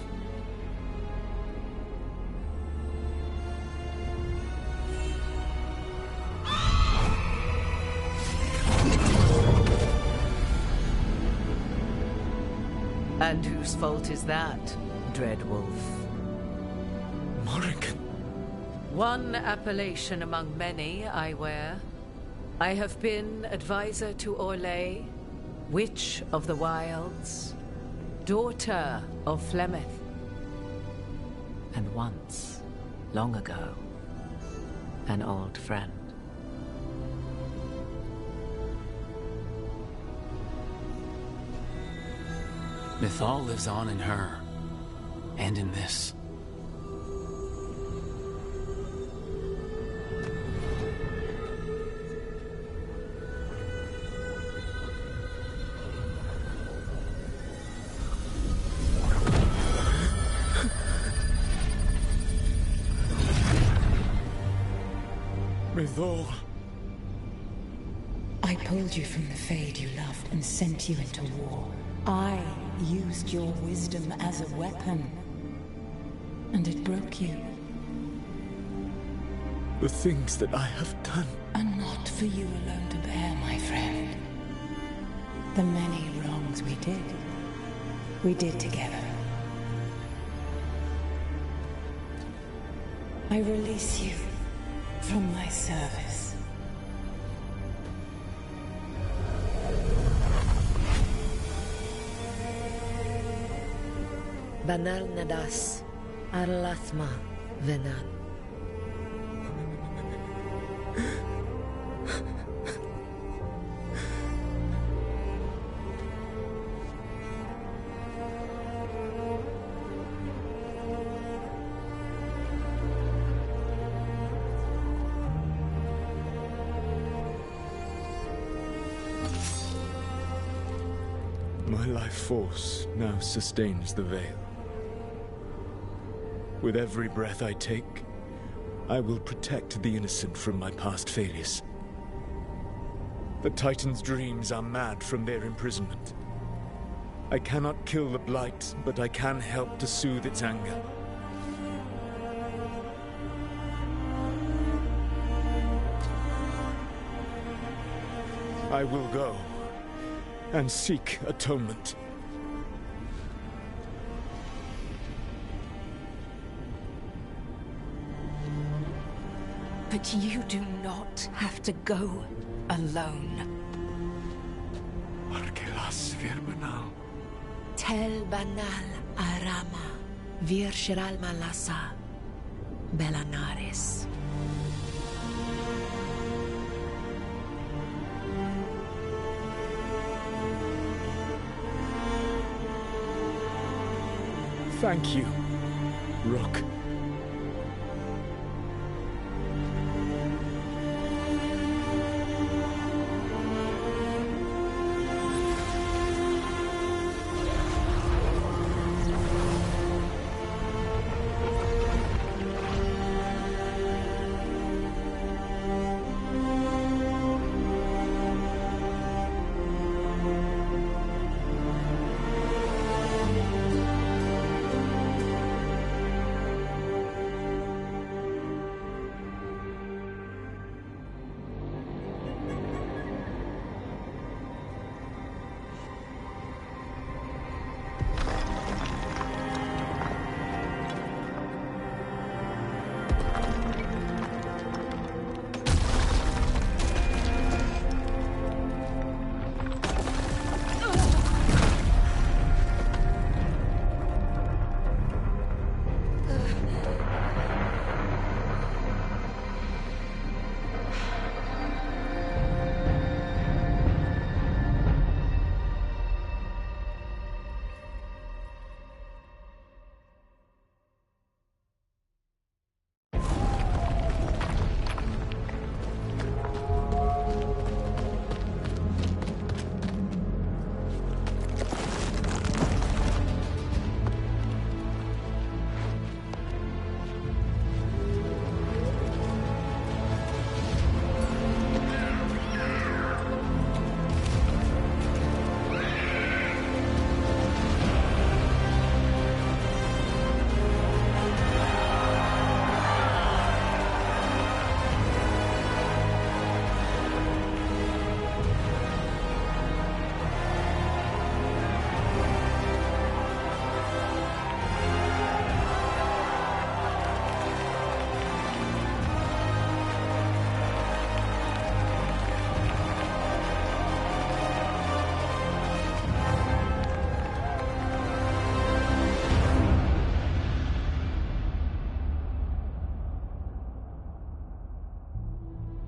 And whose fault is that, Dreadwolf? Morrigan. One appellation among many I wear. I have been advisor to Orlais, Witch of the Wilds, daughter of Flemeth, and once, long ago, an old friend. Mythal lives on in her, and in this. Mythal. I pulled you from the Fade you loved and sent you into war. I used your wisdom as a weapon, and it broke you. The things that I have done are not for you alone to bear, my friend. The many wrongs we did together. I release you from my service. Banal nadas, arlathma venan. My life force now sustains the veil. With every breath I take, I will protect the innocent from my past failures. The Titan's dreams are mad from their imprisonment. I cannot kill the Blight, but I can help to soothe its anger. I will go and seek atonement. But you do not have to go alone. Arkelas Virbanal. Tel banal arama, vir shiral malasa, belanaris. Thank you, Rook.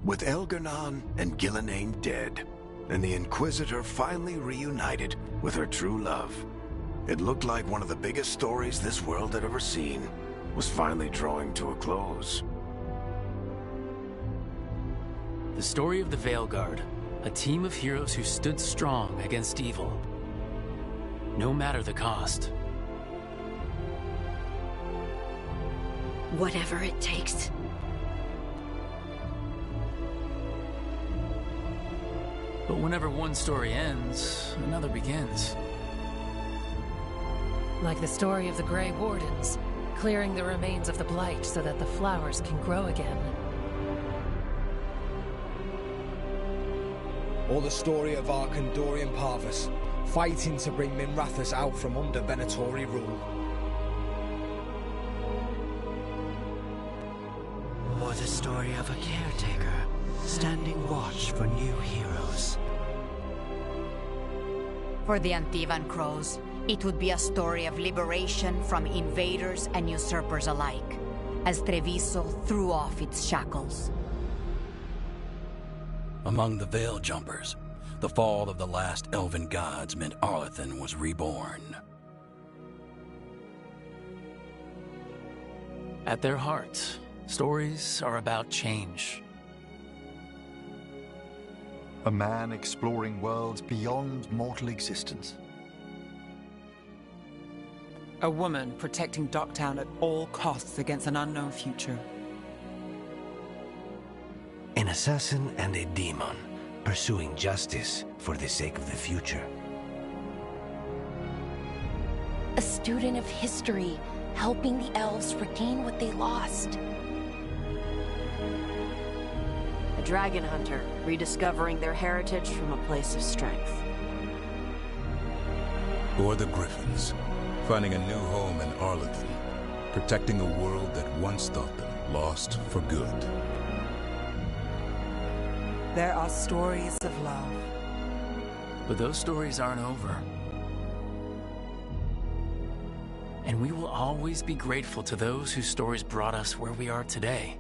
With Elgar'nan and Gillenane dead, and the Inquisitor finally reunited with her true love, it looked like one of the biggest stories this world had ever seen was finally drawing to a close. The story of the Veilguard, a team of heroes who stood strong against evil, no matter the cost. Whatever it takes. But whenever one story ends, another begins. Like the story of the Grey Wardens, clearing the remains of the Blight so that the flowers can grow again. Or the story of Arkandorian Parvus, fighting to bring Minrathous out from under Venatori rule. Or the story of a caretaker, standing watch for new heroes. For the Antivan Crows, It would be a story of liberation from invaders and usurpers alike, as Treviso threw off its shackles. Among the Veil Jumpers, the fall of the last elven gods meant Arlathan was reborn. At their heart, stories are about change. A man exploring worlds beyond mortal existence. A woman protecting Docktown at all costs against an unknown future. An assassin and a demon, pursuing justice for the sake of the future. A student of history, helping the elves regain what they lost. A dragon hunter, rediscovering their heritage from a place of strength. Or the Griffins, finding a new home in Arlathan, protecting a world that once thought them lost for good. There are stories of love. But those stories aren't over. And we will always be grateful to those whose stories brought us where we are today.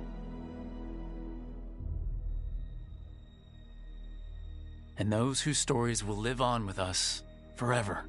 And those whose stories will live on with us forever.